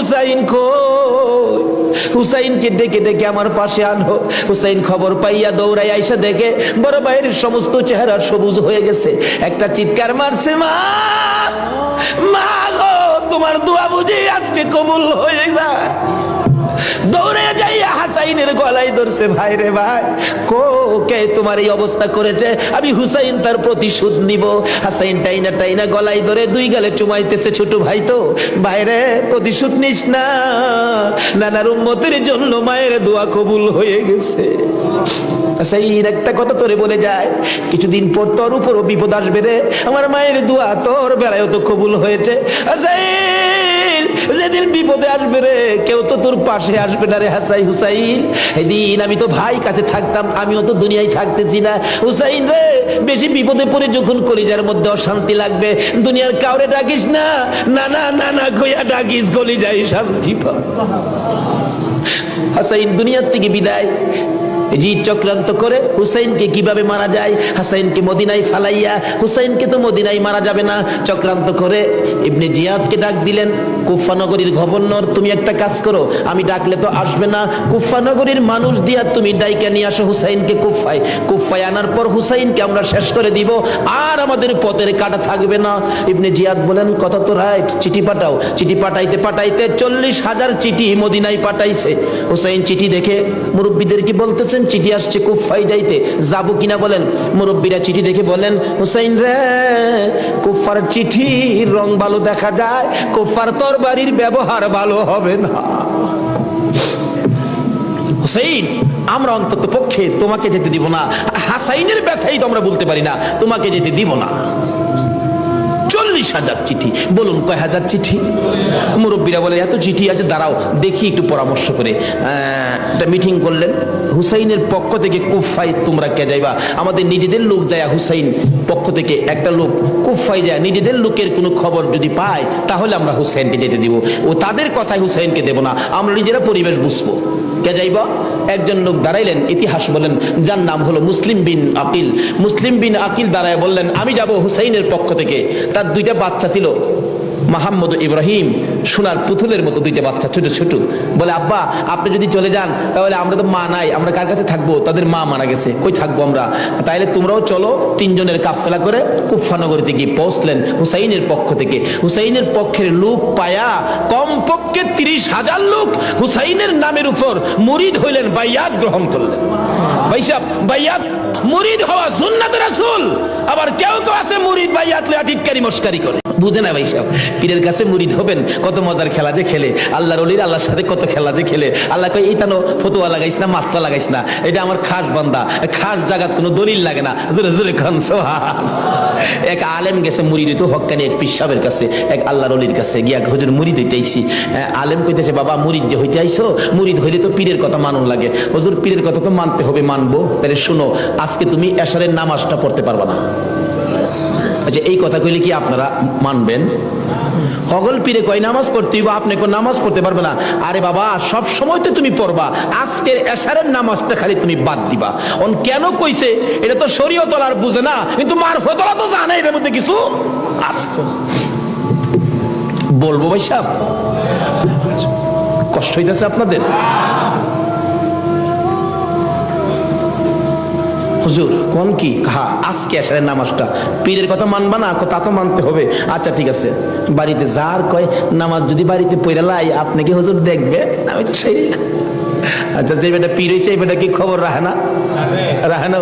হুসাইন কই? হুসাইনকে ডেকে ডেকে আমার পাশে আনো। হুসাইন খবর পাইয়া দৌড়াই আইসা দেখে বড় ভাইয়ের সমস্ত চেহারা সবুজ হয়ে গেছে। একটা চিৎকার মারছে, মা মা গো, তোমার দোয়া বুঝি আজকে কবুল হয়ে যায়। দৌড়ে যাইয়া হাসাইনের গলায় ধরছে, ভাই রে ভাই, কে তোমার এই অবস্থা করেছে? আমি হুসাইন তার প্রতিশোধ নিব। হাসাইন টাইনা টাইনা গলায় ধরে দুই গালে চুমাইতেছে, ছোট ভাই তো, ভাইরে প্রতিশোধ নিস না, নানার উম্মতের জন্য মায়ের দোয়া কবুল হয়ে গেছে। হাসাইন একটা কথা তোরে বলে যায়, কিছুদিন পর তোর উপরও বিপদ আসবে রে, আমার মায়ের দোয়া তোর বেলায়ও তো কবুল হয়েছে। হাসাইন যেদিন বিপদে আসবে রে, কেউ তো তোর পাশে আসবে না রে হাসাই হুসাইন। এদিন আমি তো ভাই কাছে থাকতাম, আমিও তো দুনিয়ায় থাকতেছি না। হুসাইন রে, বেশি বিপদে পড়ে যখন কলিজার মধ্যে অশান্তি লাগবে, দুনিয়ার কাউরে ডাকিস না, নানা নানা কইয়া ডাকিস, কলিজায় শান্তি পা। হাসাইন দুনিয়ার থেকে বিদায়, জি চক্রান্ত করে হুসাইনকে কিভাবে মারা যায়, হাসাইনকে মদিনায় ফালাইয়া, হুসাইনকে তো মদিনায় মারা যাবে না, চক্রান্ত করে ইবনে জিয়াদকে ডাক দিলেন, কুফা নগরীর গভর্নর, তুমি একটা কাজ করো, আমি ডাকলে তো আসবে না, কুফা নগরীর মানুষ দিয়া তুমি ডাইকা নিয়ে আসো হুসাইনকে কুফায়। কুফায় আনার পর হুসাইনকে আমরা শেষ করে দিব, আর আমাদের পথের কাটা থাকবে না। ইবনে জিয়াদ বলেন, কথা তো রাইট, চিঠি পাঠাও। চিঠি পাঠাইতে পাঠাইতে 40,000 চিঠি মদিনায় পাঠাইছে। হুসাইন চিঠি দেখে মুরব্বীদের কি বলতেছে, চিঠি আসছে কুফায় যাইতে, যাবো কিনা বলেন। মুরব্বীরা চিঠি দেখে বলেন, হুসাইন রে, কুফার চিঠির রং ভালো দেখা যায়, কুফার তরবারির ব্যবহার ভালো হবে না। হুসাইন, আমরা অন্তত পক্ষে তোমাকে যেতে দিব না, হাসাইনের ব্যথাই তো আমরা বলতে পারি না, তোমাকে যেতে দিব না। 40,000 চিঠি, বলুন কয় হাজার চিঠি? মুরব্বীরা বলে, এত চিঠি আছে, দাঁড়াও দেখি একটু পরামর্শ করে। একটা মিটিং করলেন, হুসাইনের পক্ষ থেকে কুফায় তোমরা কে যাইবা? আমাদের নিজেদের লোক যায়, হুসাইন পক্ষ থেকে একটা লোক কুফায় যায়, নিজেদের লোকের কোনো খবর যদি পায় তাহলে আমরা হুসাইনকে যেতে দিব, ও তাদের কথায় হুসাইনকে দেব না, আমরা নিজেরা পরিবেশ বুঝবো। কে যাইবা? একজন লোক দাঁড়াইলেন, ইতিহাস বলেন, যার নাম হলো মুসলিম বিন আকিল। মুসলিম বিন আকিল দাঁড়ায় বললেন, আমি যাব হুসাইনের পক্ষ থেকে। তার দুইটা বাচ্চা ছিল, মোহাম্মদ ইব্রাহিম, সোনার পুতুলের মতো দুইটা বাচ্চা, ছোট ছোট। বলে, আব্বা আপনি যদি চলে যান তাহলে আমরা তো মা নাই, আমরা কার কাছে থাকবো? তাদের মা মারা গেছে, কই থাকবো আমরা? তাইলে তোমরাও চলো। তিনজনের কাফেলা করে কুফা নগরীতে গিয়ে পৌঁছলেন হুসাইনের পক্ষ থেকে। হুসাইনের পক্ষের লোক পায়া কমপক্ষে 30,000 লোক হুসাইনের নামের উপর মুরিদ হইলেন, বাইয়াত গ্রহণ করলেন। ভাই সাহেব, বাইয়াত মুরিদ হওয়া সুন্নাত রাসূল। আবার কেউ কেউ আছে মুরিদ বাইয়াত লইয়া টিটকারি মস্কারি করে, বুঝে না ভাই সাহেব। পীরের কাছে মুরিদ হবেন, কত মজার খেলা যে খেলে, আল্লাহর ওলির আল্লাহর সাথে কত খেলা যে খেলে। আল্লাহ কই, এইটানো ফতোয়া লাগাইস না, মাসলা লাগাইস না, এটা আমার খাস বান্দা, খাস জায়গাত কোনো দলিল লাগে না, জোরে জোরে খান সুবহান। এক আলেম গেছে মুরিদ হইতো, হক্কানি এক পীর সাহেবের কাছে, এক আল্লাহর ওলির কাছে গিয়া, হুজুর মুরিদ হইতে আইছি। আলেম কইতেছে, বাবা মুরিদ যে হইতে আইছো, মুরিদ হইলে তো পীরের কথা মানুন লাগে। হুজুর পীরের কথা তো মানতে হবে, মানবো। তাহলে শুনো, আজকে তুমি এশারের নামাজটা পড়তে পারবা না। আচ্ছা, এই কথা কইলে কি আপনারা মানবেন? হগল পীরে কয় নামাজ পড়তে হইব, আপনি কোন নামাজ পড়তে পারবে না। আরে বাবা, সব সময় তো তুমি পড়বা, আজকের এশারের নামাজটা খালি তুমি বাদ দিবা। অন কেন কইছে? এটা তো শরীয়ত আর বুঝে না, কিন্তু মারফতলা তো জানে এর মধ্যে কিছু আছে। বলবো ভাই সাহেব, কষ্ট হইতেছে আপনাদের? হুজুর কোন কি? হ্যাঁ, আজকে এশারের নামাজটা পীরের কথা মানবা না? তা তো মানতে হবে। আচ্ছা ঠিক আছে, বাড়িতে যার কয় নামাজ যদি বাড়িতে পড়ে লাই, আপনি কি হুজুর দেখবে? আমি তো সেই। আচ্ছা, যে বেটা পীর হয়েছে, এই বেটা কি খবর রাখে না? রাখে না?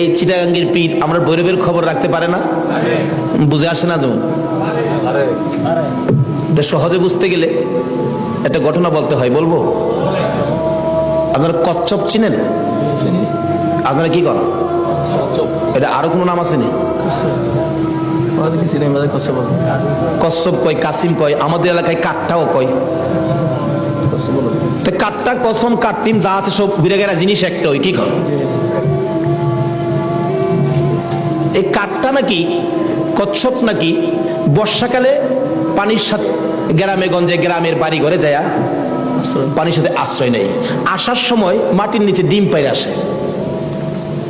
এই চিটাগাঙ্গের পীর আমরা ভৈরবের খবর রাখতে পারে না? বুঝে আসে না? যেমন সহজে বুঝতে গেলে একটা ঘটনা বলতে হয়, বলবো? আপনারা কচ্ছপ চিনেন? আপনারা কি করেন? এটা আরো কোনো নাম আছে? কচ্ছপ কয়, কাসিম কয়, আমাদের এলাকায় কাঠটাও কয়। কাঠটা, কসম, কাঠটিম যা আছে সব ঘুরে গেরা জিনিস একটা, ওই কি কর? এই কাঠটা নাকি, কচ্ছপ নাকি বর্ষাকালে পানির সাথে গ্রামে গঞ্জে, গ্রামের বাড়ি ঘরে যায় পানির সাথে আশ্রয় নেই, আসার সময় মাটির নিচে ডিম পাইরে আসে।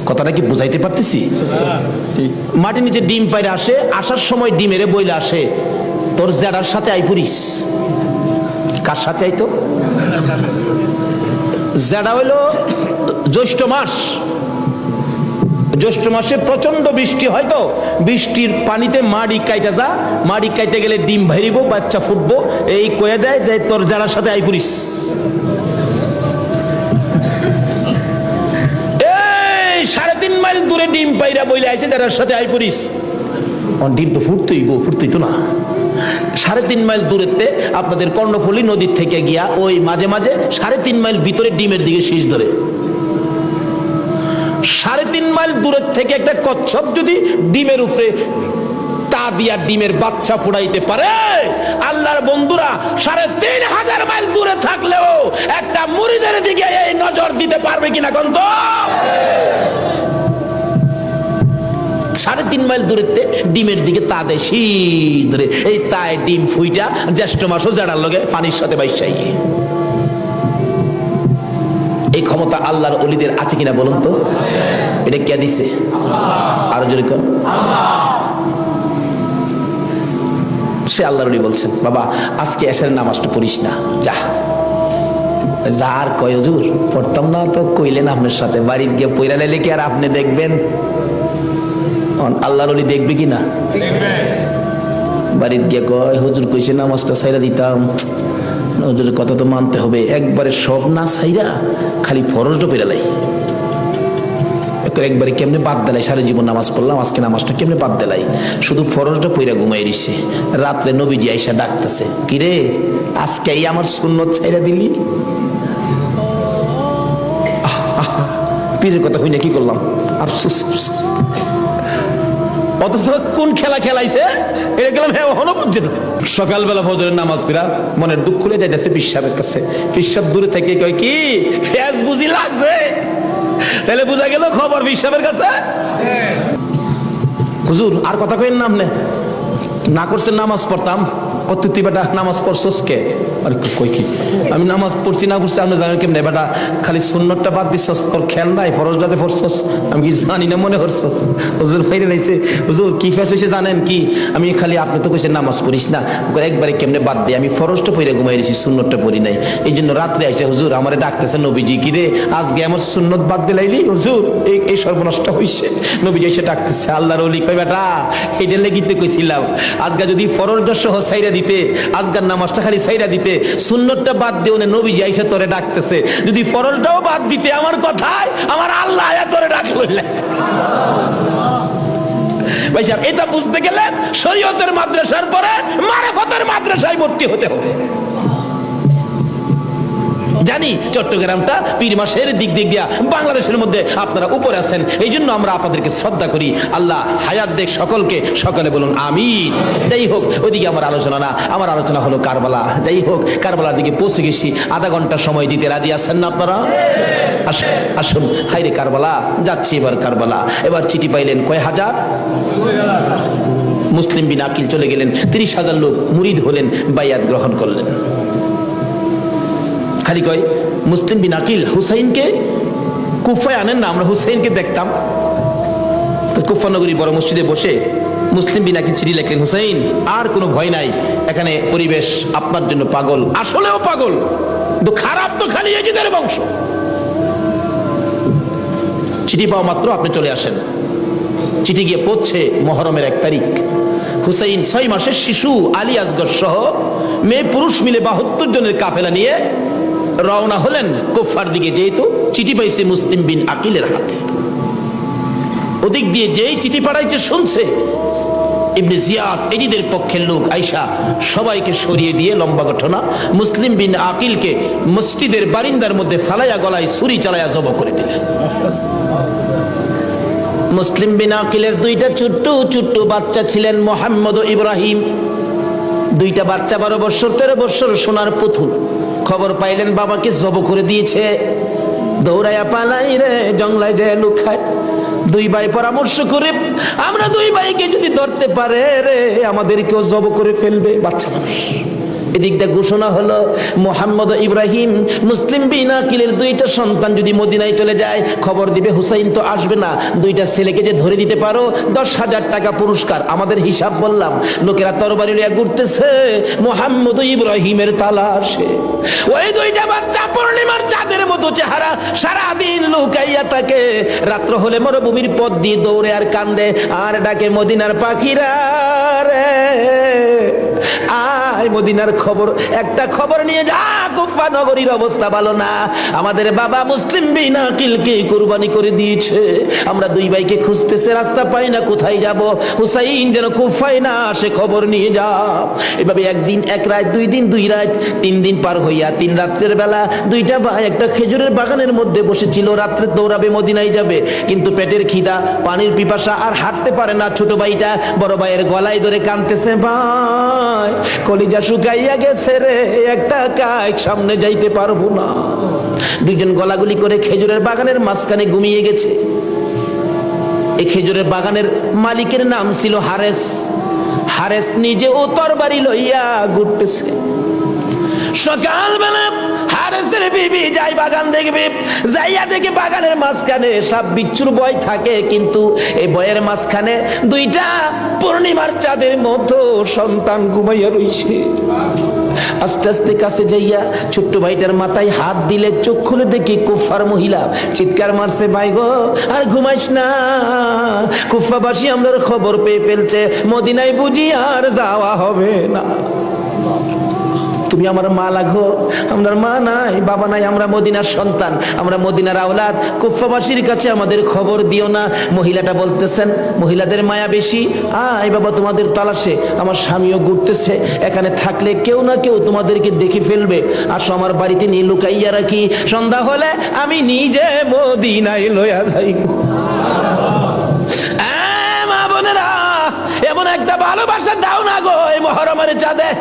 কথাটা কি বুঝাইতে পারতেছি? মাটির নিচে ডিম পাইরে আসে, আসার সময় ডিমেরে বইলে আসে, তোর জেডার সাথে আই পড়িস। কার সাথে আইতো? যেটা হইল জ্যৈষ্ঠ মাস, জ্যৈষ্ঠ মাসে প্রচন্ড বৃষ্টি হয়, তো বৃষ্টির পানিতে মাড়ি কাইটা যা, মাড়ি কাইতে গেলে ডিম ভাইরিব, বাচ্চা ফুটবো, এই কয়ে দেয় যে তোর যারা সাথে আই পড়িস। এই 3.5 মাইল দূরে ডিম পাইরা বইলে আইছে যারা সাথে আই পড়িস। ডিম তো ফুটতেই তো না। 3.5 মাইল দূরেতে আপনাদের কর্ণফুলী নদীর থেকে গিয়া ওই মাঝে মাঝে 3.5 মাইল ভিতরে ডিমের দিকে শীষ ধরে। 3.5 মাইল দূরের থেকে একটা কচ্ছপ যদি ডিমের উপরে তা দিয়া ডিমের বাচ্চা ফুটাইতে পারে, আল্লাহর বন্ধুরা 3,500 মাইল দূরে থাকলেও একটা মুরিদের দিকে এই নজর দিতে পারবে কিনা কোন তো? 3.5 মাইল দূরেতে ডিমের দিকে তা দেয় শীষ ধরে, এই তায় ডিম ফুইটা জ্যৈষ্ঠ মাসও জাড়ার লগে পানির সাথে বাইশাই গিয়ে। এই ক্ষমতা আল্লাহর ওলিদের আছে কিনা বলুন তো? এটা কে দিছে? আরো জোরে কোন? সে আল্লাহর ওলি বলছেন, বাবা আজকে এশারের নামাজটা পড়িস না, যা। যার কয় হুজুর পড়তাম না, তো কইলেন আপনার সাথে, বাড়ির গিয়ে পয়রা লাইলে কি আর আপনি দেখবেন? আল্লাহর ওলি দেখবে কিনা? বাড়ির গিয়ে কয় হুজুর কইছে নামাজটা ছাইরা দিতাম, হুজুরের কথা তো মানতে হবে, একবারে সব না ছাইরা খালি ফরজটা পড়ে লাই, একবারে কেমনে বাদ দিলাই, সারা জীবন নামাজ পড়লাম, আজকে নামাজটা কেমনে বাদ দিলাই, শুধু ফরজটা পইরা ঘুমাই রইছে। রাত্রে নবীজি আইসা ডাকতেছে, কিরে আজকে এই আমার সুন্নত ছাইরা দিলি? পীরের কথা হইনা কি করলাম, আফসোস। অথচ কোন খেলা খেলাইছে এটা গেলাম, হ্যাঁ এখনো বুঝছেন। সকালবেলা ফজরের নামাজ পড়া মনের দুঃখ খুলে যাইতেছে পিসাবের কাছে। পিসাব দূরে থেকে কয় কি ফেস বুঝি লাগছে, তাহলে বুঝা গেল খবর পিসাবের কাছে। হুজুর আর কথা কইেন না, আপনি না করছেন নামাজ পড়তাম, কত তুই বেটা নামাজ পড়ছস কে? আরে কই কি আমি নামাজ পড়ছি না পড়ছি আপনি জানেন কেমনে? বেটা খালি সুন্নতটা বাদ দিছস, তোর খেয়াল নাই ফরজটাতে পড়ছস, আমি কি জানি না মনে করছস? হুজুর ফাইরে লাইছে, হুজুর কি ফেস হইছে জানেন কি? আমি খালি আপনি তো কইছেন নামাজ পড়িস না, একবারে কেমনে বাদ দেই, আমি ফরজটা পড়ে ঘুমাই রইছি, সুন্নতটা পড়ি নাই, এই জন্য রাত্রে আইসা হুজুর আমারে ডাকতেছে, নবীজি কি রে আজকে আমার সুন্নত বাদ দিলাইলি? হুজুর এই সর্বনষ্ট হইছে। নবীজি এসে ডাকতেছে, আল্লাহর ওলি কই বেটা এইটা লেগিতে কইছিলাম, আজকে যদি ফরজটা সহ ছাইরা দিতে, আজকের নামাজটা খালি ছাইরা দিতে, সুন্নতটা বাদ দিও না, নবীজি আইসা তোরে ডাকতেছে, যদি ফরজটাও বাদ দিতে আমার কথায় আমার আল্লাহ আয়া তোরে ডাকলো। ভাই সাহেব এটা বুঝতে গেলে শরীয়তের মাদ্রাসার পরে মারিফতের মাদ্রাসায় ভর্তি হতে হবে। জানি চট্টগ্রামটা পীর মাসের দিক দিয়া বাংলাদেশের মধ্যে আপনারা উপরে আছেন, এই জন্য আমরা আপনাদেরকে শ্রদ্ধা করি। আল্লাহ হায়াত দেখ সকলকে, সকলে বলুন আমিন। যাই হোক ওইদিকে আমার আলোচনা না, আমার আলোচনা হলো কারবালা। যাই হোক কারবালার দিকে পৌঁছে গেছি, আধা ঘন্টা সময় দিতে রাজি আছেন না আপনারা? আসুন হাইরে কারবালা যাচ্ছি, এবার কারবালা। এবার চিঠি পাইলেন কয় হাজার? মুসলিম বিন আকিল চলে গেলেন, 30,000 লোক মুরিদ হলেন, বাইয়াত গ্রহণ করলেন। খালি কয় মুসলিম বিন আকিল হুসাইনকে কুফায় আনেন না, আমরা হুসাইনকে দেখতাম। তো কুফা নগরী বড় মসজিদে বসে মুসলিম বিন আকিল চিঠি লেখেন, হুসাইন আর কোনো ভয় নাই, এখানে পরিবেশ আপনার জন্য পাগল, আসলেও পাগল, কিন্তু খারাপ তো খালি এজিদের বংশ। চিঠি পাওয়া মাত্র আপনি চলে আসেন। চিঠি গিয়ে পৌঁছে মুহররমের 1 তারিখ। হুসাইন 6 মাসের শিশু আলী আসগর সহ মেয়ে পুরুষ মিলে 72 জনের কাফেলা নিয়ে রওনা হলেন কুফার দিকে, যেহেতু চিঠি পাইছে মুসলিম বিন আকিলের হাতে। ওদিক দিয়ে যেই চিঠি পাঠাইছে শুনছে ইবনে জিয়াদ এজিদের পক্ষের লোক আইসা সবাইকে সরিয়ে দিয়ে, লম্বা ঘটনা, মুসলিম বিন আকিলকে মসজিদের বারিন্দার মধ্যে ফালাইয়া গলায় ছুরি চালাইয়া জব করে দিলেন। মুসলিম বিন আকিলের 2টা ছোট্ট ছোট্ট বাচ্চা ছিলেন, মোহাম্মদ ও ইব্রাহিম। 2টা বাচ্চা 12 বছর 13 বছর, সোনার পুতুল। খবর পাইলেন বাবাকে জব করে দিয়েছে, দৌড়াইয়া পালাই রে জঙ্গলায় যায় লুকায়। 2 ভাই পরামর্শ করে, আমরা 2 ভাইকে যদি ধরতে পারে রে আমাদেরকেও জব করে ফেলবে, বাচ্চা মানুষ। এদিক দিয়ে ঘোষণা হলো মোহাম্মদ ইব্রাহিম মুসলিম বিন আকিলের দুইটা সন্তান যদি মদিনায় চলে যায়, খবর দিবে হুসাইন তো আসবে না, দুইটা ছেলেকে যে ধরে দিতে পারো 10,000 টাকা পুরস্কার। আমাদের হিসাব বললাম, লোকেরা তরবারি নিয়ে ঘুরতেছে মোহাম্মদ ইব্রাহিমের তালাশে। ওই দুইটা বাচ্চা পূর্ণিমার চাঁদের মতো চেহারা, সারাদিন লুকাইয়া থাকে, রাত্র হলে মরুভূমির পথ দিয়ে দৌড়ে আর কান্দে আর ডাকে মদিনার পাখিরা রে আয়, মদিনার খবর, একটা খবর নিয়ে যা, কুফা নগরীর অবস্থা ভালো না, আমাদের বাবা মুসলিম বিন আকিলকে কুরবানি করে দিয়েছে, আমরা দুই ভাইকে খুঁজতেছে, রাস্তা পাই না, কোথায় যাব, হুসাইন যেন কুফায় না আসে, খবর নিয়ে যা। এভাবে একদিন এক রাত, 2 দিন 2 রাত, 3 দিন পার হইয়া 3 রাত্রের বেলা দুইটা ভাই একটা খেজুরের বাগানের মধ্যে বসেছিল, রাত্রে দৌড়াবে মদিনায় যাবে, কিন্তু পেটের খিদা, পানির পিপাসা, আর হাঁটতে পারে না। ছোট ভাইটা বড় ভাইয়ের গলায় ধরে কাঁদতেছে, ভাই কলিজা শুকাইয়া গেছে রে, একটা কাক সামনে যাইতে পারবো না। দুইজন গলাগুলি করে খেজুরের বাগানের মাঝখানে ঘুমিয়ে গেছে। এই খেজুরের বাগানের মালিকের নাম ছিল হারেস। হারেস নিজে ও তরবারি লইয়া ঘুরতেছে। সকালবেলা হারেসের বিবি যাই বাগান দেখবে, যাইয়া দেখে বাগানের মাঝখানে সাপ বিচ্ছুর ভয় থাকে, কিন্তু এই ভয়ের মাঝখানে দুইটা পূর্ণিমার চাঁদের মতো সন্তান ঘুমাইয়া রইছে। আস্তে আস্তে কাছে যাইয়া ছোট্ট ভাইটার মাথায় হাত দিলে চোখ খুলে দেখি কুফার মহিলা, চিৎকার মারছে, ভাই গো আর ঘুমাইস না, কুফাবাসী আমরা খবর পেয়ে ফেলছে, মদিনায় বুঝি আর যাওয়া হবে না, তুমি আমার মা লাগো, আমার মা নাই, বাবা নাই, আমরা মদিনার সন্তান, আমরা মদিনার আওলাদ, কুফাবাসীর কাছে আমাদের খবর দিও না। মহিলাটা বলতেছেন, মহিলাদের মায়া বেশি, আয় বাবা তোমাদের তালাশে, আমার স্বামীও ঘুরতেছে, এখানে থাকলে কেউ না কেউ তোমাদেরকে দেখে ফেলবে, আসো আমার বাড়িতে নিয়ে লুকাইয়া রাখি, সন্ধ্যা হলে আমি নিজে মদিনায় লইয়া যাইব। মা বোনেরা, এমন একটা ভালোবাসা দাও না গো এই মহরমের চাঁদে।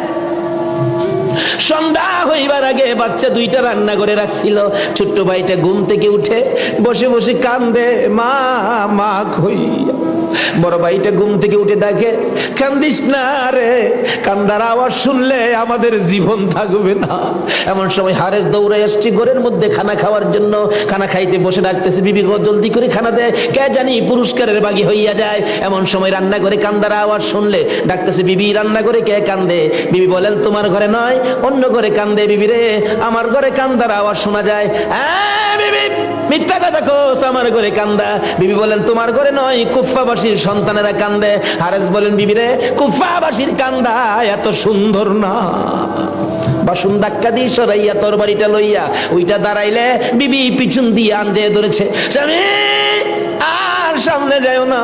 সন্ধ্যা হইবার আগে বাচ্চা দুইটা রান্না করে রাখছিল, ছোট্ট ভাইটা ঘুম থেকে উঠে বসে বসে কান্দে, মা মা কইয়া। বড় ভাইটা ঘুম থেকে উঠে ডাকে, কান্দিস না রে, কান্দার আওয়াজ শুনলে আমাদের জীবন থাকবে না। এমন সময় হারেস দৌড়ে আসছে ঘরের মধ্যে খানা খাওয়ার জন্য, খানা খাইতে বসে ডাকতেছে, বিবি গো জলদি করে খানা দে, কে জানি পুরস্কারের বাগি হইয়া যায়। এমন সময় রান্না করে কান্দার আওয়াজ শুনলে ডাকতেছে, বিবি রান্না করে কে কান্দে? বিবি বলেন, তোমার ঘরে নয়, অন্য ঘরে কান্দে। বিবি রে, আমার ঘরে কান্দার আওয়াজ শোনা যায়। বিবি মিথ্যা কথা কোস, আমার ঘরে কান্দা। বিবি বলেন, তোমার ঘরে নয়, কুফাবাসীর সন্তানেরা কান্দে। হারেস বলেন, বিবি রে, কুফাবাসীর কান্দা এত সুন্দর না। বাসন ধাক্কা দিয়ে সরাইয়া তরবারিটা লইয়া ওইটা দাঁড়াইলে বিবি পিছন দিয়ে আঞ্জে ধরেছে, স্বামী আর সামনে যাও না,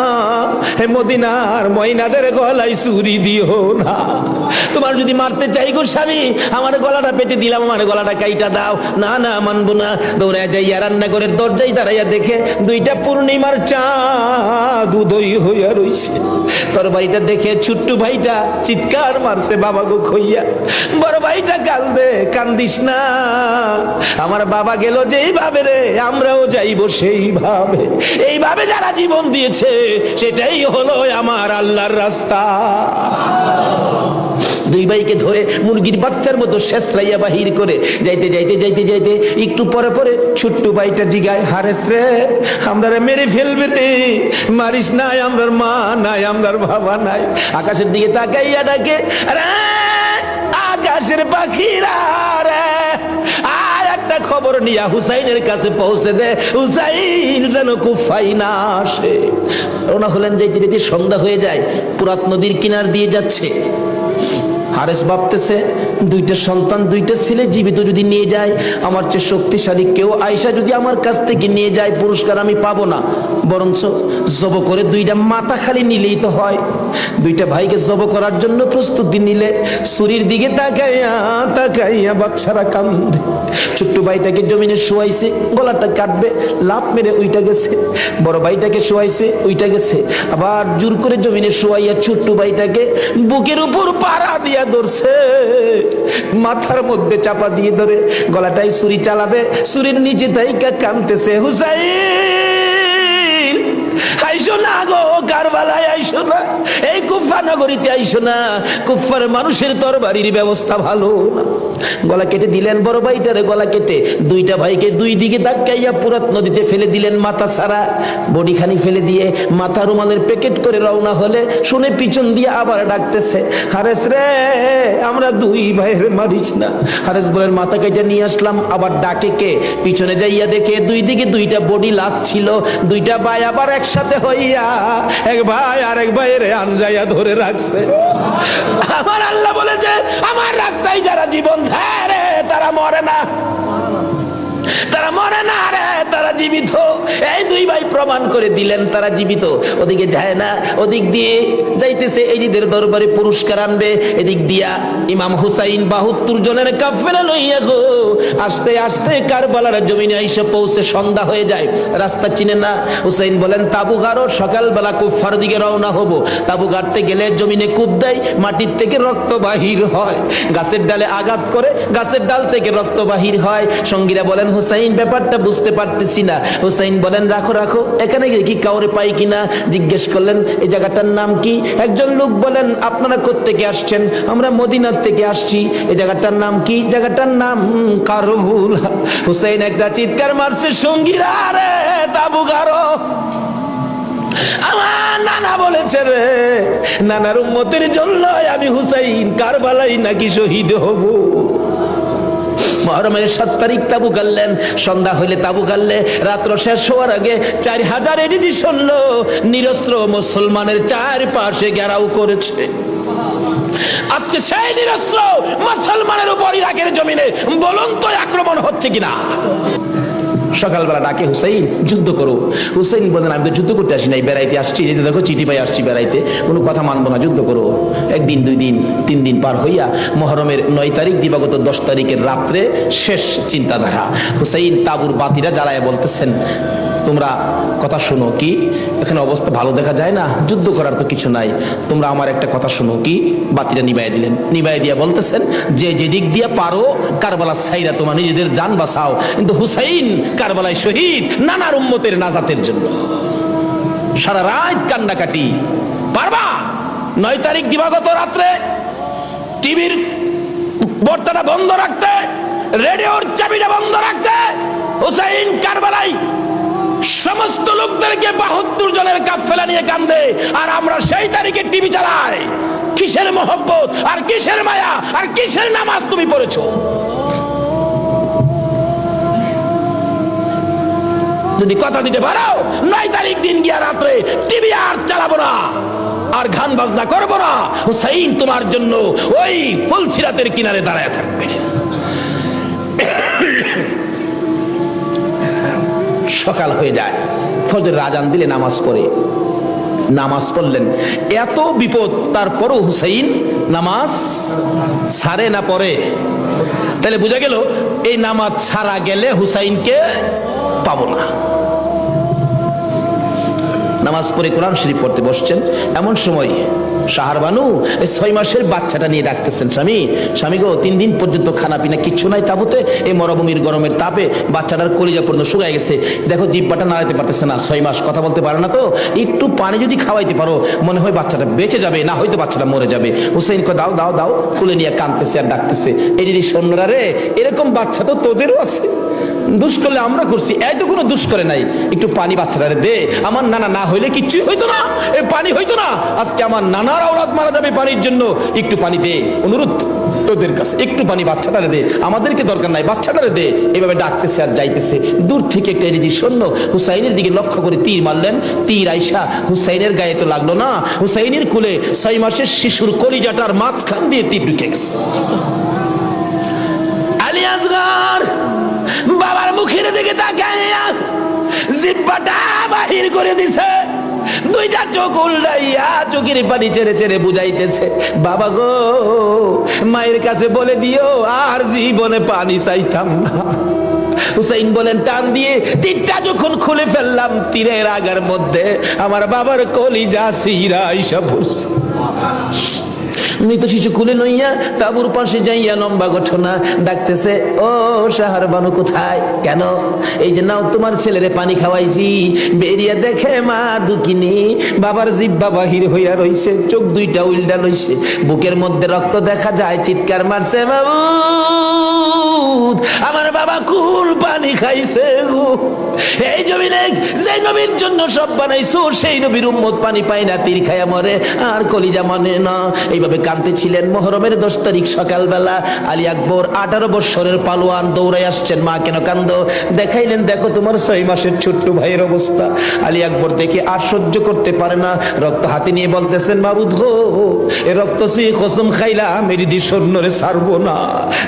হে মদিনার ময়নাদের গলায় ছুরি দিও না, তোমার যদি মারতে চাই গো স্বামী, আমার গলাটা পেতে দিলাম, আমার গলাটা কাইটা দাও। না না, মানবো না। দৌড়ে যাইয়া রান্নাঘরের দরজায় দাঁড়াইয়া দেখে দুইটা পূর্ণিমার চাঁদ উদয় হইয়া রইছে। তরবারিটা দেখে ছোট্ট ভাইটা চিৎকার মারছে, বাবা গো খইয়া। বড় ভাইটা কান্দে, কান্দিস না, আমার বাবা গেল যেইভাবে রে, আমরাও যাইব সেইভাবে। এইভাবে যারা জীবন দিয়েছে সেটাই হলো আমার আল্লাহর রাস্তা। দুই ভাইকে ধরে মুরগির বাচ্চার মতো শেষরাইয়া বাহির করে যাইতে যাইতে যাইতে যাইতে একটু পরে পরে ছোট্ট ভাইটা জিগায়, হারেস রে, আমরা মেরে ফেলবে রে, মারিস নাই, আমরার মা নাই, আমরার বাবা নাই। আকাশের দিকে তাকাইয়া ডাকে, রে আকাশের পাখিরা রে, আর একটা খবর নিয়া হুসাইনের কাছে পৌঁছে দে, হুসাইন যেন কুফাই না আসে। রওনা হলেন, যাইতে যাইতে সন্ধ্যা হয়ে যায়, পুরাত নদীর কিনার দিয়ে যাচ্ছে। হারেস ভাবতেছে, দুইটা সন্তান, দুইটা ছেলে জীবিত যদি নিয়ে যায়, আমার চেয়ে শক্তিশালী কেউ আয়সা যদি আমার কাছ থেকে নিয়ে যায়, পুরস্কার আমি পাবো না, বরঞ্চ জব করে দুইটা মাথা খালি নিলেই তো হয়। দুইটা ভাইকে জব করার জন্য প্রস্তুতি নিলে ছুরির দিকে তাকাইয়া তাকাইয়া বাচ্চারা কান্দে। ছোট্ট ভাইটাকে জমিনে শোয়াইছে, গলাটা কাটবে, লাফ মেরে উইটা গেছে। বড় ভাইটাকে শোয়াইছে, উইটা গেছে। আবার জোর করে জমিনে শোয়াইয়া ছোট্ট ভাইটাকে বুকের উপর পাড়া দিয়া ধরছে, মাথার মধ্যে চাপা দিয়ে ধরে গলাটাই ছুরি চালাবে, ছুরির নিচে দাইকা কাঁদতেছে, হুসাইন হাই আইসো না গো, কারবালায় আইসো না, এই কুফা নগরীতে আইসো না, কুফার মানুষের তরবারির ব্যবস্থা ভালো না। গলা কেটে দিলেন বড় ভাইটারে, গলা কেটে দুইটা ভাইকে দুই দিকে ধাক্কাইয়া পুরাত নদীতে ফেলে দিলেন, মাথা ছাড়া বডি খানি ফেলে দিয়ে মাথা রুমালের প্যাকেট করে রওনা হলে শুনে পিছন দিয়ে আবার ডাকতেছে, হারেস রে আমরা দুই ভাইয়ের মারিস না। হারেস বলেন মাথা কেটে নিয়ে আসলাম। আবার ডাকে কে? পিছনে যাইয়া দেখে দুই দিকে দুইটা বডি লাশ ছিল। দুইটা ভাই আবার একসাথে হইয়া এক ভাই আরেক ভাইয়ের আনজাইয়া ধরে রাখছে। আমার আল্লাহ বলেছে আমার রাস্তায় যারা জীবন দেয় রে তারা মরে না, তারা মরে না রে, তারা জীবিত। এই দুই ভাই প্রমাণ করে দিলেন তারা জীবিত। ওদিকে যায় না, ওদিক দিয়ে যাইতেছে এজিদের দরবারে পুরস্কার আনবে। এদিক দিয়া ইমাম হুসাইন 72 জনের কাফেলা লইয়া গো আস্তে আস্তে কারবালার জমিনে আইসা পৌঁছে সন্ধ্যা হয়ে যায়। রাস্তা চিনে না। হুসাইন বলেন তাবু গাড়ো, সকালবেলা কুফার দিকে রওনা হবো। তাবু গাড়তে গেলে জমিনে কূপ দেয়, মাটির থেকে রক্ত বাহির হয়। গাছের ডালে আঘাত করে, গাছের ডাল থেকে রক্ত বাহির হয়। সঙ্গীরা বলেন হুসাইন ব্যাপারটা বুঝতে পারতেছি না। হুসাইন বলেন রাখো রাখো, এখানে গিয়ে কি কাউরে পাই কিনা। জিজ্ঞেস করলেন এই জায়গাটার নাম কি? একজন লোক বলেন আপনারা কোত্থেকে আসছেন? আমরা মদিনার থেকে আসছি। এই জায়গাটার নাম কি? জায়গাটার নাম কারবুলা। হুসাইন একটা চিৎকার মারছে, সঙ্গীরা রে তাবু গাড়ো। আমার নানা বলেছে রে, নানার উম্মতের জন্য আমি হুসাইন কারবালাই নাকি শহীদ হব। মুহররমের 7 তারিখ তাবু গাড়লেন। সন্ধ্যা হইলে তাবু গাড়লে রাত্র শেষ হওয়ার আগে 4000 এডিদি শুনল নিরস্ত্র মুসলমানের চারপাশে ঘেরাও করেছে। আজকে সেই নিরস্ত্র মুসলমানের উপর ইরাকের জমিনে বলুন তো আক্রমণ হচ্ছে কিনা। সকালবেলা ডাকে হুসাইন যুদ্ধ করো। হুসাইন বলেন আমি তো যুদ্ধ করতে আসি নাই, বেড়াইতে আসছি। যেতে দেখো চিঠি পাই আসছি বেড়াইতে, কোনো কথা মানবো না, যুদ্ধ করো। একদিন 2 দিন 3 দিন পার হইয়া মুহররমের 9 তারিখ দিবাগত 10 তারিখের রাত্রে শেষ চিন্তাধারা। হুসাইন তাবুর বাতিরা জ্বালায় বলতেছেন তোমরা কথা শোনো। কি এখানে অবস্থা ভালো দেখা যায় না, যুদ্ধ করার তো কিছু নাই, তোমরা আমার একটা কথা শোনো। কি? বাতিটা নিবাইয়া দিলেন। নিবাইয়া দিয়া বলতেছেন যে যেদিক দিয়া পারো কারবালা ছাইরা তোমরা নিজেদের জান বাঁচাও, কিন্তু হুসাইন কারবালায় শহীদ নানার উম্মতের নাজাতের জন্য। সারা রাত কান্নাকাটি। পারবা 9 তারিখ দিবাগত রাত্রে টিভির বর্তাটা বন্ধ রাখতে, রেডিওর চাবিটা বন্ধ রাখতে। হুসাইন কারবালায় সমস্ত লোকদেরকে 72 জনের কাফেলা নিয়ে কান্দে, আর আমরা সেই তারিখে টিভি চালাই। কিসের মহব্বত আর কিসের মায়া আর কিসের নামাজ তুমি পড়েছো? যদি কথা দিতে পারো 9 তারিখ দিন গিয়া রাত্রে টিভি আর চালাবো না, আর গান বাজনা করবো না। হুসাইন তোমার জন্য ওই ফুলসিরাতের কিনারে দাঁড়ায় থাকবে। সকাল হয়ে যায়, ফজরের আজান দিলে নামাজ পড়ে। নামাজ পড়লেন, এত বিপদ তারপরও হুসাইন নামাজ ছাড়ে না পড়ে। তাহলে বোঝা গেল এই নামাজ ছাড়া গেলে হুসাইনকে পাবো না। নামাজ পড়ে কোরআন শরীফ পড়তে বসছেন, এমন সময় শাহরবানু 6 মাসের বাচ্চাটা নিয়ে ডাকতেছেন, স্বামী স্বামী গো 3 দিন পর্যন্ত খানা পিনা কিচ্ছু নাই তাবুতে, এই মরুভূমির গরমের তাপে বাচ্চাটার কলিজা পর্যন্ত শুকায় গেছে, দেখো জিহ্বাটা নাড়াতে পারতেছে না, 6 মাস কথা বলতে পারে না, তো একটু পানি যদি খাওয়াইতে পারো মনে হয় বাচ্চাটা বেঁচে যাবে, না হয়তো বাচ্চাটা মরে যাবে। হুসাইন কয় দাও দাও দাও, কুলে নিয়ে কাঁদতেছে আর ডাকতেছে, এই সৈন্যরা রে এরকম বাচ্চা তো তোদেরও আছে, দুষ করলে আমরা করছি, এই তো কোনো দুষ করে নাই, একটু পানি বাচ্চাটারে দে, আমার নানা না হইলে কিচ্ছুই হইতো না, এই পানি হইতো না, আজকে আমার নানার আওলাদ মারা যাবে পানির জন্য, একটু পানি দে, অনুরোধ তোদের কাছে একটু পানি বাচ্চাটারে দে, আমাদেরকে দরকার নাই, বাচ্চাটারে দে। এভাবে ডাকতেছে আর যাইতেছে, দূর থেকে একটা এদিকে সৈন্য হুসাইনের দিকে লক্ষ্য করে তীর মারলেন, তীর আইসা হুসাইনের গায়ে তো লাগলো না, হুসাইনের কুলে 6 মাসের শিশুর কলিজাটার মাঝখান দিয়ে তীর ঢুকে গেছে। আলী আসগর বাবার মুখের দিকে তাকাইয়া জিহ্বাটা বাহির করে দিছে, 2টা চোখ উল্টাইয়া চোখের পানি ছেড়ে ছেড়ে বুঝাইতেছে, বাবা গো মায়ের কাছে বলে দিও আর জীবনে পানি চাইতাম না। হুসাইন বলেন টান দিয়ে তীরটা যখন খুলে ফেললাম, তীরের আগার মধ্যে আমার বাবার কলিজা সিরা আইসা পড়ছে। মৃত শিশু কুলে লইয়া তাবুর পাশে যাইয়া লম্বা ঘটনা ডাকতেছে, ও সাহার বানু কোথায়? কেন? এই যে নাও তোমার ছেলেরে পানি খাওয়াইছি। বেরিয়ে দেখে মা দুকিনি, বাবার জিহ্বা বাহির হইয়া রইছে, চোখ দুইটা উল্টা লইছে, বুকের মধ্যে রক্ত দেখা যায়, চিৎকার মারছে, বাবু আমার বাবা কুল পানি খাইছে গো। এই জমিনে যে নবীর জন্য সব বানাইছো সেই নবীর উম্মত পানি পায় না, তীর খায়া মরে আর কলিজা মানে না। এইভাবে কাঁদতেছিলেন। মুহররমের 10 তারিখ সকালবেলা আলী আকবর 18 বছরের পালোয়ান দৌড়াই আসছেন। মা কেন কান্দো? দেখাইলেন, দেখো তোমার 6 মাসের ছোট্ট ভাইয়ের অবস্থা। আলী আকবর দেখে আর সহ্য করতে পারে না, রক্ত হাতে নিয়ে বলতেছেন, মাবুদ গো, এ রক্ত ছুঁয়ে কসম খাইলাম এরিদি স্বর্ণরে ছাড়বো না।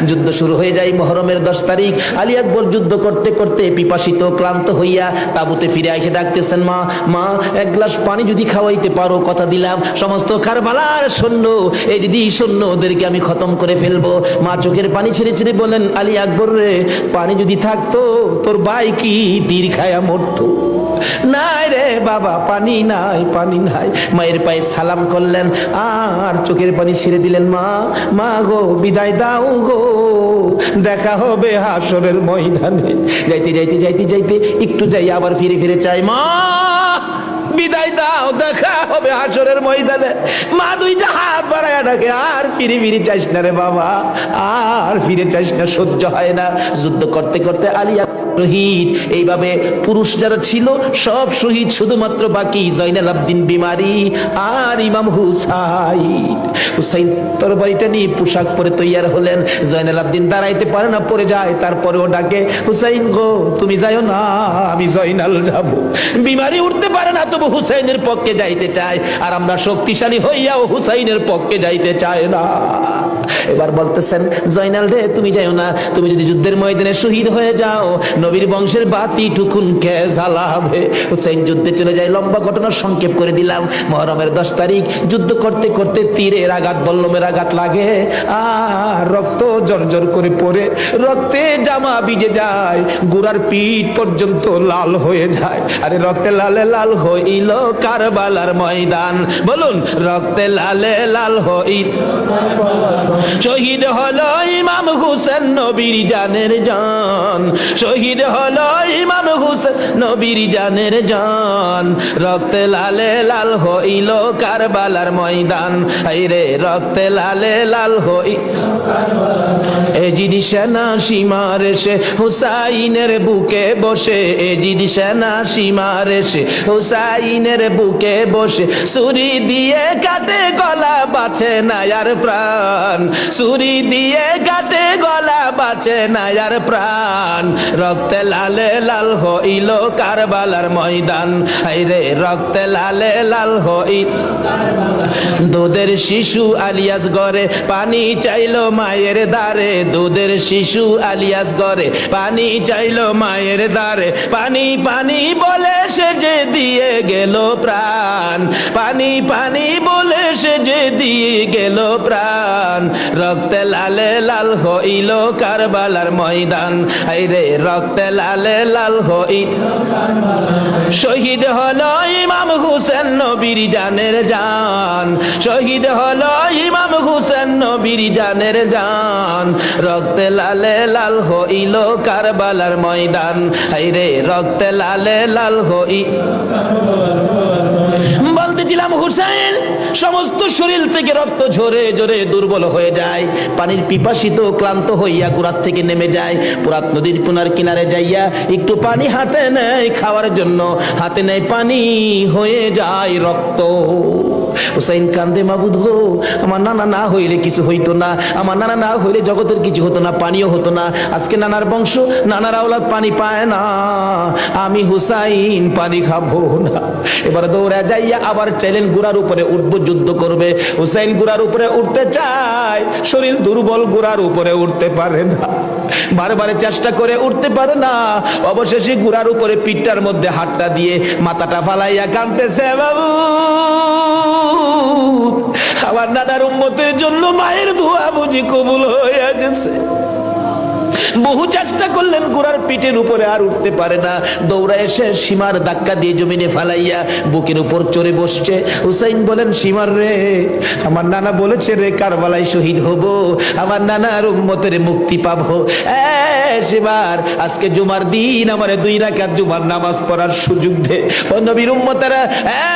যুদ্ধ শুরু হয়ে যায় মুহররমের 10 তারিখ। আলী আকবর যুদ্ধ করতে করতে পিপাসিত ক্লান্ত হইয়া তাবুতে ফিরে এসে ডাকতেছেন, মা মা এক গ্লাস পানি যদি খাওয়াইতে পারো, কথা দিলাম সমস্ত কারবালার সৈন্য, এই দিদি সৈন্য ওদেরকে আমি খতম করে ফেলবো। মা চোখের পানি ছেড়ে ছেড়ে বলেন, আলী আকবর রে, পানি যদি থাকতো তোর ভাই কি তীর খায়া মরতো? নাই রে বাবা, পানি নাই, পানি নাই। মায়ের পায়ে সালাম করলেন আর চোখের পানি ছেড়ে দিলেন। মা মা গো, বিদায় দাও গো, দেখা হবে হাসরের ময়দানে। যাইতে যাইতে যাইতে যাইতে একটু যাই আবার ফিরে ফিরে চাই, মা বিদায় দাও, দেখা হবে হাসরের ময়দানে। মা দুইটা হাত বাড়ায় ডাকে, আর ফিরে ফিরে চাইস না রে বাবা, আর ফিরে চাইস না, সহ্য হয় না। যুদ্ধ করতে করতে আলী শহীদ। এইভাবে পুরুষ যারা ছিল সব শহীদ, শুধুমাত্র বাকি জয়নাল আবদিন বিমারি আর ইমাম হুসাইন। হুসাইন তরবারিটা নিয়ে পোশাক পরে তৈয়ার হলেন। জয়নাল আবদিন দাঁড়াইতে পারে না, পড়ে যায়। তারপরেও ডাকে, হুসাইন গো তুমি যাইও না, আমি জয়নাল যাব। বিমারি উঠতে পারে না, তবু হুসাইনের পক্ষে যাইতে চায়। আর আমরা শক্তিশালী হইয়াও হুসাইনের পক্ষে যাইতে চায় না। এবার বলতেছেন, জয়নাল রে তুমি যাইও না, তুমি যদি যুদ্ধের ময়দানে শহীদ হয়ে যাও, নবীর বংশের বাতি টুকুন কে জ্বালাবে? হুসাইন যুদ্ধে চলে যায়। লম্বা ঘটনা সংক্ষেপ করে দিলাম। মুহররমের 10 তারিখ যুদ্ধ করতে করতে তীরের আঘাত, বল্লমের আঘাত লাগে আর রক্ত জর্জর করে পড়ে, রক্তে জামা ভিজে যায়, গোড়ার পিঠ পর্যন্ত লাল হয়ে যায়। আরে রক্তে লালে লাল হইল কারবালার ময়দান। বলুন, রক্তে লালে লাল হইল। শহীদ হলো ইমাম হুসেন নবীর জানের জান, শহীদ হলো ইমাম হুসেন নবীর জানের জান। রক্তে লালে লাল হইল কারবালার ময়দান। আইরে রক্তে লালে লাল হই এজিদ সেনা সীমার এসে হুসাইনের বুকে বসে, এজিদ সেনা সীমার এসে হুসাইনের বুকে বসে, ছুরি দিয়ে কাটে গলা, বাঁচে না আর প্রাণ, ছুরি দিয়ে কাটে গলা, বাঁচে না আর প্রাণ। রক্তে লালে লাল হইল কারবালার ময়দান। আইরে রক্তে লালে লাল হইল। দুধের শিশু আলিয়াস গরে পানি চাইলো মায়ের দ্বারে, দুধের শিশু আলিয়াস গরে পানি চাইলো মায়ের দ্বারে, পানি পানি বলে সে যে দিয়ে গেল প্রাণ, পানি পানি বলে সে যে দিয়ে গেল প্রাণ। রক্তে লালে লাল হইল কারবালার ময়দান। আইরে রক্তে লালে লাল হইল। শহীদ হলো ইমাম হুসেন নবীর জানের জান, শহীদ হলো ইমাম হুসেন নবীর জানের জান। রক্তে লালে লাল হইল কারবালার ময়দান। আইরে রক্তে লালে লাল হইল। বলতেছিলাম, হুসাইন সমস্ত শরীর থেকে রক্ত ঝরে ঝরে দুর্বল হয়ে যায়, পানির পিপাসিত ক্লান্ত হইয়া গোড়ার থেকে নেমে যায়। পুরাত নদীর পুনার কিনারে যাইয়া একটু পানি হাতে নেয় খাওয়ার জন্য, হাতে নেয় পানি, হয়ে যায় রক্ত। হুসাইন কান্দে, মাবুদ গো, আমার নানা না হইলে কিছু হইতো না, আমার নানা না হইলে জগতের কিছু হতো না, পানিও হতো না। আজকে নানার বংশ, নানার আওলাদ পানি পায় না, আমি হুসাইন পানি খাবো না। এবার দৌড়া যাইয়া আবার চাইলেন গোড়ার উপরে উঠবো, যুদ্ধ করবে। হুসাইন গোড়ার উপরে উঠতে চায়, শরীর দুর্বল, গোড়ার উপরে উঠতে পারে না, বারবার চেষ্টা করে উঠতে পারে না। অবশেষে গোড়ার উপরে পিঠটার মধ্যে হাতটা দিয়ে মাথাটা ফালাইয়া কাঁদতেছে, বাবু আমার নানার উম্মতের জন্য মায়ের দোয়া বুঝি কবুল হয়ে গেছে, বহু চেষ্টা করলেন, ঘোড়ার পিঠের উপরে আর উঠতে পারে না। দৌড়া এসে সীমার ধাক্কা দিয়ে জমিনে ফালাইয়া বুকের উপর চড়ে বসছে। হুসাইন বলেন, সীমার রে, আমার নানা বলেছে রে কারবালায় শহীদ হব, আমার নানার উম্মতের মুক্তি পাবো। সীমার, আজকে জুমার দিন আমারে 2 রাকাত জুমার নামাজ পড়ার সুযোগ দে। ও নবীর উম্মতেরা,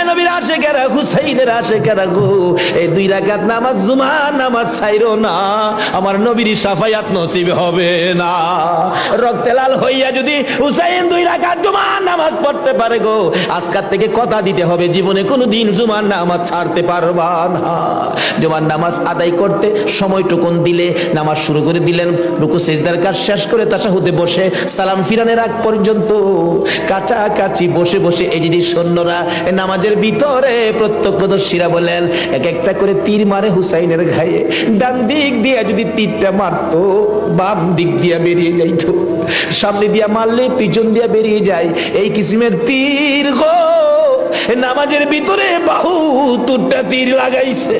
নবীর আশিকেরা, হুসাইনের আশিকেরা গো, এই 2 রাকাত নামাজ জুমার নামাজ ছাইরো না, আমার নবীর শাফায়াত নসিব হবে না। রক্তে লাল হইয়া যদি হুসাইন 2 রাকাত জুমার নামাজ পড়তে পারে গো, আজকাল থেকে কথা দিতে হবে, জীবনে কোনোদিন জুমার নামাজ ছাড়তে পারবা না। জুমার নামাজ আদায় করতে সময়টুকুন দিলে নামাজ শুরু করে দিলেন। রুকু সিজদার কাজ শেষ করে তাশাহুদে বসে সালাম ফিরানের আগ পর্যন্ত কাছাকাছি বসে বসে এজিদি সৈন্যরা নামাজের ভিতরে প্রত্যক্ষদর্শীরা বলেন, এক একটা করে তীর মারে হুসাইনের গায়ে। ডান দিক দিয়ে যদি তীরটা মারতো, বাম দিক দিয়ে বেরিয়ে যাইতো, সামনে দিয়া মারলে পিছন দিয়া বেরিয়ে যায়, এই কিসিমের তীর গো। নামাজের ভিতরে বাহু তুরটা তীর লাগাইছে।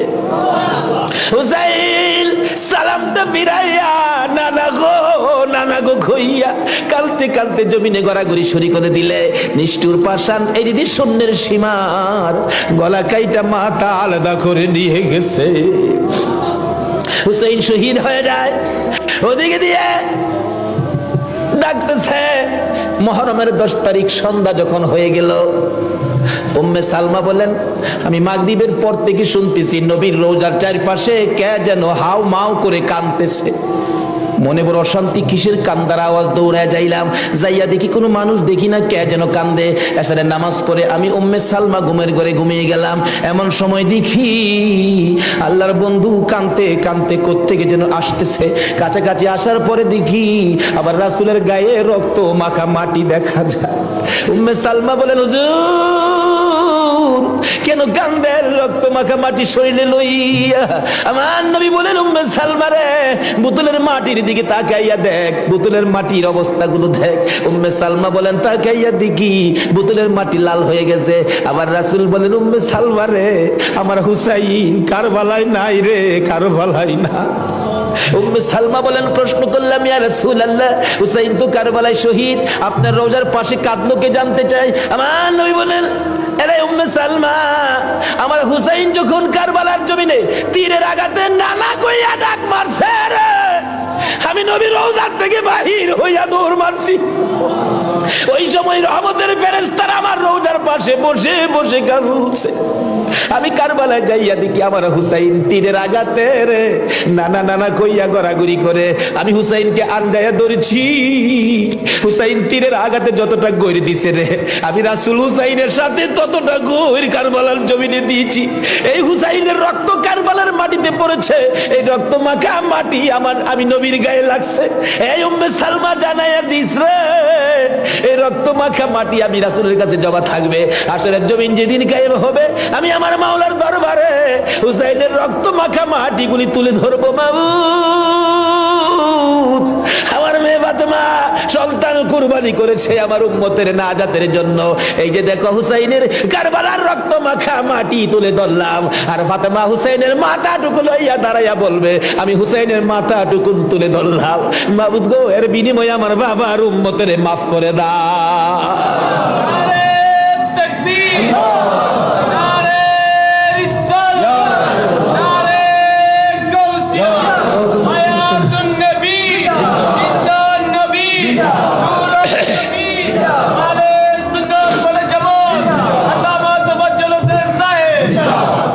হুসাইন সালামটা ফিরাইয়া নানা গো কইয়া কালতে কালতে জমিনে গড়াগড়ি শুরু করে দিলে। নিষ্ঠুর পাষাণ এই দিদি সৈন্যের সীমার গলা কাইটা মাথা আলাদা করে নিয়ে গেছে। হুসাইন শহীদ হয়ে যায়। ওদিকে দিয়ে ডাকতেছে। মুহররমের 10 তারিখ সন্ধ্যা যখন হয়ে গেল, উম্মে সালমা বলেন, আমি মাগরিবের পর থেকে শুনতেছি নবীর রওজার চারপাশে কে যেন হাউ মাউ করে কাঁদতেছে। মনে বড় অশান্তি, কিসের কান্দার আওয়াজ। দৌড়ায় যাইলাম, যাইয়া দেখি কোনো মানুষ দেখি না, কে যেন কান্দে। এসারে নামাজ পড়ে আমি উম্মে সালমা ঘুমের ঘরে ঘুমিয়ে গেলাম। এমন সময় দেখি আল্লাহর বন্ধু কাঁদতে কাঁদতে কোত্থেকে যেন আসতেছে। কাছাকাছি আসার পরে দেখি আবার রাসূলের গায়ে রক্ত মাখা মাটি দেখা যায়। উম্মে সালমা বলেন, হুজুর কেন কান্দেন রক্ত মাখা মাটি শরীরে লইয়া? আমার নবী বলেন, উম্মে সালমা রে, বোতলের মাটির দিকে তাকাইয়া দেখ, বোতলের মাটির অবস্থাগুলো দেখ। উম্মে সালমা বলেন, তাকাইয়া দেখি বোতলের মাটি লাল হয়ে গেছে। আবার রাসূল বলেন, উম্মে সালমা রে, আমার হুসাইন কারবালায় নাই রে, কারবালায় না। উম্মে সালমা বলেন, প্রশ্ন করলাম, ইয়া রাসূলুল্লাহ, হুসাইন তো কারবালায় শহীদ, আপনার রওজার পাশে কাঁদলো কে জানতে চাই। আমার নবী বলেন, আরে উম্মে সালমা, আমার হুসাইন যখন কারবালার জমিনে তীরের আঘাতে নানা কইয়া ডাক মারছে রে, আমি নবী রওজার থেকে বাহির হইয়া দৌড় মারছি। ওই সময় রহমতের ফেরেশতারা আমার রওজার পাশে বসে বসে কাঁদছে। আমি কারবালায় যাইয়া দেখি আমার হুসাইন তীরের আঘাতে রে নানা নানা কইয়া গড়াগড়ি করে। আমি হুসাইনকে আনজায়া ধরেছি। হুসাইন তীরের আঘাতে যতটা গড়ি দিছে রে, আমি রাসূল হুসাইনের সাথে ততটা গড়ি কারবালার জমিনে দিয়েছি। এই হুসাইনের রক্ত কারবালার মাটিতে পড়েছে, এই রক্ত মাখা মাটি আমি নবীর গায়ে লাগছে। এই উম্মে সালমা জানাইয়া দিস রে, এই রক্ত মাখা মাটি আমি রাসূলের কাছে জমা থাকবে। আসরের জমিন যেদিন কায়েম হবে, আমি আমার মাওলার দরবারে হুসাইনের রক্ত মাখা মাটিগুলি তুলে ধরবো। মাবুদ, আমার মেয়ে ফাতেমা সন্তান কুরবানি করেছে আমার উম্মতের নাজাতের জন্য। এই যে দেখো হুসাইনের কারবালার রক্ত মাখা মাটি তুলে ধরলাম, আর ফাতেমা হুসাইনের মাথাটুকু লইয়া দাঁড়াইয়া বলবে, আমি হুসাইনের মাথাটুকু তুলে ধরলাম। মাবুদ গো, এর বিনিময়ে আমার বাবার উম্মতের মাফ করে দাও।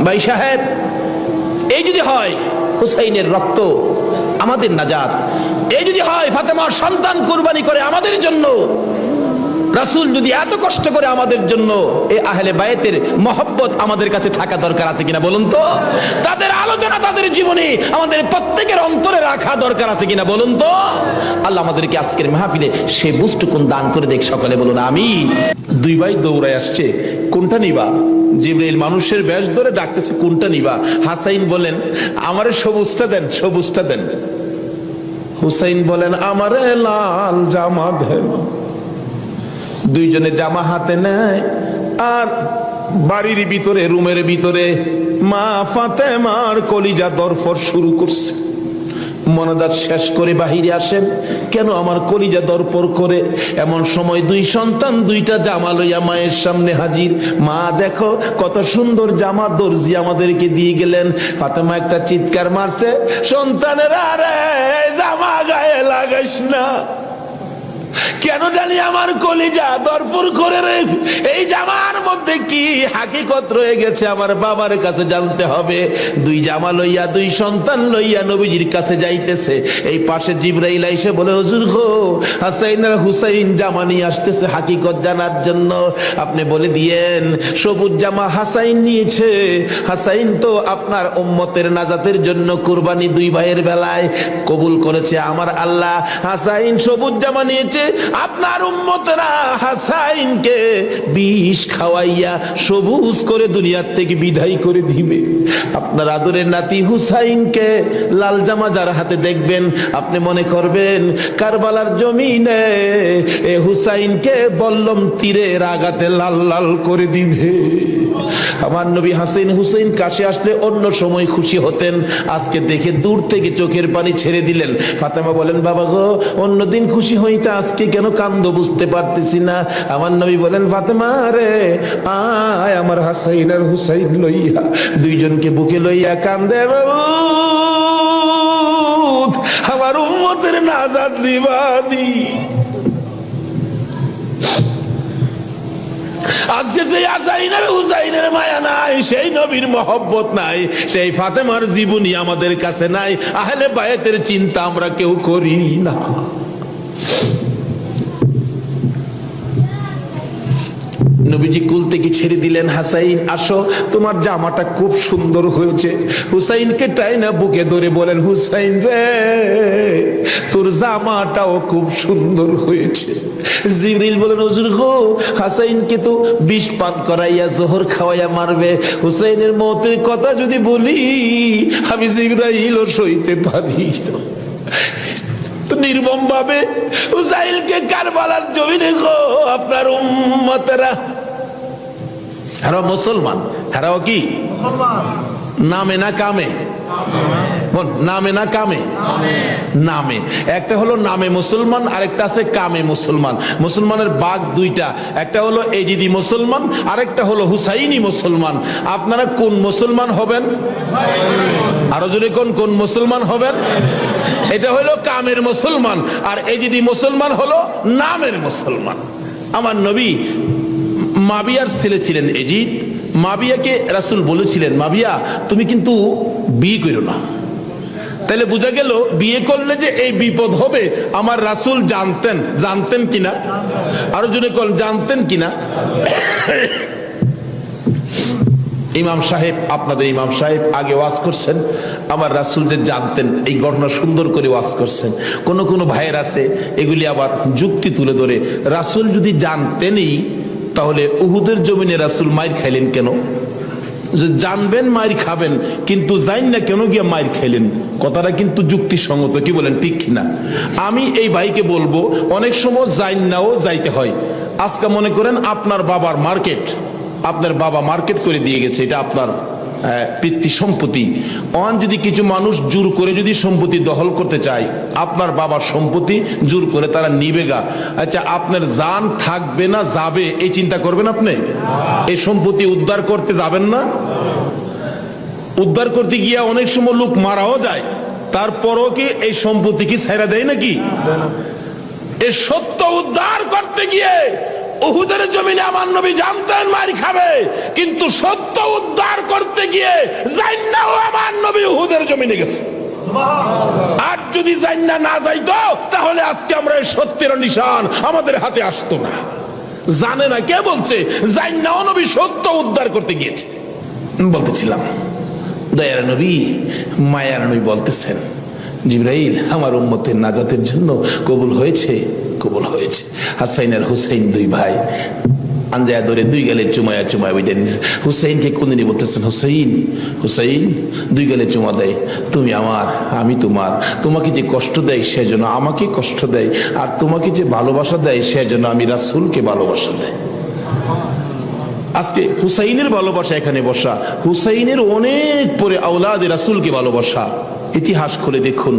ভাই সাহেব, এই যদি হয় হুসাইনের রক্ত আমাদের নাজাত, এই যদি হয় ফাতেমার সন্তান কুরবানি করে আমাদের জন্য, রাসূল যদি এত কষ্ট করে আমাদের জন্য, এই আহলে বায়তের মহব্বত আমাদের কাছে থাকা দরকার আছে কিনা বলুন তো? তাদের আলোচনা তাদের জীবনে আমাদের প্রত্যেকের অন্তরে রাখা দরকার আছে কিনা বলুন তো? আল্লাহ আমাদেরকে আজকের মাহফিলে সে বুঝটুকুন দান করে দেখ। সকলে বলুন আমিন। 2 ভাই দৌড়ায় আসছে, কোনটা নিবা? জিবরাইল মানুষের বেশ ধরে ডাকতেছে, কোনটা নিবা? হাসাইন বলেন, আমারে সবুজটা দেন, সবুজটা দেন। হুসাইন বলেন, আমারে লাল জামা দেন। দুইজনে জামা হাতে নেয়, আর বাড়ির ভিতরে রুমের ভিতরে মা ফাতেমার কলিজা দরফর শুরু করছে। মনাদার শেষ করে বাহিরে আসেন। কেন আমার কলিজা দরপর করে? এমন সময় দুই সন্তান দুইটা জামা লইয়া মায়ের সামনে হাজির। মা দেখো কত সুন্দর জামা দর্জি আমাদেরকে দিয়ে গেলেন। ফাতেমা একটা চিৎকার মারছে, সন্তানেরা রে জামা গায়ে লাগাইস না, কেন জানি আমার কলিজা দরপুর করে রে। এই জামার মধ্যে কি হাকিকত রয়ে গেছে আমার বাবার কাছে জানতে হবে। দুই জামা লইয়া দুই সন্তান লইয়া নবীজির কাছে যাইতেছে। এই পাশে জিবরাইল আইসে বলে, হুজুর গো, হাসাইন আর হুসাইন জামা নিয়ে আসতেছে হাকিকত জানার জন্য। আপনি বলে দিয়েন সবুজ জামা হাসাইন নিয়েছে। হাসাইন তো আপনার উম্মতের নাজাতের জন্য কুরবানি দুই ভাইয়ের বেলায় কবুল করেছে আমার আল্লাহ। হাসাইন সবুজ জামা নিয়েছে, আপনার উম্মতেরা হাসাইনকে বিষ খাওয়াইয়া সবুজ করে দুনিয়ার থেকে বিদায় করে দিবে। আপনার আদরের নাতি হুসাইনকে লাল জামা যার হাতে দেখবেন আপনি মনে করবেন কারবালার জমিনে এ হুসাইনকে বল্লম তীরের আঘাতে লাল লাল করে দিবে। আমার নবী হাসান হুসাইন কাছে আসলে অন্য সময় খুশি হতেন, আজকে দেখে দূর থেকে চোখের পানি ছেড়ে দিলেন। ফাতেমা বলেন, বাবা গো, অন্যদিন খুশি হইতে আজকে কেন কান্দ বুঝতে পারতেছি না। আমার নবী বলেন, ফাতেমা রে আয় আমার হাসাইন আর হুসাইন লইয়া, দুইজনকে বুকে লইয়া কান্দে বাবু, আমার উম্মতের নাজাত দিবানি। আজকে সেই হাসাইনের হুসাইনের মায়া নাই, সেই নবীর মহব্বত নাই, সেই ফাতেমার জীবনী আমাদের কাছে নাই। আহলে বায়াতের চিন্তা আমরা কেউ করি না। নবীজি কুল থেকে ছেড়ে দিলেন, হাসাইন আসো, তোমার জামাটা খুব সুন্দর হয়েছে। হুসাইনকে টাইনা বুকে ধরে বলেন, হুসাইন রে তোর জামাটাও খুব সুন্দর হয়েছে। জিবরিল বলেন, হুজুর গো, হাসাইনকে তো বিষ পান করাইয়া জোহর খাওয়াইয়া মারবে। হুসাইনের মতের কথা যদি বলি আমি জিবরাইলও সইতে পারি না। নির্মম ভাবে হুসাইনকে কারবালার জমিনে গো আপনার উম্মতেরা, হারাও মুসলমান, হারাও কি নামে না কামে? নামে না কামে? নামে। একটা হলো নামে মুসলমান, আরেকটা আছে কামে মুসলমান। মুসলমানের ভাগ দুইটা, একটা হলো এজিদি মুসলমান, আরেকটা হলো হুসাইনি মুসলমান। আপনারা কোন মুসলমান হবেন? আরো জোরে কোন মুসলমান হবেন? এটা হলো কামের মুসলমান, আর এজিদি মুসলমান হলো নামের মুসলমান। আমার নবী মাবিয়ার ছেলে ছিলেন এজিদ। মাবিয়াকে রাসূল বলেছিলেন, মাবিয়া তুমি কিন্তু বিয়ে করো না। তাহলে বোঝা গেল বিয়ে করলে যে এই বিপদ হবে আমার রাসূল জানতেন কিনা? আরো জনে কোন জানতেন কিনা? ইমাম সাহেব, আপনাদের ইমাম সাহেব আগে ওয়াজ করছেন, আমার রাসূল যে জানতেন এই ঘটনা সুন্দর করে ওয়াজ করছেন। কোন ভাইয়ের আছে এগুলি আবার যুক্তি তুলে ধরে, রাসূল যদি জানতেনই তাহলে উহুদের জমিনে রাসূল মাইর খাইলেন কেন? যে জানবেন মাইর খাবেন, কিন্তু জান না কেন গিয়ে মাইর খাইলেন? কথাটা কিন্তু যুক্তিসঙ্গত, কি বলেন ঠিক কিনা? আমি এই ভাইকে বলবো, অনেক সময় জান নাও যাইতে হয়। আজকে মনে করেন আপনার বাবার মার্কেট, আপনার বাবা মার্কেট করে দিয়ে গেছে, এটা আপনার পিতৃ সম্পত্তি। অন যদি কিছু মানুষ জোর করে যদি সম্পত্তি দখল করতে চায়, আপনার বাবার সম্পত্তি জোর করে তারা নিবে গা, আচ্ছা আপনার জান থাকবে না যাবে এই চিন্তা করবেন আপনি? এই সম্পত্তি উদ্ধার করতে যাবেন না? উদ্ধার করতে গিয়ে অনেক সময় লোক মারাও যায়, তারপরও কি এই সম্পত্তি কি ছাইরা দেয় নাকি? এই সত্য উদ্ধার করতে গিয়ে উহুদের জমিনে আমার নবী জানতেন মার খাবে, কিন্তু সত্য উদ্ধার করতে গিয়ে জান্নাও আমার নবী উহুদের জমিনে গেছে। আর যদি জান্না না যাইতো তাহলে আজকে আমরা এই সত্যের নিশান আমাদের হাতে আসতো না। জানে না কে বলছে? জান্নাও নবী সত্য উদ্ধার করতে গিয়েছে। বলতেছিলাম দয়ার নবী, মায়ার নবী বলতেছেন, জিবরাইল আমার উম্মতের নাজাতের জন্য কবুল হয়েছে, কবুল হয়েছে। হাসাইন আর হুসাইন দুই ভাই আঞ্জায়া ধরে দুই গালে চুমায়া বিদায় নিয়েছে। হুসাইনকে কোনদিনই বলতেছেন, হুসাইন দুই গালে চুমা দেয়, তুমি আমার আমি তোমার। তোমাকে যে কষ্ট দেয় সেজন্য আমাকে কষ্ট দেয়, আর তোমাকে যে ভালোবাসা দেয় সেজন্য আমি রাসূলকে ভালোবাসা দেয়। আজকে হুসাইনের ভালোবাসা এখানে বসা, হুসাইনের অনেক পরে আওলাদে রাসূলকে ভালোবাসা। ইতিহাস খুলে দেখুন,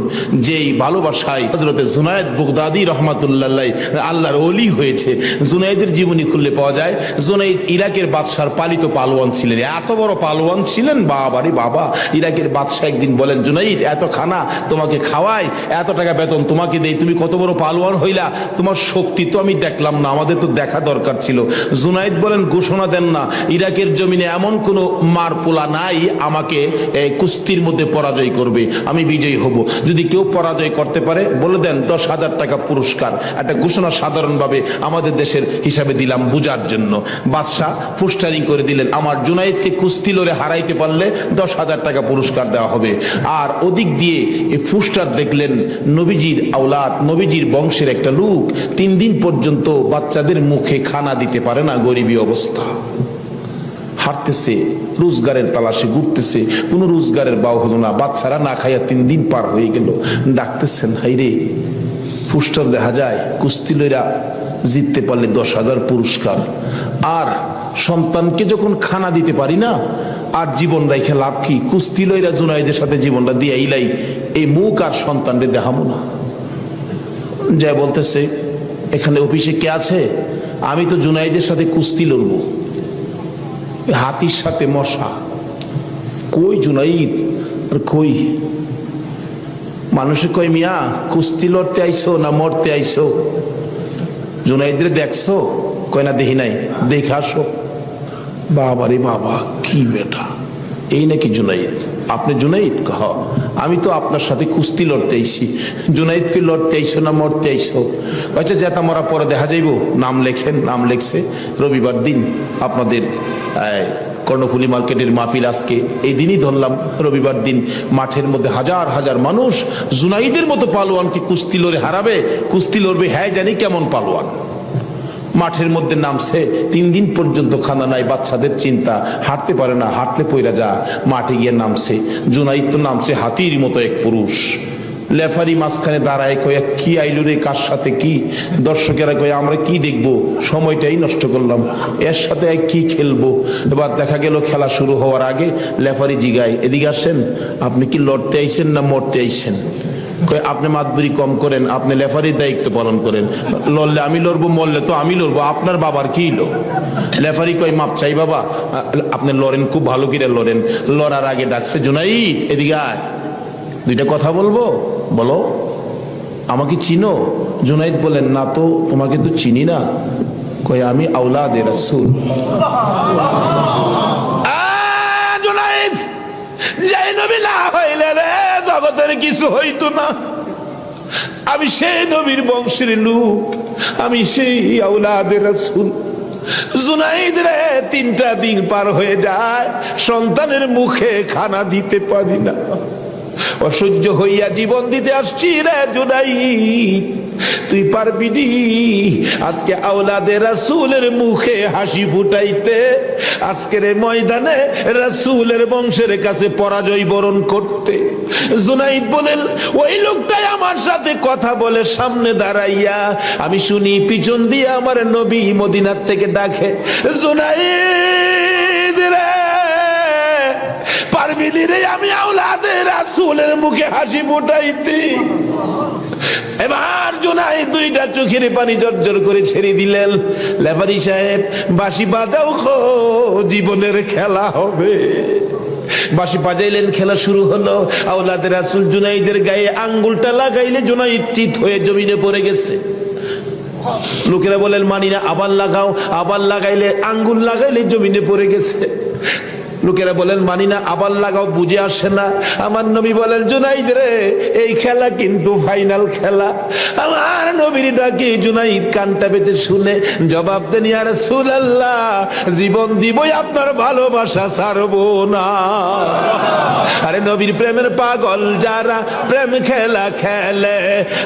যেই ভালোবাসায় হযরতে জুনায়েদ বাগদাদী রাহমাতুল্লাহ আলাইহি আল্লাহর ওলি হয়েছে, জুনায়েদের জীবনী খুললে পাওয়া যায় জুনায়েদ ইরাকের বাদশার পালিত পালোয়ান ছিলেন। এত বড় পালোয়ান ছিলেন, বাবারে বাবা। ইরাকের বাদশা একদিন বলেন, জুনায়েদ এত খানা তোমাকে খাওয়াই, এত টাকা বেতন তোমাকে দেই, তুমি কত বড় পালোয়ান হইলা, তোমার শক্তি তো আমি দেখলাম না, আমাদের তো দেখা দরকার ছিল। জুনায়েদ বলেন, ঘোষণা দেন না, ইরাকের জমিনে এমন কোন মারপোলা নাই আমাকে কুস্তির মধ্যে পরাজয় করবে, আমি বিজয়ী হব। যদি কেউ পরাজয় করতে পারে বলে দেন 10,000 টাকা পুরস্কার। একটা ঘোষণা সাধারণভাবে আমাদের দেশের হিসাবে দিলাম বুঝার জন্য। বাদশাহ পোস্টারিং করে দিলেন, আমার জুনায়েদকে কুস্তি লড়ে হারাইতে পারলে 10,000 টাকা পুরস্কার দেওয়া হবে। আর ওদিক দিয়ে এই পোস্টার দেখলেন নবীজির আওলাদ, নবীজির বংশের একটা লোক 3 দিন পর্যন্ত বাচ্চাদের মুখে খানা দিতে পারে না, গরিবী অবস্থা, হাঁটতেছে, রোজগারের তালাশে ঘুরতেছে, কোনো রোজগারের বাও হলো না, বাচ্চারা না খাইয়া 3 দিন পার হয়ে গেল। ডাকতেছেন, হাইরে পোস্টার দেখা যায় কুস্তি লইরা জিততে পারলে 10,000 পুরস্কার, আর সন্তানকে যখন খানা দিতে পারি না, আর জীবন রাইখে লাভ কি? কুস্তি লইরা জুনায়েদের সাথে জীবনটা দিয়ে ইলাই, এই মুখ আর সন্তানরে দেখাবো না। যা বলতেছে, এখানে অফিসে কে আছে? আমি তো জুনায়েদের সাথে কুস্তি লড়বো, হাতির সাথে মশা। কই জুনাইদ? আর কই? মানুষে কয়, মিয়া কুস্তি লড়তে আইছো না মরতে আইছো? জুনাইদরে দেখছো? কয় না, দেখি নাই। দেখে আসো। বাবারে বাবা, কি বেটা, এই নাকি জুনাইদ? আপনি জুনাইদ? কহ, আমি তো আপনার সাথে কুস্তি লড়তে আইছি। জুনাইদ তুই লড়তে আইছো না মরতে আইছো? আচ্ছা যেটা মরা পরে দেখা যাইব, নাম লেখেন। নাম লেখছে। রবিবার দিন আপনাদের কর্ণফুলী মার্কেটের মাহফিল, আজকে এই দিনই ধরলাম রবিবার দিন, মাঠের মধ্যে হাজার হাজার মানুষ জুনাইদের মতো পালোয়ানকে কুস্তি লড়ে হারাবে, কুস্তি লড়বে। হ্যাঁ জানি কেমন পালোয়ান। মাঠের মধ্যে নামছে, 3 দিন পর্যন্ত খানা নাই, বাচ্চাদের চিন্তা, হাঁটতে পারে না, হাঁটলে পয়রা যা। মাঠে গিয়ে নামছে, জুনাইদ তো নামছে হাতির মতো এক পুরুষ। লেফারি মাঝখানে দাঁড়ায়, কয়ে কি আইলো রে, কার সাথে কি? দর্শকেরা কয়ে আমরা কি দেখবো, সময়টাই নষ্ট করলাম, এর সাথে কি খেলবো? এবার দেখা গেল খেলা শুরু হওয়ার আগে লেফারি জিগায়, এদিকে আসেন, আপনি কি লড়তে আইছেন না মরতে আইছেন? কয়ে আপনি মাতবরি কম করেন, আপনি লেফারির দায়িত্ব পালন করেন। লড়লে আমি লড়বো, মরলে তো আমি লড়বো, আপনার বাবার কি লো? লেফারি কয়, মাপ চাই বাবা, আপনি লড়েন, খুব ভালো করে লড়েন। লড়ার আগে ডাকছে, জুনাইদ এদিকে আয়, 2টা কথা বলবো, বলো। আমাকে চিনো? জুনাইদ বলেন, না তো, তোমাকে তো চিনি না। কয়, আমি আওলাদে রাসূল। জুনাইদ, যে নবী না হইলে রে জগতের কিছু হইতো না। আমি সেই নবীর বংশের লোক, আমি সেই আওলাদে রাসূল। জুনাইদ রে 3টা দিন পার হয়ে যায়, সন্তানের মুখে খানা দিতে পারি না, অসহ্য হইয়া জীবন দিতে আসছি রে জুনাইদ। তুই পারবি নি আজকে আওলাদে রাসূলের মুখে হাসি ফুটাইতে, আজকের ময়দানে রাসূলের বংশের কাছে পরাজয় বরণ করতে? জুনাইদ বলেন, ওই লোকটাই আমার সাথে কথা বলে সামনে দাঁড়াইয়া, আমি শুনি পিছন দিয়ে আমার নবী মদিনার থেকে ডাকে, জুনাইদ রে পারবি নি রে আমি আওলাদে রাসূলের মুখে হাসি ফুটাইতে? এবার জুনাইদ 2টা চোখের পানি জর্জর করে ছেড়ে দিলেন। লেফারি সাহেব, বাঁশি বাজাও খো, জীবনের খেলা হবে। বাঁশি বাজাইলেন, খেলা শুরু হলো। আওলাদে রাসূল জুনাইদের গায়ে আঙ্গুলটা লাগাইলে জুনাইদ চিত হয়ে জমিনে পড়ে গেছে। লোকেরা বলেন, মানি না, আবার লাগাও। আবার লাগাইলে, আঙ্গুল লাগাইলে জমিনে পড়ে গেছে। লোকেরা বলেন, মানি না, আবার লাগাও, বুঝে আসে না। আমার নবী বলেন, জুনাইদ রে এই খেলা কিন্তু ফাইনাল খেলা। আমার নবীর ডাকে জুনাইদ কানটা পেতে শুনে জবাব দেন, ইয়া রাসূলুল্লাহ, জীবন দিবই, আপনার ভালোবাসা ছাড়বো না। আরে নবীর প্রেমের পাগল যারা প্রেম খেলা খেলে,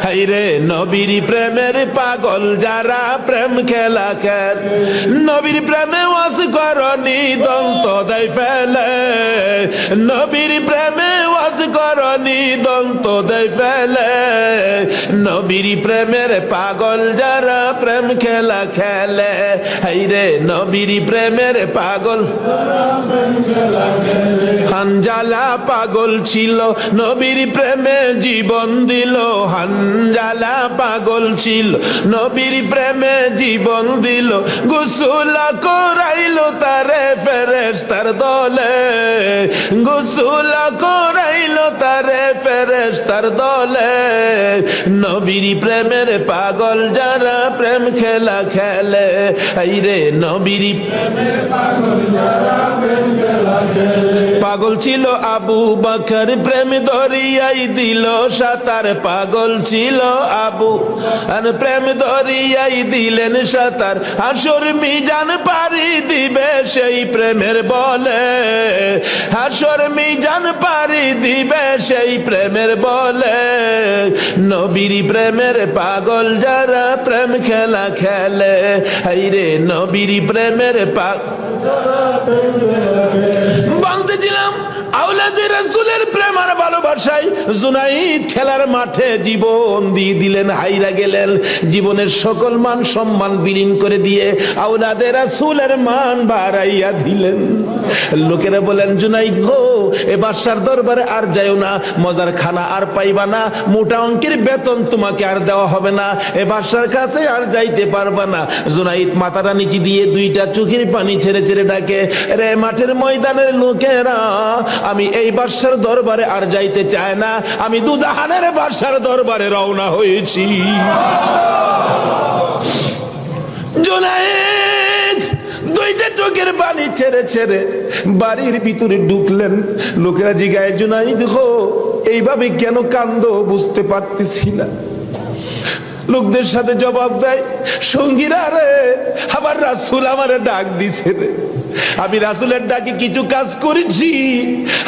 হাইরে নবীর প্রেমের পাগল যারা প্রেম খেলা খেলে, নবীর প্রেমে ওয়াজ করনি দন্ত দেয় ফেলে, নবীর প্রেমে ওয়াজ করনি দন্ত দেয় ফেলে, নবীর প্রেমের পাগল যারা প্রেম খেলা খেলে, হাইরে নবীর প্রেমের পাগল। হানজালা পাগল ছিল নবীর প্রেমে জীবন দিল, হানজালা পাগল ছিল নবীর প্রেমে জীবন দিল, গোসল করাইল তারে ফেরেশতার দলে, গোসল করাইল তারে ফেরেশতার দলে। নবীর প্রেমের পাগল যারা প্রেম খেলা খেলে, আইরে নবীর প্রেমের পাগল যারা প্রেম খেলা খেলে। পাগল ছিল আবু বকর প্রেম দরিয়াই দিল সাঁতার, পাগল ছিল আবু আর প্রেম দরিয়াই দিলেন সাঁতার, হাসর মিজান পারি দিবে সেই প্রেমের বলে, হাসর মিজান পারি দিবে সেই প্রেমের বলে। নবীর প্রেমের পাগল যারা প্রেম খেলা খেলে, হাইরে নবীর প্রেমের পাগল। বলতেছিলাম আওলাদে রাসূলের প্রেম আর ভালোবাসায় জুনাইদ খেলার মাঠে জীবন দিয়ে দিলেন, হাইরা গেলেন, জীবনের সকল মান সম্মান বিলীন করে দিয়ে আওলাদে রাসূলের মান বাড়াইয়া দিলেন। লোকেরা বলেন জুনাইদ গো, এ বাদশার দরবারে আর যাইও না, মজার খানা আর পাইবা না, মোটা অঙ্কের বেতন তোমাকে আর দেওয়া হবে না, এ বাদশার কাছে আর যাইতে পারবা না। জুনাইদ মাথাটা নিচে দিয়ে দুইটা চোখের পানি ছেড়ে ছেড়ে ডাকে, রে মাঠের ময়দানের লোকেরা, আমি এই বাদশার দরবারে আর যাইতে চাই না, আমি দুজাহানের বাদশার দরবারে রওনা হয়েছি। জুনাইদ দুইটা চোখের পানি ছেড়ে ছেড়ে বাড়ির ভিতরে ঢুকলেন। লোকেরা জিগায়, জুনাইদ গো এইভাবে কেন কান্দো বুঝতে পারতেছি না। লোকদের সাথে জবাব দেয়, সঙ্গীরা রে, আমার রাসূল আমারে ডাক দিছে রে, আমি রাসূলের ডাকে কিছু কাজ করেছি,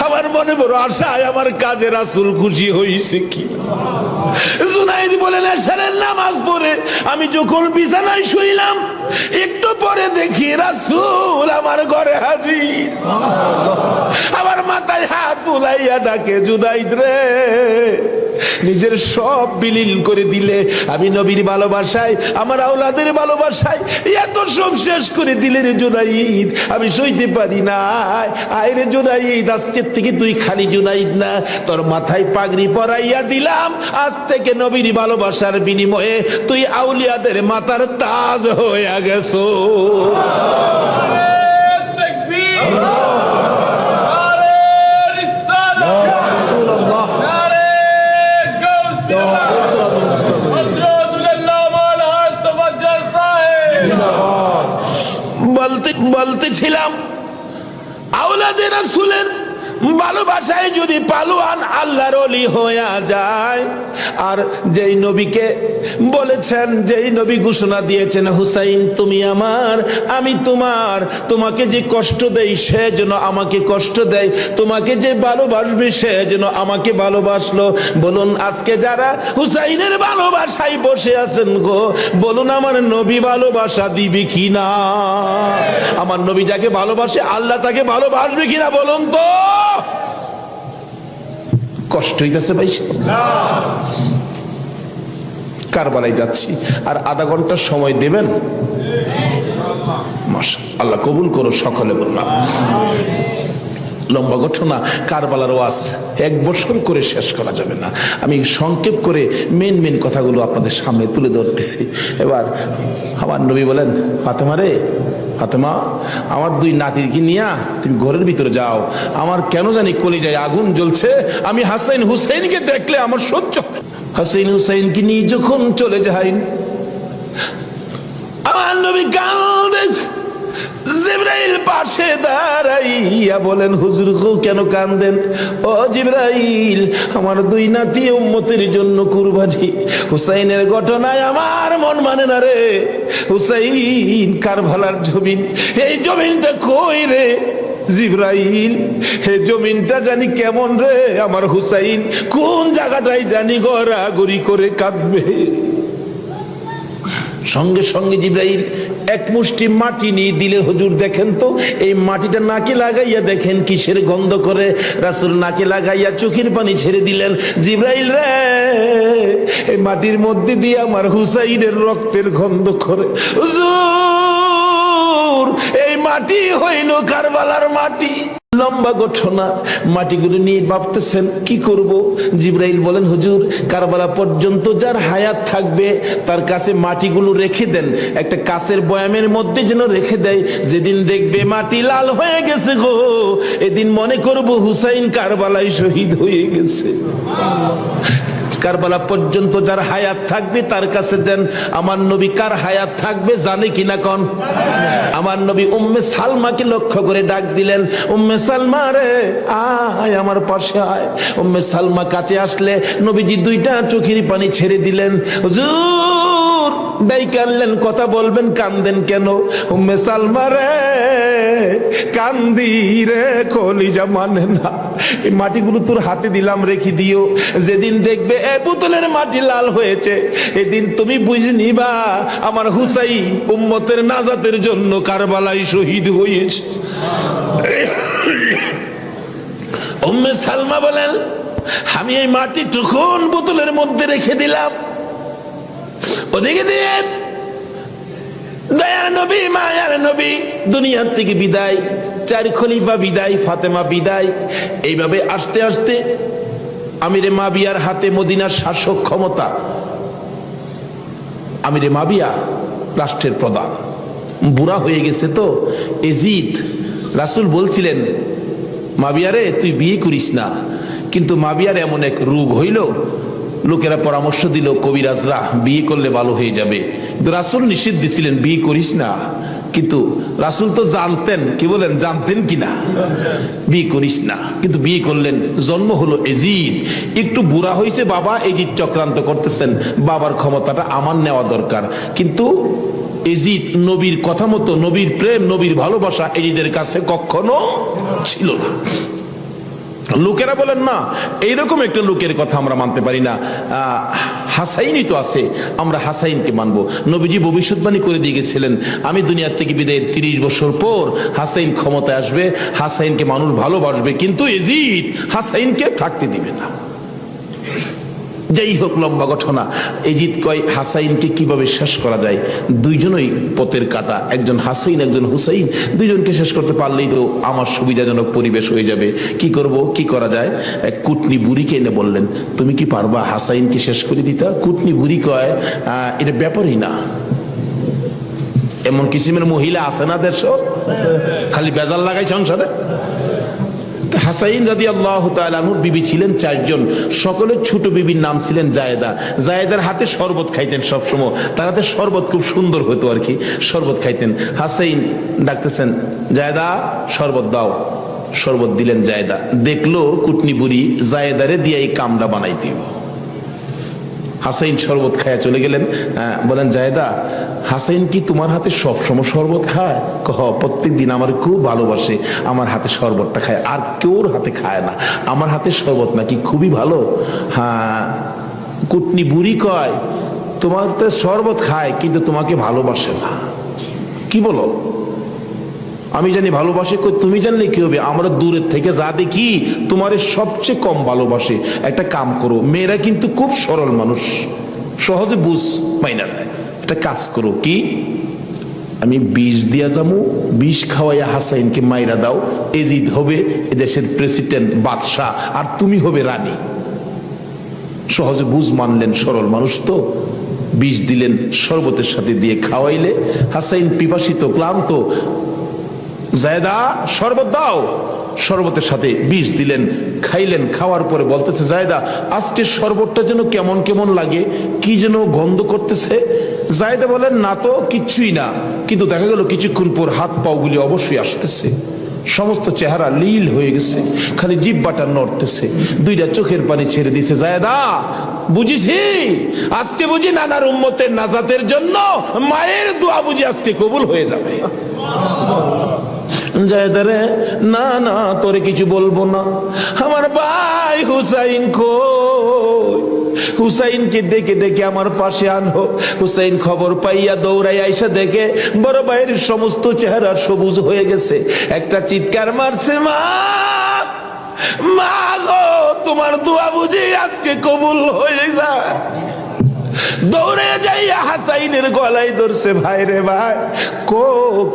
আমার মনে বড় আশায় আমার কাজে রাসূল খুশি হইছে কি। জুনাইদ বলেন, এশারের নামাজ পড়ে আমি যখন বিছানায় শুইলাম, একটু পরে দেখি রাসূল আমার ঘরে হাজির, আমার মাথায় হাত বুলাইয়া ডাকে, জুনাইদ রে, নিজের সব বিলীন করে দিলে, আমি নবীর ভালোবাসায় আমার আওলাদের ভালোবাসায় এত সব শেষ করে দিলে রে জুনাইদ, আমি সইতে পারি না। আয় রে জুনাইদ, আজকের থেকে তুই খালি জুনাইদ না, তোর মাথায় পাগড়ি পরাইয়া দিলাম, আজ থেকে নবীর ভালোবাসার বিনিময়ে তুই আউলিয়াদের মাথার তাজ হয়ে গেছো। বলতেছিলাম আওলাদে রাসূলের ভালোবাসায় যদি পালোয়ান আল্লাহর ওলি হইয়া যায়, আর যেই নবীকে বলেছেন, যেই নবী ঘোষণা দিয়েছেন, হুসাইন তুমি আমার, আমি তোমার, তোমাকে যে কষ্ট দেই সে যেন আমাকে কষ্ট দেয়, তোমাকে যে ভালোবাসবে সে যেন আমাকে ভালোবাসলো। বলুন আজকে যারা হুসাইনের ভালোবাসায় বসে আছেন গো, বলুন আমার নবী ভালোবাসা দিবে কিনা? আমার নবী যাকে ভালোবাসে আল্লাহ তাকে ভালোবাসবে কিনা বলুন তো? কষ্ট হইতেছে ভাই, কারবালায় যাচ্ছি, আর আধা ঘন্টা সময় দেবেন? মাশাআল্লাহ, আল্লাহ কবুল করো সকলে বললাম। লম্বা ঘটনা, কারবালার ওয়াজ এক বছর করে শেষ করা যাবে না, আমি সংক্ষেপ করে মেন কথাগুলো আপনাদের সামনে তুলে ধরতেছি। এবার আমার নবী বলেন, ফাতেমা রে, ফাতেমা আমার দুই নাতিকে নিয়া তুমি ঘরের ভিতরে যাও, আমার কেন জানি কলিজায় আগুন জ্বলছে, আমি হাসান হুসাইনকে দেখলে আমার সহ্য। হাসান হুসাইনকে নিয়ে যখন চলে যাই, আমার নবী কাঁদে, জিবরাইল পাশে দাঁড়াইয়া বলেন, হুজুর গো কেন কাঁদেন? ও জিবরাইল, আমার দুই নাতি উম্মতের জন্য কুরবানি, হুসাইনের ঘটনায় আমার মন মানে না রে। হুসাইন কারবালার জমিন, এই জমিনটা কই রে জিবরাইল? হে জমিনটা জানি কেমন রে, আমার হুসাইন কোন জায়গাটাই জানি গড়াগড়ি করে কাঁদবে। সঙ্গে সঙ্গে জিবরাইল এক মুষ্টি মাটি নিয়ে দিলেন। হুজুর দেখেন তো এই মাটিটা নাকে লাগাইয়া দেখেন কিসের গন্ধ করে। রাসূল নাকে লাগাইয়া চোখের পানি ছেড়ে দিলেন। জিবরাইল রে, এই মাটির মধ্যে দিয়ে আমার হুসাইনের রক্তের গন্ধ করে। হুজুর এই মাটি হইল কারবালার মাটি। লম্বা ঘটনা, মাটিগুলো নিয়ে ভাবতেছেন কি করব। জিবরাইল বলেন, হুজুর কারবালা পর্যন্ত যার হায়াত থাকবে তার কাছে মাটিগুলো রেখে দেন, একটা কাচের বয়ামের মধ্যে যেন রেখে দেয়। যেদিন দেখবে মাটি লাল হয়ে গেছে গো, এদিন মনে করব হুসাইন কারবালায় শহীদ হয়ে গেছে। কারবালা পর্যন্ত যার হায়াত থাকবে তার কাছে দেন। আমার নবী কার হায়াত থাকবে জানে কিনা কোন? আমার নবী উম্মে সালমাকে লক্ষ্য করে ডাক দিলেন, উম্মে সালমা রে আয় আমার পাশে আয়। উম্মে সালমা কাছে আসলে নবীজি দুইটা চোখের পানি ছেড়ে দিলেন। হুজুর ডাইকালেন, কথা বলবেন, কান্দেন কেন? উম্মে সালমা রে কান্দি রে, কলিজা মানে না। এই মাটিগুলো তোর হাতে দিলাম, রেখে দিও। যেদিন দেখবে এ বোতলের মাটি লাল হয়েছে, এদিন তুমি বুঝে নিবা আমার হুসাইন উম্মতের নাজাতের জন্য কারবালায় শহীদ হয়েছে। উম্মে সালমা বলেন, আমি এই মাটি তখন বোতলের মধ্যে রেখে দিলাম। ওদিকে দিয়ে দয়ার নবী মায়ার নবী দুনিয়ার থেকে বিদায়, চার খলিফা বিদায়, ফাতেমা বিদায়। এইভাবে আস্তে আস্তে আমিরে মাবিয়ার হাতে মদিনার শাসক ক্ষমতা। আমিরে মাবিয়া রাষ্ট্রের প্রধান, বুড়া হয়ে গেছে তো এজিদ। রাসূল বলছিলেন, মাবিয়ারে তুই বিয়ে করিস না, কিন্তু মাবিয়ার এমন এক রোগ হইল, লোকেরা পরামর্শ দিল কবিরাজরা বিয়ে করলে ভালো হয়ে যাবে, কিন্তু রাসূল নিষেধ দিছিলেন বিয়ে করিস না। কিন্তু রাসূল তো জানতেন, কি বলেন, জানতেন কিনা বিয়ে করিস না, কিন্তু বিয়ে করলেন। জন্ম হলো এজিদ। একটু বুড়া হয়েছে বাবা, এজিদ চক্রান্ত করতেছেন, বাবার ক্ষমতাটা আমার নেওয়া দরকার। কিন্তু এজিদ নবীর কথা মতো, নবীর প্রেম, নবীর ভালোবাসা এজিদের কাছে কখনো ছিল না। লোকেরা বলেন না, এইরকম একটা লোকের কথা আমরা মানতে পারি না। হাসাইনই তো আছে, আমরা হাসাইনকে মানবো। নবীজি ভবিষ্যৎবাণী করে দিয়ে গেছিলেন, আমি দুনিয়ার থেকে বিদায়ের 30 বছর পর হাসাইন ক্ষমতায় আসবে, হাসাইনকে মানুষ ভালোবাসবে, কিন্তু এজিদ হাসাইনকে থাকতে দিবে না। যাই হোক, লম্বা ঘটনা। এজিদ কয় হাসাইনকে কিভাবে শেষ করা যায়। দুইজনই পথের কাটা, একজন হাসাইন একজন হুসাইন, দুইজনকে শেষ করতে পারলেই তো আমার সুবিধাজনক পরিবেশ হয়ে যাবে। কি করব, কি করা যায়? এক কুটনি বুড়িকে এনে বললেন, তুমি কি পারবা হাসাইনকে শেষ করে দিতা? কুটনি বুড়ি কয়, এটা ব্যাপারই না। এমন কিসিমের মহিলা আছে না দেশ, খালি বেজাল লাগাই সংসারে। হাসাইন রাদিয়াল্লাহু তাআলা আনহুর বিবি ছিলেন 4 জন, সকলের ছোট বিবির নাম ছিলেন জায়েদা। জায়েদার হাতে শরবত খাইতেন সবসময়, তার হাতে শরবত খুব সুন্দর হতো আর কি, শরবত খাইতেন। হাসাইন ডাকতেছেন, জায়েদা শরবত দাও। শরবত দিলেন জায়েদা। দেখলো কুটনি বুড়ি জায়েদারে দিয়ে এই কামটা বানাইতে। হাসাইন শরবত খায়া চলে গেলেন। বলেন, জায়েদা হাসাইন কি তোমার হাতে সবসময় শরবত খায়? প্রত্যেক দিন আমার খুব ভালোবাসে, আমার হাতে শরবতটা খায়, আর কেউর হাতে খায় না, আমার হাতে শরবত নাকি খুবই ভালো। হ্যাঁ। কুটনি বুড়ি কয়, তোমার তো শরবত খায় কিন্তু তোমাকে ভালোবাসে না। কি বলো? আমি জানি ভালোবাসে, তুমি জানলে কি হবে? আমরা দূরের থেকে যা দেখি তোমার সবচেয়ে কম ভালোবাসে। একটা কাম করো, মেয়েরা কিন্তু খুব সরল মানুষ, সহজে বুঝ মাইনা যায়। একটা কাজ করো, কি? আমি বিষ দিয়া যামু, বিষ খাওয়াইয়া হাসাইনকে মাইরা দাও, এজিদ হবে এদেশের প্রেসিডেন্ট, বাদশাহ, আর তুমি হবে রানী। সহজে বুঝ মানলেন, সরল মানুষ তো। বিষ দিলেন, শরবতের সাথে দিয়ে খাওয়াইলে হাসাইন পিপাসিত, ক্লান্ত। জায়েদা শরবত দাও। শরবতের সাথে বিষ দিলেন, খাইলেন। খাওয়ার পরে বলতেছে, জায়েদা আজকে শরবতটা যেন কেমন কেমন লাগে, কি যেন গন্ধ করতেছে। জায়েদা বলেন, না তো কিচ্ছুই না, কিন্তু দেখা গেল কিছুক্ষণ পর হাত পাগুলি অবশ্যই আসতেছে, সমস্ত চেহারা লীল হয়ে গেছে, খালি জিহ্বাটা নড়তেছে, দুইটা চোখের পানি ছেড়ে দিছে। জায়েদা বুঝিছি, আজকে বুঝি নানার উম্মতের নাজাতের জন্য মায়ের দোয়া বুঝি আজকে কবুল হয়ে যাবে। জায়েদারে, না না তোরে কিছু বলবো না, আমার ভাই হুসাইন কই? হুসাইনকে ডেকে ডেকে আমার পাশে আনো। হুসাইন খবর পাইয়া দৌড়াই আইসা দেখে বড় ভাইয়ের সমস্ত চেহারা সবুজ হয়ে গেছে। একটা চিৎকার মারছে, মা মা গো, তোমার দোয়া বুঝি আজকে কবুল হয়ে যায়। দৌড়ে যাইয়া হাসাইনের গলায় ধরছে, ভাই রে ভাই,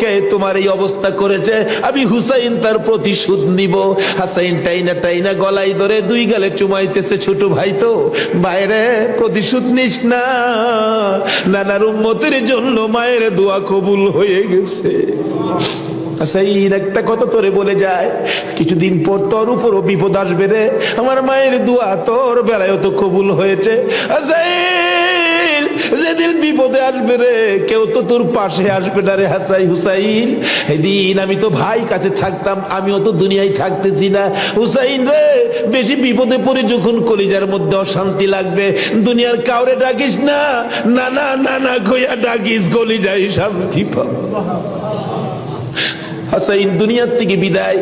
কে তোমার এই অবস্থা করেছে? আমি হুসাইন তার প্রতিশোধ নিব। হাসাইন টাইনা টাইনা গলায় ধরে দুই গালে চুমাইতেছে, ছোট ভাই তো, বাইরে প্রতিশোধ নিস না, নানার উম্মতের জন্য মায়ের দোয়া কবুল হয়ে গেছে। হাসাইন একটা কথা তোরে বলে যায়, কিছুদিন পর তোর উপরও বিপদ আসবে রে, আমার মায়ের দোয়া তোর বেলায় তো কবুল হয়েছে। হাসাইন, যেদিন বিপদে আসবে রে, কেউ তো তোর পাশে আসবে না রে হুসাইন। এদিন আমি তো ভাই কাছে থাকতাম, আমিও তো দুনিয়ায় থাকতেছি না। হুসাইন রে, বেশি বিপদে পড়ে যখন কলিজার মধ্যে অশান্তি লাগবে, দুনিয়ার কাউরে ডাকিস না, নানা নানা কইয়া ডাকিস, কলিজায় শান্তি পাবো। হাসাইন দুনিয়ার থেকে বিদায়।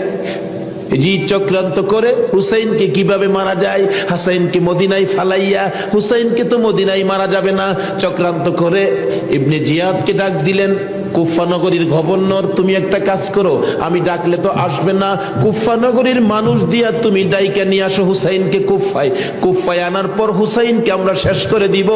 জি চক্রান্ত করে হুসাইনকে কিভাবে মারা যায়, হাসাইনকে মদিনায় ফালাইয়া, হুসাইনকে তো মদিনায় মারা যাবে না, চক্রান্ত করে ইবনে জিয়াদকে ডাক দিলেন। কুফা নগরীর গভর্নর, তুমি একটা কাজ করো, আমি ডাকলে তো আসবে না, কুফা নগরীর মানুষ দিয়া তুমি ডাইকা নিয়ে আসো হুসাইনকে কুফায়। কুফায় আনার পর হুসাইনকে আমরা শেষ করে দিব,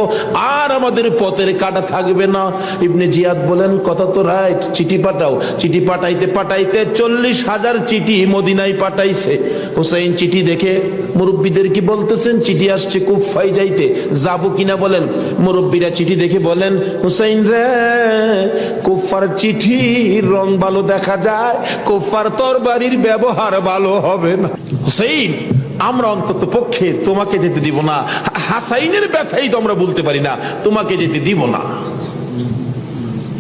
আর আমাদের পথের কাটা থাকবে না। ইবনে জিয়াদ বলেন, কথা তো রাইট, চিঠি পাঠাও। চিঠি পাঠাইতে পাঠাইতে 40,000 চিঠি মদিনায় পাঠাইছে। হুসাইন চিঠি দেখে মুরব্বীদের কি বলতেছেন, চিঠি আসছে কুফায় যাইতে, যাবো কিনা বলেন। মুরব্বীরা চিঠি দেখে বলেন, হুসাইন রে, কুফার চিঠির রং ভালো দেখা যায়, কুফার তরবারির ব্যবহার ভালো হবে না। হুসাইন, আমরা অন্তত পক্ষে তোমাকে যেতে দিব না, হাসাইনের ব্যথাই তো আমরা বলতে পারি না, তোমাকে যেতে দিব না।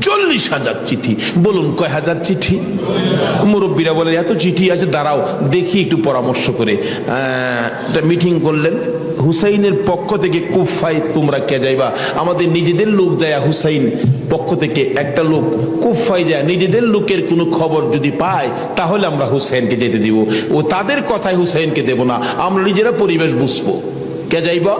40,000 চিঠি, বলুন কয় হাজার চিঠি? মুরব্বীরা বলে এত চিঠি আছে, দাঁড়াও দেখি একটু পরামর্শ করে। একটা মিটিং করলেন, হুসাইনের পক্ষ থেকে কুফায় তোমরা কে যাইবা? আমাদের নিজেদের লোক যায়, হুসাইন পক্ষ থেকে একটা লোক কুফায় যায়, নিজেদের লোকের কোনো খবর যদি পায় তাহলে আমরা হুসাইনকে যেতে দিব, ও তাদের কথায় হুসাইনকে দেব না, আমরা নিজেরা পরিবেশ বুঝবো। কে যাইবা?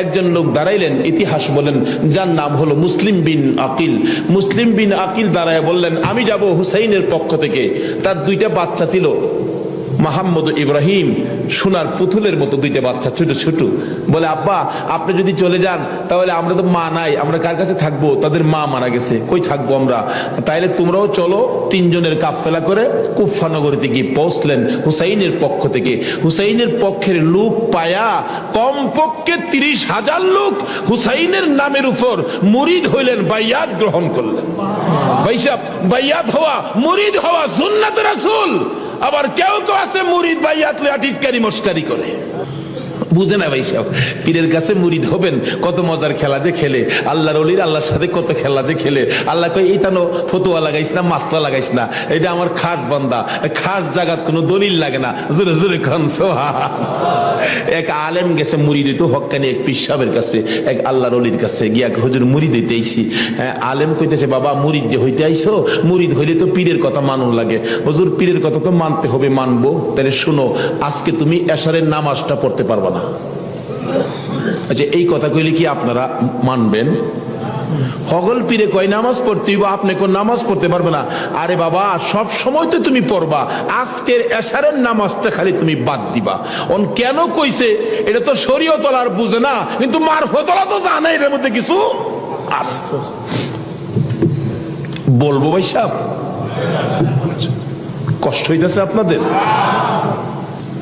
একজন লোক দাঁড়াইলেন, ইতিহাস বলেন, যার নাম হলো মুসলিম বিন আকিল। মুসলিম বিন আকিল দাঁড়ায় বললেন, আমি যাব হুসাইনের পক্ষ থেকে। তার 2টা বাচ্চা ছিল, মোহাম্মদ ইব্রাহিম, সোনার পুতুলের মতো 2টা বাচ্চা, ছোট ছোট। বলে, আব্বা আপনি যদি চলে যান তাহলে আমরা তো মা নাই, আমরা কার কাছে থাকবো? তাদের মা মারা গেছে, কই থাকবো আমরা? তাইলে তোমরাও চলো। 3 জনের কাফেলা করে কুফা নগরীতে গিয়ে পৌঁছলেন হুসাইনের পক্ষ থেকে। হুসাইনের পক্ষের লোক পায়া কমপক্ষে 30,000 লোক হুসাইনের নামের উপর মুরিদ হইলেন, বাইয়াত গ্রহণ করলেন। ভাইসাব, বাইয়াত হওয়া, মুরিদ হওয়া সুন্নাত রাসূল। আবার কেউ কেউ আছে মুরিদ বাইয়াত লইয়া টিটকারি মস্কারি করে, বুঝে না ভাই সাহেব। পীরের কাছে মুরিদ হবেন, কত মজার খেলা যে খেলে, আল্লাহর ওলির আল্লাহর সাথে কত খেলা যে খেলে। আল্লাহ কই, এইটা নো ফতুয়া লাগাইস না, মাসলা লাগাইস না, এটা আমার খাট বান্দা, খাট জাগাত কোনো দলিল লাগে না, জোরে জোরে খান সুবহান। এক আলেম গেছে মুরিদ হইতো, হক্কানি এক পীর সাহেবের কাছে, এক আল্লাহর ওলির কাছে গিয়া, হুজুর মুরিদ হইতে আইছি। আলেম কইতেছে, বাবা মুরিদ যে হইতে আইছো, মুরিদ হইলে তো পীরের কথা মানুন লাগে। হুজুর পীরের কথা তো মানতে হবে, মানবো। তাহলে শুনো, আজকে তুমি এশারের নামাজটা পড়তে পারবা না। আচ্ছা, এই কথা কইলে কি আপনারা মানবেন? হগল পীরে কয় নামাজ পড়তে হইব, আপনি কোন নামাজ পড়তে পারবে না। আরে বাবা, সব সময় তো তুমি পড়বা, আজকের এশারের নামাজটা খালি তুমি বাদ দিবা। অন কেন কইছে? এটা তো শরীয়ত আর বুঝে না, কিন্তু মারফতলা তো জানে এর মধ্যে কিছু আছে। বলবো ভাই সাহেব, কষ্ট হইতেছে আপনাদের?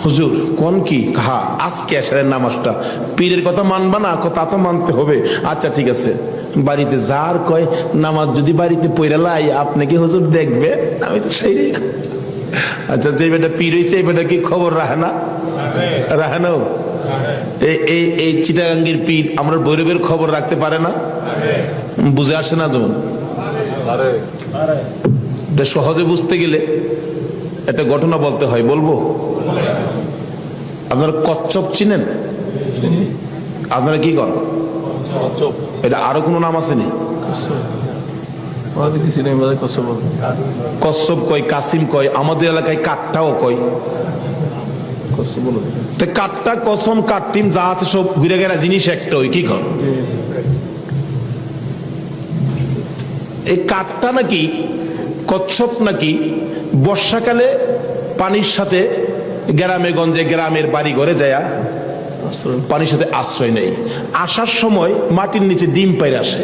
হুজুর কোন কি? হ্যাঁ, আজকে এশারের নামাজটা পীরের কথা মানবা না? তা তো মানতে হবে। আচ্ছা ঠিক আছে, বাড়িতে যার কয় নামাজ যদি বাড়িতে পড়া লাই, আপনি কি হুজুর দেখবে? আমি তো সেই। আচ্ছা, যে বেটা পীর হইছে, এই বেটা কি খবর রাখে না? রাখে না? এই চিটাগাঙ্গের পীর আমরা ভৈরবের খবর রাখতে পারে না? বুঝে আসে না? যেমন সহজে বুঝতে গেলে একটা ঘটনা বলতে হয়, বলবো? আপনারা কচ্ছপ চিনেন? আপনারা কি করেন? এটা আরো কোন নাম আছে নি? কচ্ছপ কয়, কাসিম কয়, আমাদের এলাকায় কাকটাও কয়। কাঠটা কসম কাঠটিম যা আছে সব ঘুরে গেলা জিনিস একটা ওই কি কর এই কাঠটা নাকি কচ্ছপ নাকি বর্ষাকালে পানির সাথে গ্রামে গঞ্জে গ্রামের বাড়ি ঘরে যায় পানির সাথে আশ্রয় নেই, আসার সময় মাটির নিচে ডিম পাইরে আসে।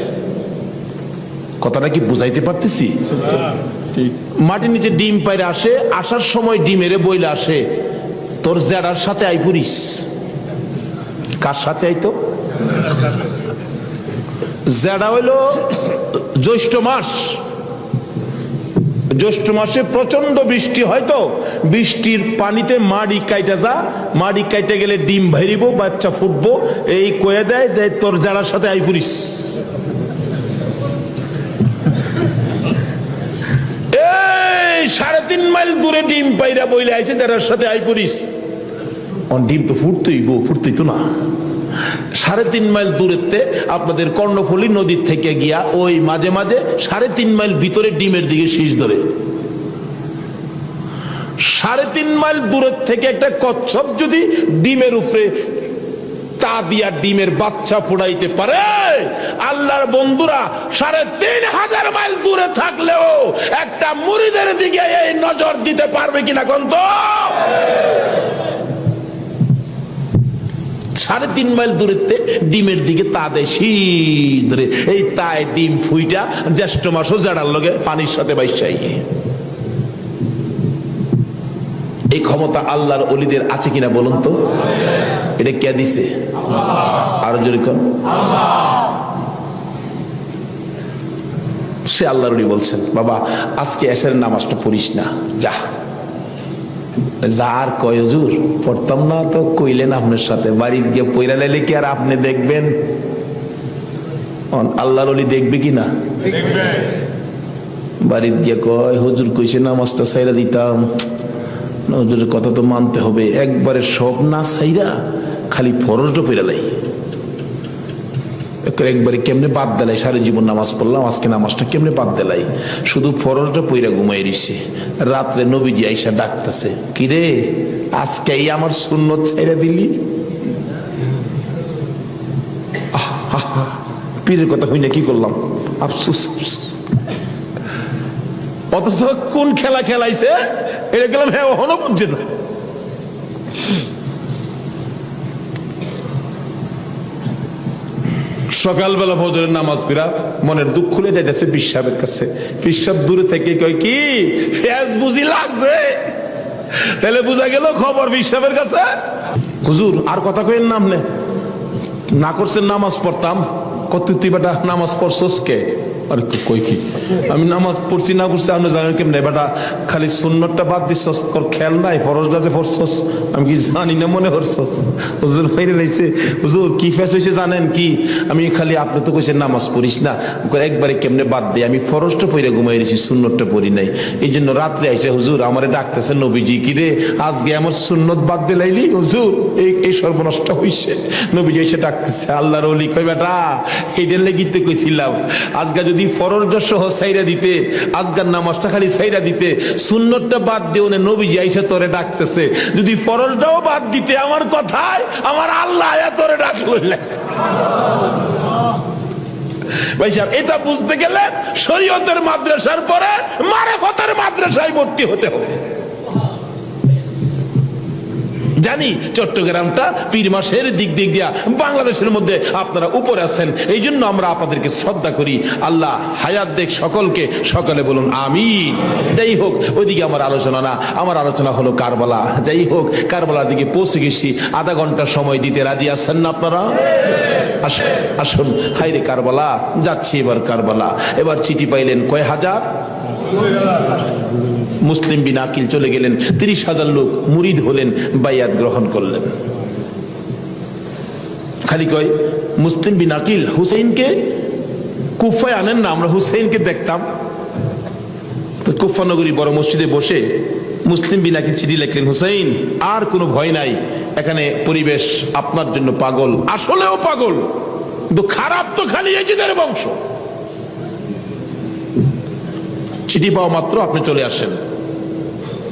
কথাটা কি বুঝাইতে পারতেছি? মাটির নিচে ডিম পাইরে আসে, আসার সময় ডিমেরে বইলে আসে তোর জেডার সাথে আই পুরিস। কার সাথে আইতো? জেডা হইল জ্যৈষ্ঠ মাস, জ্যৈষ্ঠ মাসে প্রচন্ড বৃষ্টি হয়, তো বৃষ্টির পানিতে মাড়ি কাইটা যা, মাড়ি কাইটে গেলে ডিম ভাইরিব, বাচ্চা ফুটবো, এই কয়ে দেয় যে তোর জেডার সাথে আই পুরিস। এই 3.5 মাইল দূরে ডিম পাইরা বইলে আইছে জেডার সাথে আই পুরিস। ডিম তো ফুটতেই তো না। 3.5 মাইল দূরেতে আপনাদের কর্ণফুলী নদীর থেকে গিয়া ওই মাঝে মাঝে 3.5 মাইল ভিতরে ডিমের দিকে শীষ ধরে। 3.5 মাইল দূরের থেকে একটা কচ্ছপ যদি ডিমের উপরে তা দিয়া ডিমের বাচ্চা ফুটাইতে পারে, আল্লাহর বন্ধুরা 3,500 মাইল দূরে থাকলেও একটা মুরিদের দিকে এই নজর দিতে পারবে কিনা কোন তো? 3.5 মাইল দূরেতে ডিমের দিকে তা দেয় শীষ ধরে, এই তাই ডিম ফুইটা জ্যৈষ্ঠ মাসও জাড়ার লগে পানির সাথে বাইসাই। এই ক্ষমতা আল্লাহর ওলিদের আছে কিনা বলুন তো? এটা কে দিছে? আরো জোরে কোন? সে আল্লাহর ওলি বলছেন, বাবা আজকে এশারের নামাজটা পড়িস না, যা। যার কয় হুজুর পড়তাম না, তো কইলেন আপনার সাথে বাড়ি গিয়ে পয়রা লাইলে কি আর আপনি দেখবেন? আল্লাহর ওলি দেখবে কি না? বাড়ি গিয়ে কয় হুজুর কইছে নামাজটা ছাইরা দিতাম, হুজুরের কথা তো মানতে হবে, একবারে সব না ছাইরা খালি ফরজটা পয়রা লাই, একবারে কেমনে বাদ দিলাই, সারা জীবন নামাজ পড়লাম, আজকে নামাজটা কেমনে বাদ দিলাই, শুধু ফরজটা পইরা ঘুমাই রইছে। রাত্রে নবীজি আইসা ডাকতেছে, কিরে আজকে আমার সুন্নত ছেড়ে দিলি? পীরের কথা হই না কি করলাম, আফসোস। অথচ কোন খেলা খেলাইছে এটা গেলাম, হ্যাঁ হনো বুঝছে না। সকালবেলা ফজরের নামাজ পড়া মনের দুঃখ খুলে যাইতেছে পিসাবের কাছে। পিসাব দূরে থেকে কয় কি ফেজ বুঝি লাগছে, তাহলে বুঝা গেল খবর পিসাবের কাছে। হুজুর আর কথা কইেন না, আপনি না করছেন নামাজ পড়তাম, কত তুই বেটা নামাজ পড়ছস কে? আরে কই কি আমি নামাজ পড়ছি না পড়ছি আপনি জানেন কেমনে? বেটা খালি সুন্নতটা বাদ দিছস, তোর খেয়াল নাই ফরজটা যে পড়ছস আমি কি জানি না মনে করছস? হুজুর ফেরে লাইছে, হুজুর কি ফেস হইছে জানেন কি? আমি খালি আপনি তো কইছেন নামাজ পড়িস না, একবারে কেমনে বাদ দেই, আমি ফরজটা পড়ে ঘুমাই রইছি, সুন্নতটা পড়ি নাই, এই জন্য রাত্রে আইসা হুজুর আমারে ডাকতেছে নবীজি, কি রে আজকে আমার সুন্নত বাদ দিলাইলি? হুজুর এই সর্বনষ্ট হইছে। নবীজি এসে ডাকতেছে, আল্লাহর ওলি কই বেটা এইটার লাগি তো কইছিলাম আজকে যদি ফরজটা সহ ছাইরা দিতে, আজকার নামাজটা খালি ছাইরা দিতে, সুন্নতটা বাদ দিও না, নবীজি আইসা তোরে ডাকতেছে, যদি ফরজটাও বাদ দিতে আমার কথায় আমার আল্লাহ আয়া তোরে ডাকলো। ভাই সাহেব এটা বুঝতে গেলে শরীয়তের মাদ্রাসার পরে মারেফতের মাদ্রাসায় ভর্তি হতে হবে। জানি চট্টগ্রামটা পীর মাসের দিক দিয়া বাংলাদেশের মধ্যে আপনারা উপরে আছেন, এই জন্য আমরা আপনাদেরকে শ্রদ্ধা করি। আল্লাহ হায়াত দেখ সকলকে, সকলে বলুন আমিন। যাই হোক ওইদিকে আমার আলোচনা না, আমার আলোচনা হলো কারবালা। যাই হোক কারবালার দিকে পৌঁছে গেছি, আধা ঘন্টা সময় দিতে রাজি আছেন না আপনারা? আসুন হাইরে কারবালা, যাচ্ছি এবার কারবালা। এবার চিঠি পাইলেন কয় হাজার? মুসলিম বিন আকিল চলে গেলেন, 30,000 লোক মুরিদ হলেন, বাইয়াত গ্রহণ করলেন। খালি কয় মুসলিম বিন আকিল হুসেইনকে কুফায় আনেন না, আমরা হুসেইনকে দেখতাম। তো কুফা নগরী বড় মসজিদে বসে মুসলিম বিন আকিল চিঠি লিখলেন, হুসেইন আর কোনো ভয় নাই, এখানে পরিবেশ আপনার জন্য পাগল, আসলেও পাগল, কিন্তু খারাপ তো খালি এজিদের বংশ। চিঠি পাওয়া মাত্র আপনি চলে আসেন।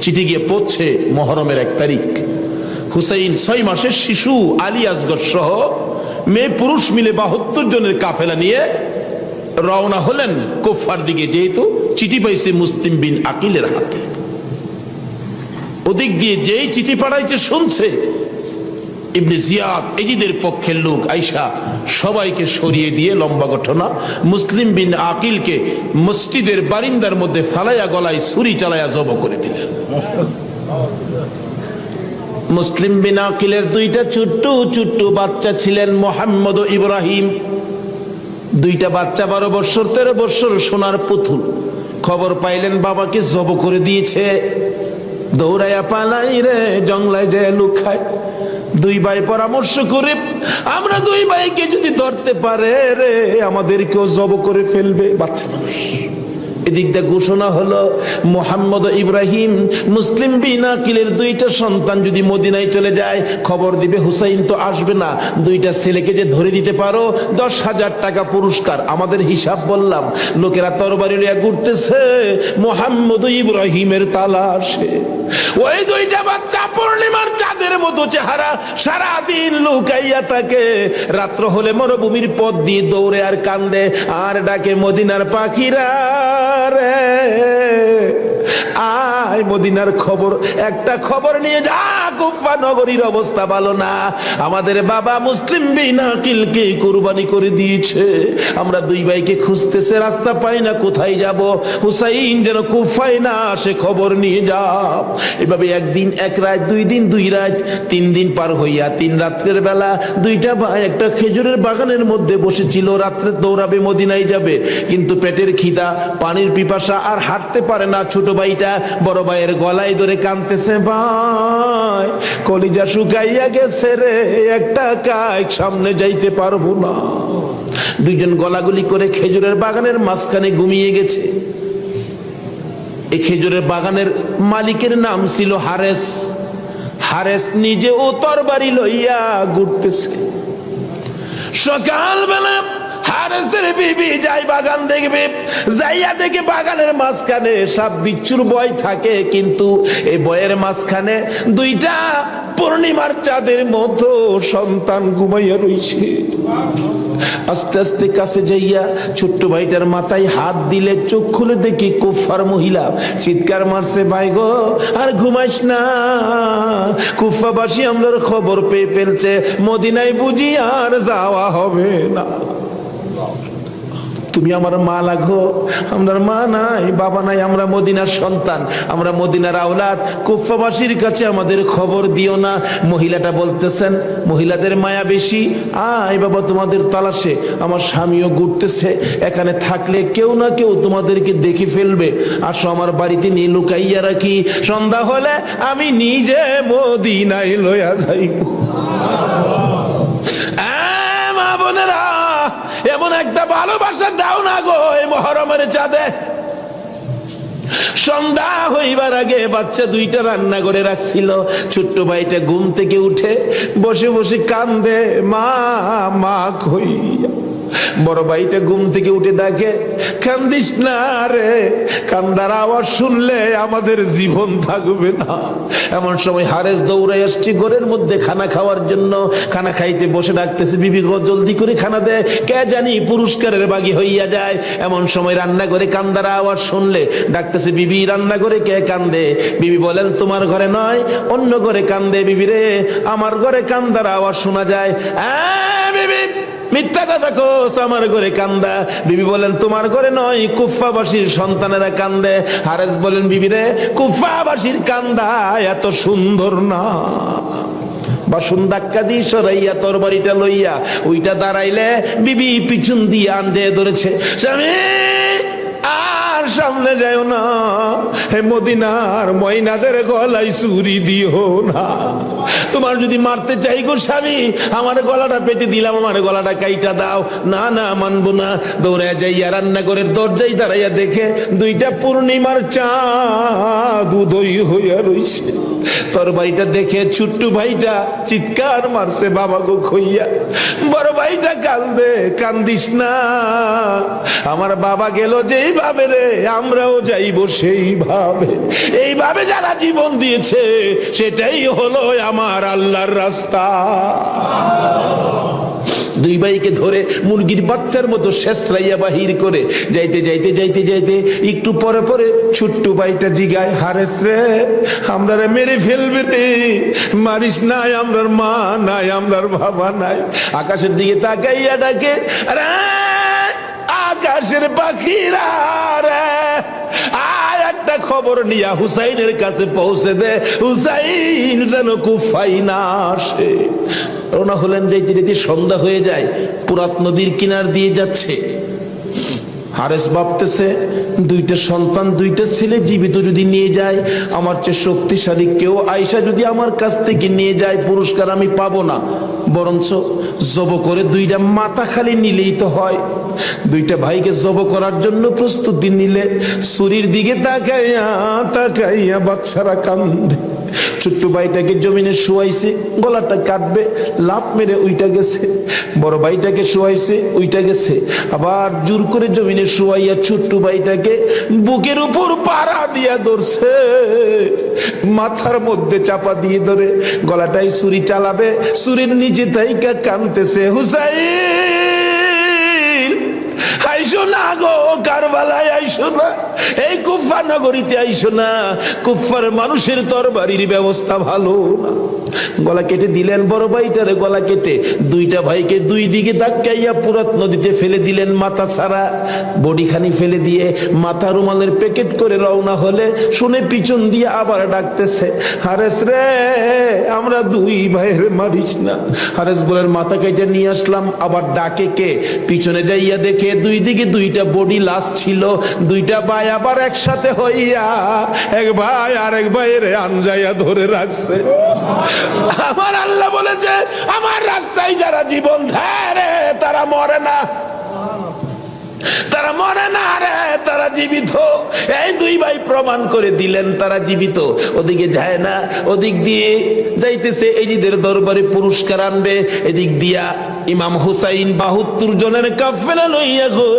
চিঠি গিয়ে পৌঁছে মহরমের 1 তারিখ। হুসাইন 6 মাসের শিশু আলী আসগর সহ মেয়ে পুরুষ মিলে 72 জনের কাফেলা নিয়ে রওনা হলেন কুফার দিকে, যেহেতু চিঠি পাইছে মুসলিম বিন আকিলের হাতে। ওদিক দিয়ে যেই চিঠি পাঠাইছে শুনছে ইবনে জিয়াদ এজিদের পক্ষের লোক আইসা সবাইকে সরিয়ে দিয়ে, লম্বা ঘটনা, মুসলিম বিন আকিলকে মসজিদের বারিন্দার মধ্যে ফালাইয়া গলায় ছুরি চালাইয়া জব করে দিলেন। মুসলিম বিন আকিলের 2টা ছোট্ট ছোট্ট বাচ্চা ছিলেন, মোহাম্মদ ও ইব্রাহিম। 2টা বাচ্চা 12 বছর 13 বছর, সোনার পুতুল। খবর পাইলেন বাবাকে জব করে দিয়েছে, দৌড়াইয়া পালাই রে, জঙ্গলায় যায় লুকায়। 2 ভাই পরামর্শ করে, আমরা 2 ভাইকে যদি ধরতে পারে রে, আমাদেরকেও জব করে ফেলবে, বাচ্চা মানুষ। এদিক দিয়ে ঘোষণা হলো, মোহাম্মদ ইব্রাহিম মুসলিম বিন আকিলের 2টা সন্তান যদি মদিনায় চলে যায়, খবর দিবে হুসাইন তো আসবে না, 2টা ছেলেকে যে ধরে দিতে পারো 10,000 টাকা পুরস্কার। আমাদের হিসাব বললাম, লোকেরা তরবারি লইয়া ঘুরতেছে মোহাম্মদ ইব্রাহিমের তালাশে। ওই 2টা বাচ্চা পূর্ণিমার চাঁদের মতো চেহারা, সারাদিন লুকাইয়া থাকে। রাত্র হলে মরুভূমির পথ দিয়ে দৌড়ে আর কান্দে আর ডাকে, মদিনার পাখিরা রে আয়, মদিনার খবর, একটা খবর নিয়ে যা, কুফা নগরীর অবস্থা ভালো না, আমাদের বাবা মুসলিম বিন আকিলকে কুরবানি করে দিয়েছে, আমরা 2 ভাইকে খুঁজতেছে, রাস্তা পাই না, কোথায় যাব, হুসাইন যেন কুফায় না আসে, খবর নিয়ে যাও। এভাবে 1 দিন 1 রাত, 2 দিন 2 রাত, 3 দিন পার হইয়া 3 রাত্রের বেলা 2টা ভাই একটা খেজুরের বাগানের মধ্যে বসেছিল, রাত্রে দৌড়াবে মদিনায় যাবে, কিন্তু পেটের খিদা, পানির পিপাসা, আর হাঁটতে পারে না। ছোট ভাইটা বড় ভাইয়ের গলায় ধরে কাঁদতেছে, ভাই কলিজা শুকাইয়া গেছে রে, একটা কাজ সামনে যাইতে পারবো না। 2জন গলাগুলি করে খেজুরের বাগানের মাঝখানে ঘুমিয়ে গেছে। এই খেজুরের বাগানের মালিকের নাম ছিল হারেস। হারেস নিজে ও তরবারি লইয়া ঘুরতেছে। সকালবেলা হারেসের বিবি যাই বাগান দেখবে, যাইয়া দেখে বাগানের মাঝখানে সাপ বিচ্ছুর ভয় থাকে, কিন্তু এই ভয়ের মাঝখানে 2টা পূর্ণিমার চাঁদের মতো সন্তান ঘুমাইয়া রইছে। আস্তে আস্তে কাছে যাইয়া ছোট্ট ভাইটার মাথায় হাত দিলে, চোখ খুলে দেখি কুফার মহিলা, চিৎকার মারছে, ভাই গো আর ঘুমাইস না, কুফাবাসী আমরার খবর পেয়ে ফেলছে, মদিনায় বুঝি আর যাওয়া হবে না, তুমি আমার মা লাগো। আমার মা নাই, বাবা নাই, আমরা মদিনার সন্তান, আমরা মদিনার আওলাদ, কুফাবাসীর কাছে আমাদের খবর দিও না। মহিলাটা বলতেছেন, মহিলাদের মায়া বেশি, আয় বাবা তোমাদের তালাশে, আমার স্বামীও ঘুরতেছে, এখানে থাকলে কেউ না কেউ তোমাদেরকে দেখে ফেলবে, আসো আমার বাড়িতে নিয়ে লুকাইয়া রাখি, সন্ধ্যা হলে আমি নিজে মদিনায় লইয়া যাইব। মা বোনেরা, এমন একটা ভালোবাসা দাও না গো এই মুহররমের চাঁদে। সন্ধ্যা হইবার আগে বাচ্চা 2টা রান্না করে রাখছিল। ছোট্ট ভাইটা ঘুম থেকে উঠে বসে বসে কান্দে, মা মা কই। বড় ভাইটা ঘুম থেকে উঠে ডাকে, কান্দিস না রে, কান্দার আওয়াজ শুনলে আমাদের জীবন থাকবে না। এমন সময় হারেস দৌড়ে আসছে ঘরের মধ্যে খানা খাওয়ার জন্য। খানা খাইতে বসে ডাকতেছে, বিবি গো জলদি করে খানা দে, কে জানি পুরস্কারের বাগি হইয়া যায়। এমন সময় রান্না করে কান্দার আওয়াজ শুনলে ডাকতেছে, বিবি রান্না করে কে কান্দে? বিবি বলেন, তোমার ঘরে নয়, অন্য ঘরে কান্দে। বিবি রে, আমার ঘরে কান্দার আওয়াজ শোনা যায়। বিবি মিথ্যা কথা কোস, আমার ঘরে কান্দা। বিবি বলেন, তোমার ঘরে নয়, কুফাবাসীর সন্তানেরা কান্দে। হারেস বলেন, বিবি রে, কুফাবাসীর কান্দা এত সুন্দর না। বাসন ধাক্কা দিয়ে সরাইয়া তরবারিটা লইয়া ওইটা দাঁড়াইলে বিবি পিছন দিয়ে আনজে ধরেছে, স্বামী আর সামনে যাও না, হে মদিনার ময়নাদের গলায় ছুরি দিও না। তোমার যদি মারতে চাই গো স্বামী, আমার গলাটা পেতে দিলাম, আমার গলাটা কাইটা দাও। না না, মানবো না। দৌড়ে যাইয়া রান্নাঘরের দরজায় দাঁড়াইয়া দেখে 2টা পূর্ণিমার চাঁদ উদয় হইয়া রইছে। তরবারিটা দেখে ছোট্ট ভাইটা চিৎকার মারছে, বাবা গো খইয়া। বড় ভাইটা কান্দে, কান্দিস না, আমার বাবা গেল যেইভাবে রে আমরাও যাইব সেইভাবে। এইভাবে যারা জীবন দিয়েছে সেটাই হলো আমার আল্লাহর রাস্তা। দুই ভাইকে ধরে মুরগির বাচ্চার মতো শেষরাইয়া বাহির করে যাইতে যাইতে যাইতে যাইতে একটু পরে পরে ছোট্ট ভাইটা জিগায়, হারেস রে আমরা রে মেরে ফেলবে রে, মারিস নাই, আমরার মা নাই, আমরার বাবা নাই। আকাশের দিকে তাকাইয়া ডাকে, আরে আকাশের পাখিরা রে আয় একটা খবর নিয়া হুসাইনের কাছে পৌঁছে দে, হুসাইন যেন কুফায় না আসে। রওনা হলেন, যাইতে যাইতে সন্ধ্যা হয়ে যায়, পুরাত নদীর কিনার দিয়ে যাচ্ছে। হারেস ভাবতেছে, দুইটা সন্তান, দুইটা ছেলে জীবিত যদি নিয়ে যায়, আমার চেয়ে শক্তিশালী কেউ আয়সা যদি আমার কাছ থেকে নিয়ে যায়, পুরস্কার আমি পাবো না, বরঞ্চ জব করে দুইটা মাথা খালি নিলেই তো হয়। দুইটা ভাইকে জব করার জন্য প্রস্তুতি নিলে ছুরির দিকে তাকাইয়া তাকাইয়া বাচ্চারা কান্দে। ছোট্ট ভাইটাকে জমিনে শুয়াইছে, গলাটা কাটবে, লাফ মেরে উইটা গেছে। বড় ভাইটাকে শুয়াইছে, উইটা গেছে। আবার জোর করে জমিনে শুয়াইয়া ছোট্ট ভাইটাকে বুকের উপর পাড়া দিয়া ধরছে, মাথার মধ্যে চাপা দিয়ে ধরে গলাটাই ছুরি চালাবে, ছুরির নিচে তাইকা কানতেছে, হুসাইন আইসো না গো, কারবালায় আইসো না, এই কুফা নগরীতে আইসো না, কুফার মানুষের তরবারির ব্যবস্থা ভালো না। গলা কেটে দিলেন বড় ভাইটারে, গলা কেটে দুইটা ভাইকে দুই দিকে ধাক্কাইয়া পুরাত নদীতে ফেলে দিলেন, মাথা ছাড়া বডিখানি ফেলে দিয়ে মাথা রুমালের প্যাকেট করে রওনা হলে শুনে পিছন দিয়ে আবার ডাকতেছে, হারেস রে আমরা দুই ভাইয়ের মারিস না। হারেস বলেন, মাথা কেটে নিয়ে আসলাম। আবার ডাকে কে? পিছনে যাইয়া দেখে দুই দিকে দুইটা বডি লাশ ছিল। দুইটা ভাই আবার একসাথে হইয়া এক ভাই আরেক ভাইয়ের আনজাইয়া ধরে রাখছে। আমার আল্লাহ বলেছে, আমার রাস্তায় যারা জীবন দেয় রে তারা মরে না, তারা মরে না রে, তারা জীবিত। এই দুই ভাই প্রমাণ করে দিলেন তারা জীবিত। ওদিকে যায় না, ওদিক দিয়ে যাইতেছে এজিদের দরবারে পুরস্কার আনবে। এদিক দিয়া ইমাম হুসাইন 72 জনের কাফেলা লইয়া গো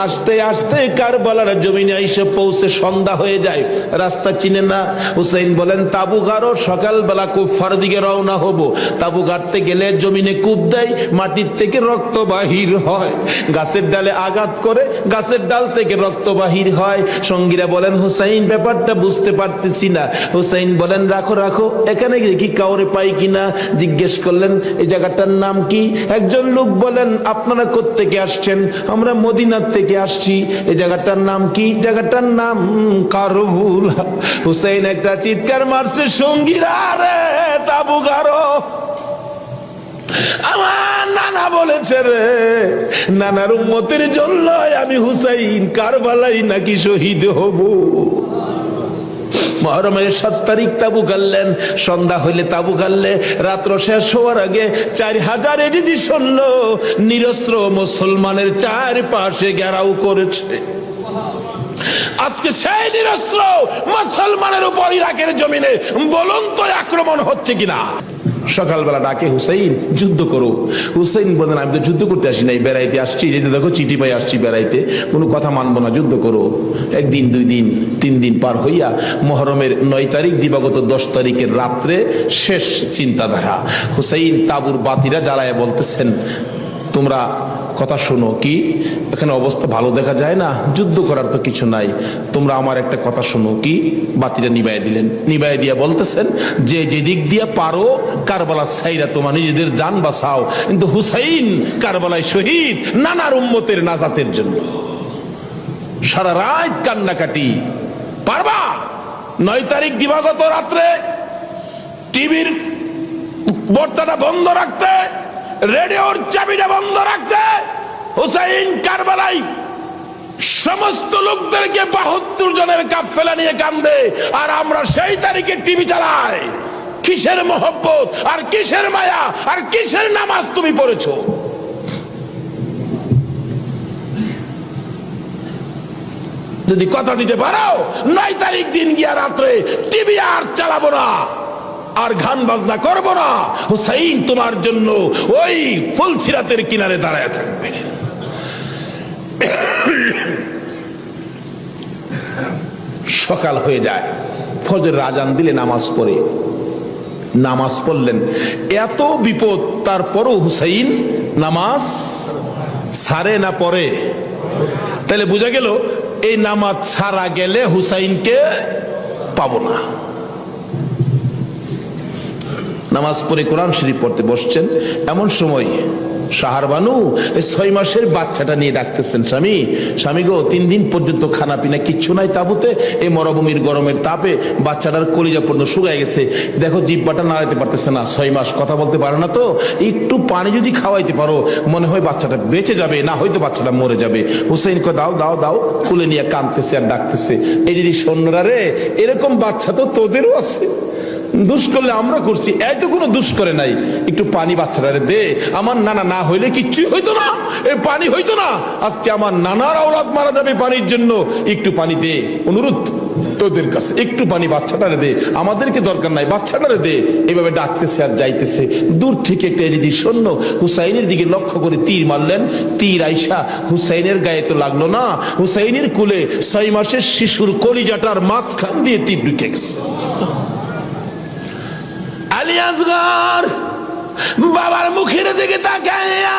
আস্তে আস্তে কারবালার জমিনে এসে পৌঁছে সন্ধ্যা হয়ে যায়। রাস্তা চিনে না। হুসাইন বলেন, তাবু গাড়ো, সকালবেলা কুফার দিকে রওনা হব। তাবু গাড়তে গেলে জমিনে কূপ দেয়, মাটির থেকে রক্ত বাহির হয়, গাছের ডালে আঘাত করে গাছের ডাল থেকে রক্ত বাহির হয়। সঙ্গীরা বলেন, হুসাইন ব্যাপারটা বুঝতে পারতেছি না। হুসাইন বলেন, রাখো রাখো, এখানে কি কাউরে পাই কিনা জিজ্ঞেস করলেন, এই জায়গাটার নাম কি? একজন লোক বলেন, আপনারা কোত্থেকে আসছেন? আমরা মদিনার থেকে আসছি। এই জায়গাটার নাম কি? জায়গাটার নাম কারবুলা। হুসাইন একটা চিৎকার মারছে, সঙ্গীরা রে তাবু গাড়ো। আমার নানা বলেছে রে, নানার উম্মতের জন্য আমি হুসাইন কারবালাই নাকি শহীদ হব। মুহররমের 7 তারিখ তাবু গাড়লেন। সন্ধ্যা হইলে তাবু গাড়লে রাত্র শেষ হওয়ার আগে 4000 এডিদি শুনল নিরস্ত্র মুসলমানের চারপাশে ঘেরাও করেছে। আজকে সেই নিরস্ত্র মুসলমানের উপর ইরাকের জমিনে বলুন তো আক্রমণ হচ্ছে কিনা? সকালবেলা ডাকে, হুসাইন যুদ্ধ করো। হুসাইন বলেন, আমি তো যুদ্ধ করতে আসি নাই, বেড়াইতে আসছি। যেতে দেখো চিঠি পাই আসছি বেড়াইতে, কোনো কথা মানবো না, যুদ্ধ করো। 1 দিন 2 দিন 3 দিন পার হইয়া মুহররমের 9 তারিখ দিবাগত 10 তারিখের রাত্রে শেষ চিন্তাধারা। হুসাইন তাবুর বাতিরা জ্বালায় বলতেছেন, তোমরা কথা শোনো। কি এখানে অবস্থা ভালো দেখা যায় না, যুদ্ধ করার তো কিছু নাই, তোমরা আমার একটা কথা শোনো। কি? বাতিটা নিবাই দিলেন। নিবাই দিয়া বলতেছেন, যে যেদিক দিয়া পারো কারবালা ছাইরা তোমার নিজেদের জান বাঁচাও, কিন্তু হুসাইন কারবালায় শহীদ নানার উম্মতের নাজাতের জন্য। সারা রাত কান্নাকাটি। পারবা? 9 তারিখ দিবাগত রাত্রে টিভির বার্তাটা বন্ধ রাখতে, রেডিওর চাবিটা বন্ধ রাখতে। হুসাইন কারবালাই সমস্ত লোকদেরকে 72 জনের কাফেলা নিয়ে কান্দে, আর আমরা সেই তারিখে টিভি চালাই। কিসের মহব্বত আর কিসের মায়া আর কিসের নামাজ তুমি পড়েছো? যদি কথা দিতে পারো 9 তারিখ দিন গিয়া রাত্রে টিভি আর চালাবো না, আর গান বাজনা করবো না, হুসাইন তোমার জন্য ওই ফুলসিরাতের কিনারে দাঁড়ায় থাকবে। সকাল হয়ে যায়, ফজর আজান দিলে নামাজ পড়ে, নামাজ পড়লেন। এত বিপদ তারপরও হুসাইন নামাজ ছাড়ে না পড়ে। তাহলে বোঝা গেল এই নামাজ ছাড়া গেলে হুসাইনকে পাবো না। নামাজ পড়ে কোরআন শরীফ পড়তে বসছেন, এমন সময় শাহরবানু 6 মাসের বাচ্চাটা নিয়ে ডাকতেছেন, স্বামী স্বামী গো 3 দিন পর্যন্ত খানা পিনা কিচ্ছু নাই তাবুতে, এই মরুভূমির গরমের তাপে বাচ্চাটার কলিজা পর্যন্ত শুকায় গেছে, দেখো জিহ্বাটা নাড়াইতে পারতেছে না, 6 মাস কথা বলতে পারে না, তো একটু পানি যদি খাওয়াইতে পারো মনে হয় বাচ্চাটা বেঁচে যাবে, না হয়তো বাচ্চাটা মরে যাবে। হুসাইন কো দাও দাও দাও, কুলে নিয়ে কাঁদতেছে আর ডাকতেছে, এই যদি সৈন্যরা রে এরকম বাচ্চা তো তোদেরও আছে, দুষ করলে আমরা করছি, এত কোনো দুষ করে নাই, একটু পানি বাচ্চাটারে দে, আমার নানা না হইলে কিচ্ছুই হইতো না, এই পানি হইতো না, আজকে আমার নানার আওলাদ মারা যাবে পানির জন্য, একটু পানি দে, অনুরোধ তোদের কাছে একটু পানি বাচ্চাটারে দে, আমাদেরকে দরকার নাই, বাচ্চাটারে দে। এইভাবে ডাকতেছে আর যাইতেছে। দূর থেকে একটা এলইডি সৈন্য হুসাইনের দিকে লক্ষ্য করে তীর মারলেন, তীর আইসা হুসাইনের গায়ে তো লাগলো না, হুসাইনের কুলে 6 মাসের শিশুর কলিজাটার মাঝখান দিয়ে তীর ঢুকে গেছে। আলী আসগর বাবার মুখের দিকে তাকাইয়া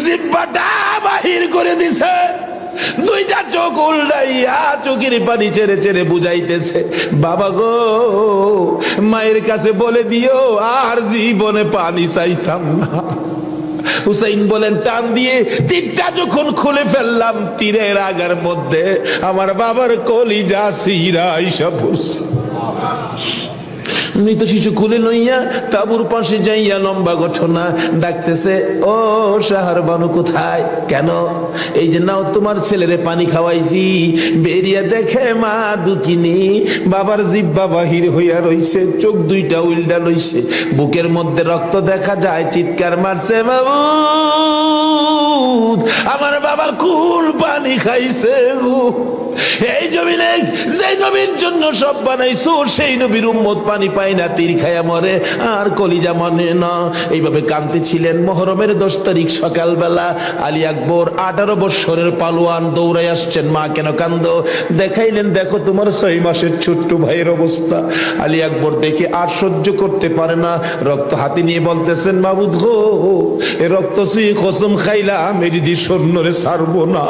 জিহ্বাটা বাহির করে দিছে, 2টা চোখ উল্টাইয়া চোখের পানি ছেড়ে ছেড়ে বুঝাইতেছে, বাবা গো মায়ের কাছে বলে দিও আর জীবনে পানি চাইতাম না। হুসাইন বলেন, টান দিয়ে তীরটা যখন খুলে ফেললাম, তীরের আগার মধ্যে আমার বাবার কলিজা সিরা আইসা পড়ছে। মৃত শিশু কুলে লইয়া তাবুর পাশে যাইয়া লম্বা ঘটনা ডাকতেছে, ও শাহরবানু কোথায়? কেন? এই যে নাও তোমার ছেলেরে পানি খাওয়াইছি, বেরিয়ে দেখে মা দুকিনি বাবার জিহ্বা বাহির হইয়া রইছে, চোখ 2টা উল্টা লইছে, বুকের মধ্যে রক্ত দেখা যায়, চিৎকার মারছে, মাবুদ আমার বাবা কুল পানি খাইছে গো। এই জমিনে যে নবীর জন্য সব বানাইছো সেই নবীর উম্মত পানি পায় না, তীর খায়া মরে আর কলিজা মনে না। এইভাবে কাঁদতেছিলেন। মুহররমের 10 তারিখ সকালবেলা আলী আকবর 18 বছরের পালোয়ান দৌড়াই আসছেন। মা কেন কান্দো? দেখাইলেন, দেখো তোমার 6 মাসের ছোট্ট ভাইয়ের অবস্থা। আলী আকবর দেখে আর সহ্য করতে পারে না, রক্ত হাতে নিয়ে বলতেছেন, মাবুদ গো এ রক্ত ছুঁয়ে কসম খাইলাম এটি দিয়ে সৈন্যরে ছাড়বো না।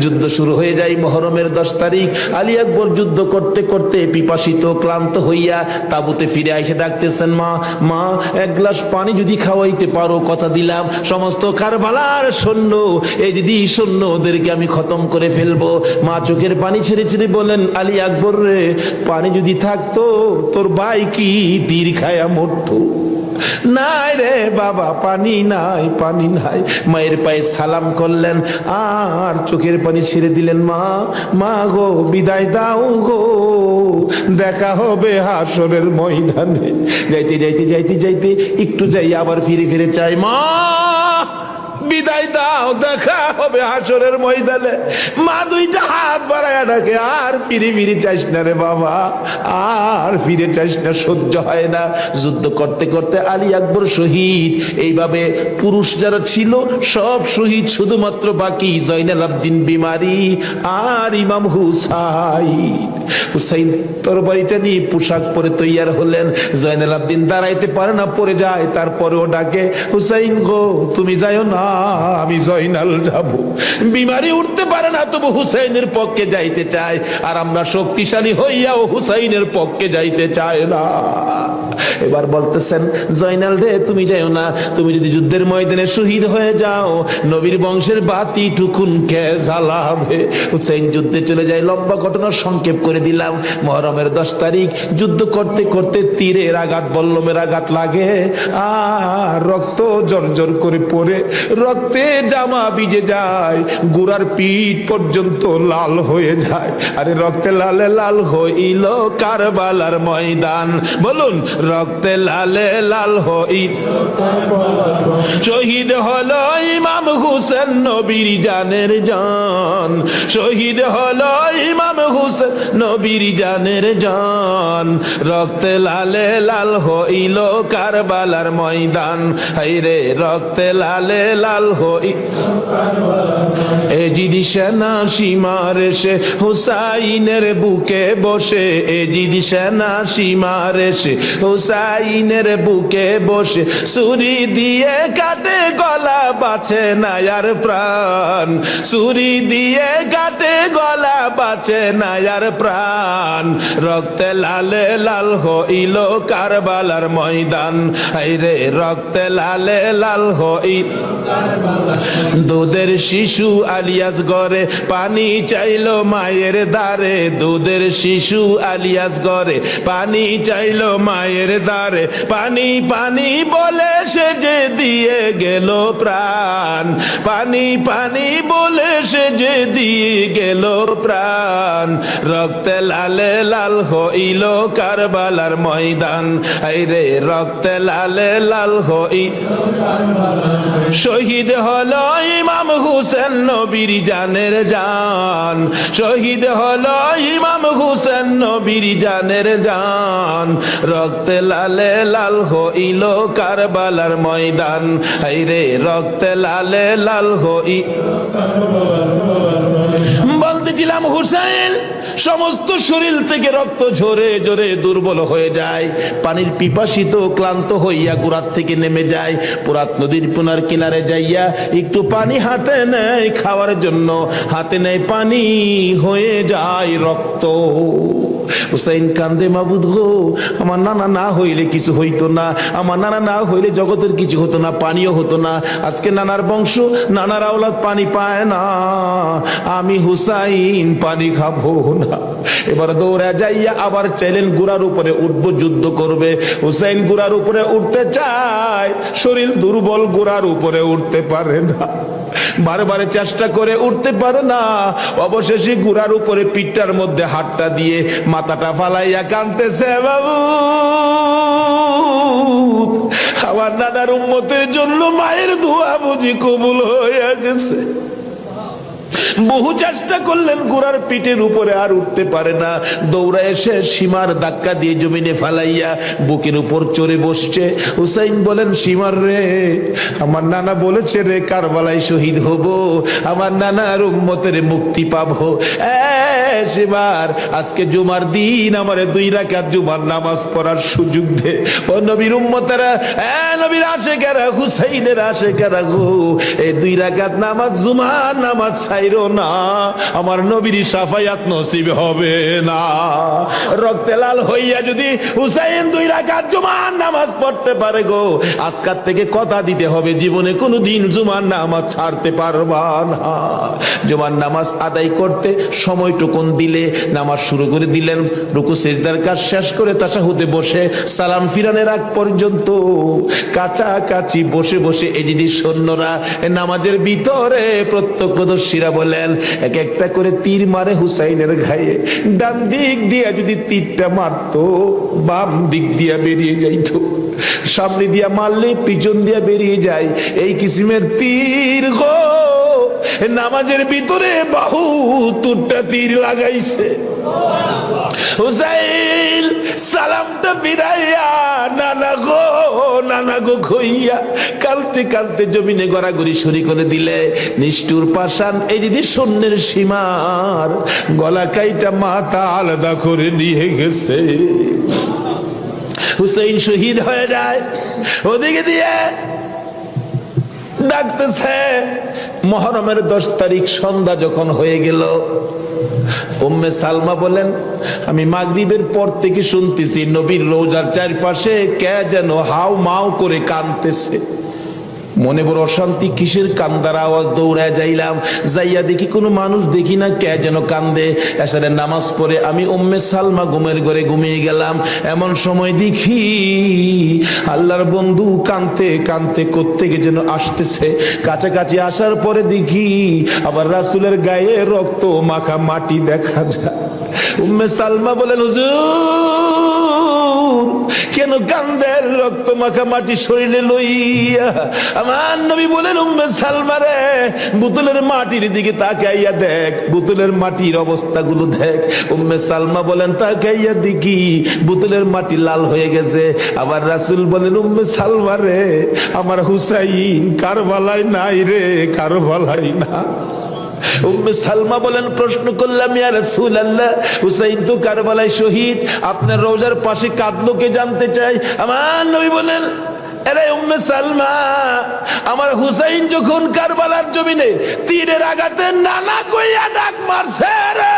যুদ্ধ শুরু হয়ে যায় মুহররমের 10 তারিখ। আলী আকবর যুদ্ধ করতে করতে পিপাসিত ক্লান্ত হইয়া তাবুতে ফিরে আইসে ডাকতেছেন, মা মা 1 গ্লাস পানি যদি খাওয়াইতে পারো কথা দিলাম সমস্ত কারবালার সৈন্য এই যদি সৈন্য ওদেরকে আমি খতম করে ফেলবো। মা চোখের পানি ছেড়ে ছেড়ে বলেন, আলী আকবর রে পানি যদি থাকতো তোর ভাই কি তীর খায়া মরতো? নাই রে বাবা, পানি নাই, পানি নাই। মায়ের পায়ে সালাম করলেন আর চোখের পানি ছেড়ে দিলেন। মা মা গো বিদায় দাও গো, দেখা হবে হাসরের ময়দানে। যাইতে যাইতে যাইতে যাইতে একটু যাই আবার ফিরে ফিরে চাই, মা বিদায় দাও, দেখা হবে হাসরের ময়দানে। মা 2টা হাত বাড়ায় ডাকে, আর ফিরে ফিরে চাইস না রে বাবা, আর ফিরে চাইস না, সহ্য হয় না। যুদ্ধ করতে করতে আলী আকবর শহীদ। এইভাবে পুরুষ যারা ছিল সব শহীদ, শুধুমাত্র বাকি জয়নাল আবদিন বিমারি আর ইমাম হুসাইন। হুসাইন তরবারিটা নিয়ে পোশাক পরে তৈয়ার হলেন। জয়নাল আবদিন দাঁড়াইতে পারে না, পড়ে যায়। তারপরেও ডাকে, হুসাইন গো তুমি যাইও না, আমি জয়নাল যাব। বিমারি উঠতে পারে না, তবু হুসাইনের পক্ষে যাইতে চায়। আর আমরা শক্তিশালী হইয়াও হুসাইনের পক্ষে যাইতে চায় না। এবার বলতেছেন, জয়নাল রে তুমি যাইও না, তুমি যদি যুদ্ধের ময়দানে শহীদ হয়ে যাও নবীর বংশের বাতি টুকুন কে জ্বালাবে। হুসাইন যুদ্ধে চলে যায়। লম্বা ঘটনা সংক্ষেপ করে দিলাম। মুহররমের 10 তারিখ যুদ্ধ করতে করতে তীরের আঘাত বল্লমের আঘাত লাগে আর রক্ত জর্জর করে পড়ে, রক্তে জামা ভিজে যায়, গোড়ার পিঠ পর্যন্ত লাল হয়ে যায়। আরে রক্তে লালে লাল হইল কারবালার ময়দান, বলুন রক্তে লালে লাল হইল। শহীদ হলো ইমাম হুসেন নবীর জানের জান, শহীদ হলো ইমাম হুসেন নবীর জানের জান। রক্তে লালে লাল হইল কারবালার ময়দান, হায়রে রক্তে লালে লাল হইল। এজিদ সেনা সীমার এসে হুসাইনের বুকে বসে, এজিদ সেনা সীমার এসে হুসাইনের বুকে বসে, ছুরি দিয়ে কাটে গলা বাঁচে না আর প্রাণ, ছুরি দিয়ে কাটে গলা বাঁচে না আর প্রাণ। রক্তে লালে লাল হইল কারবালার ময়দান, হায়রে রক্তে লালে লাল হইল। দুধের শিশু আলিয়াস ঘরে পানি চাইলো মায়ের দ্বারে, দুধের শিশু আলিয়াস ঘরে পানি চাইলো মায়ের দ্বারে, পানি পানি বলে সে যে দিয়ে গেল প্রাণ, পানি পানি বলে সে যে দিয়ে গেল প্রাণ। রক্তে লালে লাল হইল কারবালার ময়দান, হায়রে রক্তে লালে লাল হইল। শহীদ হলো ইমাম হুসেন নবীর জানের জান, শহীদ হলো ইমাম হুসেন নবীর জানের জান। রক্তে লালে লাল হইল কারবালার ময়দান, হায়রে রক্তে লালে লাল হইল। বলতেছিলাম হুসেন সমস্ত শরীর থেকে রক্ত ঝরে ঝরে দুর্বল হয়ে যায়, পানির পিপাসিত ক্লান্ত হইয়া গোড়ার থেকে নেমে যায়, পুরাত নদীর পুনার কিনারে যাইয়া একটু পানি হাতে নেয় খাওয়ার জন্য, হাতে নেয় পানি হয়ে যায় রক্ত। হুসাইন কান্দে, মাবুদ গো আমার নানা না হইলে কিছু হইতো না, আমার নানা না হইলে জগতের কিছু হতো না, পানিও হতো না। আজকে নানার বংশ নানার আওলাদ পানি পায় না, আমি হুসাইন পানি খাবো না। এবার দৌড়া যাইয়া আবার চাইলেন গুড়ার উপরে উঠবো, যুদ্ধ করবে। হুসাইন গুড়ার উপরে উঠতে চায়, শরীর দুর্বল, গুড়ার উপরে উঠতে পারে না, বারবার চেষ্টা করে উঠতে পারে না। অবশেষে গুড়ার উপরে পিঠটার মধ্যে হাতটা দিয়ে মাথাটা ফালাইয়া কাঁদতেছে, বাবু আমার নানার উম্মতের জন্য মায়ের দোয়া বুঝি কবুল হয়ে গেছে। বহু চেষ্টা করলেন, ঘোড়ার পিঠের উপরে আর উঠতে পারে না। দৌড়া এসে সীমার ধাক্কা দিয়ে জমিনে ফালাইয়া বুকের উপর চড়ে বসছে। হুসাইন বলেন, সীমার রে, আমার নানা বলেছে রে কারবালায় শহীদ হব, আমার নানার উম্মতের মুক্তি পাবো। সীমার আজকে জুমার দিন আমার 2 রাকাত জুমার নামাজ পড়ার সুযোগ দে। ও নবীর উম্মতেরা, নবীর আশেকেরা, হুসাইনের আশেকেরা গো, এই 2 রাকাত নামাজ জুমার নামাজ ছাইরো না, আমার নবীর শাফায়াত নসিব হবে না। রক্তে লাল হইয়া যদি হুসাইন 2 রাকাত জুমার নামাজ পড়তে পারে গো, আজকাল থেকে কথা দিতে হবে জীবনে কোনোদিন জুমার নামাজ ছাড়তে পারবা না। জুমার নামাজ আদায় করতে সময়টুকুন দিলে নামাজ শুরু করে দিলেন। রুকু সিজদার কাজ শেষ করে তাশাহুদে বসে সালাম ফিরানের আগ পর্যন্ত কাছাকাছি বসে বসে এজিদি সৈন্যরা নামাজের ভিতরে প্রত্যক্ষদর্শীরা বলেন, এক একটা করে তীর মারে হুসাইনের গায়ে। ডান দিক দিয়ে যদি তীরটা মারতো, বাম দিক দিয়া বেরিয়ে যাইতো, সামনে দিয়া মারলে পিছন দিয়া বেরিয়ে যায়। এই কিসিমের তীর গো, নামাজের ভিতরে বাহুতুরটা তীর লাগাইছে। হুসাইন সালামটা ফিরাইয়া নানা গো, নানা গো কইয়া কালতে কালতে জমিনে গড়াগড়ি শুরু করে দিলে। নিষ্ঠুর পাষাণ এই যদি সৈন্যের সীমার গলা কাইটা মাথা আলাদা করে নিয়ে গেছে। হুসাইন শহীদ হয়ে যায়। ওদিকে দিয়ে ডাকতেছে। মুহররমের 10 তারিখ সন্ধ্যা যখন হয়ে গেল, উম্মে সালমা বলেন, আমি মাগরিবের পর থেকে শুনতেছি নবীর রওজার চারপাশে কে যেন হাউ মাউ করে কাঁদতেছে। মনে বড় অশান্তি, কিসের কান্দার আওয়াজ, দৌড়ায় যাইলাম, যাইয়া দেখি কোনো মানুষ দেখি না, কে যেন কান্দে। এশারের নামাজ পড়ে আমি উম্মে সালমা ঘুমের ঘরে ঘুমিয়ে গেলাম। এমন সময় দেখি আল্লাহর বন্ধু কানতে কানতে কোত্থেকে যেন আসতেছে। কাছাকাছি আসার পরে দেখি আবার রাসূলের গায়ে রক্ত মাখা মাটি দেখা যায়। উম্মে সালমা বলেন, হুজুর কেন কান্দেন রক্ত মাখা মাটি শরীরে লইয়া? আমার নবী বলেন, উম্মে সালমা রে, বোতলের মাটির দিকে তাকাইয়া দেখ, বোতলের মাটির অবস্থাগুলো দেখ। উম্মে সালমা বলেন, তাকাইয়া দেখি বোতলের মাটি লাল হয়ে গেছে। আবার রাসূল বলেন, উম্মে সালমা রে, আমার হুসাইন কারবালায় নাই রে, কারবালায় না। উম্মে সালমা বলেন, প্রশ্ন করলাম, ইয়া রাসূলুল্লাহ, হুসাইন তো কারবালায় শহীদ, আপনার রওজার পাশে কাঁদলো কে জানতে চাই। আমার নবী বলেন, আরে উম্মে সালমা, আমার হুসাইন যখন কারবালার জমিনে তীরের আঘাতে নানা কইয়া ডাক মারছে রে,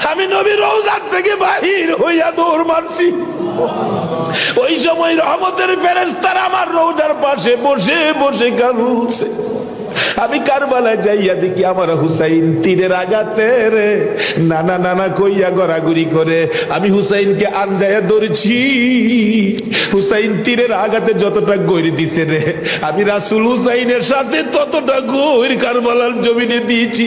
আমি নবী রওজার থেকে বাহির হইয়া দৌড় মারছি। ওই সময় রহমতের ফেরেশতারা আমার রওজার পাশে বসে বসে কাঁদছে। আমি কারবালায় যাইয়া দেখি আমার হুসাইন তীরের আঘাতে রে নানা নানা কইয়া গড়াগড়ি করে। আমি হুসাইনকে আনজায়া ধরছি। হুসাইন তীরের আঘাতে যতটা গৈর দিছে রে, আমি রাসূল হুসাইনের সাথে ততটা গৈর কারবালার জমিনে দিয়েছি।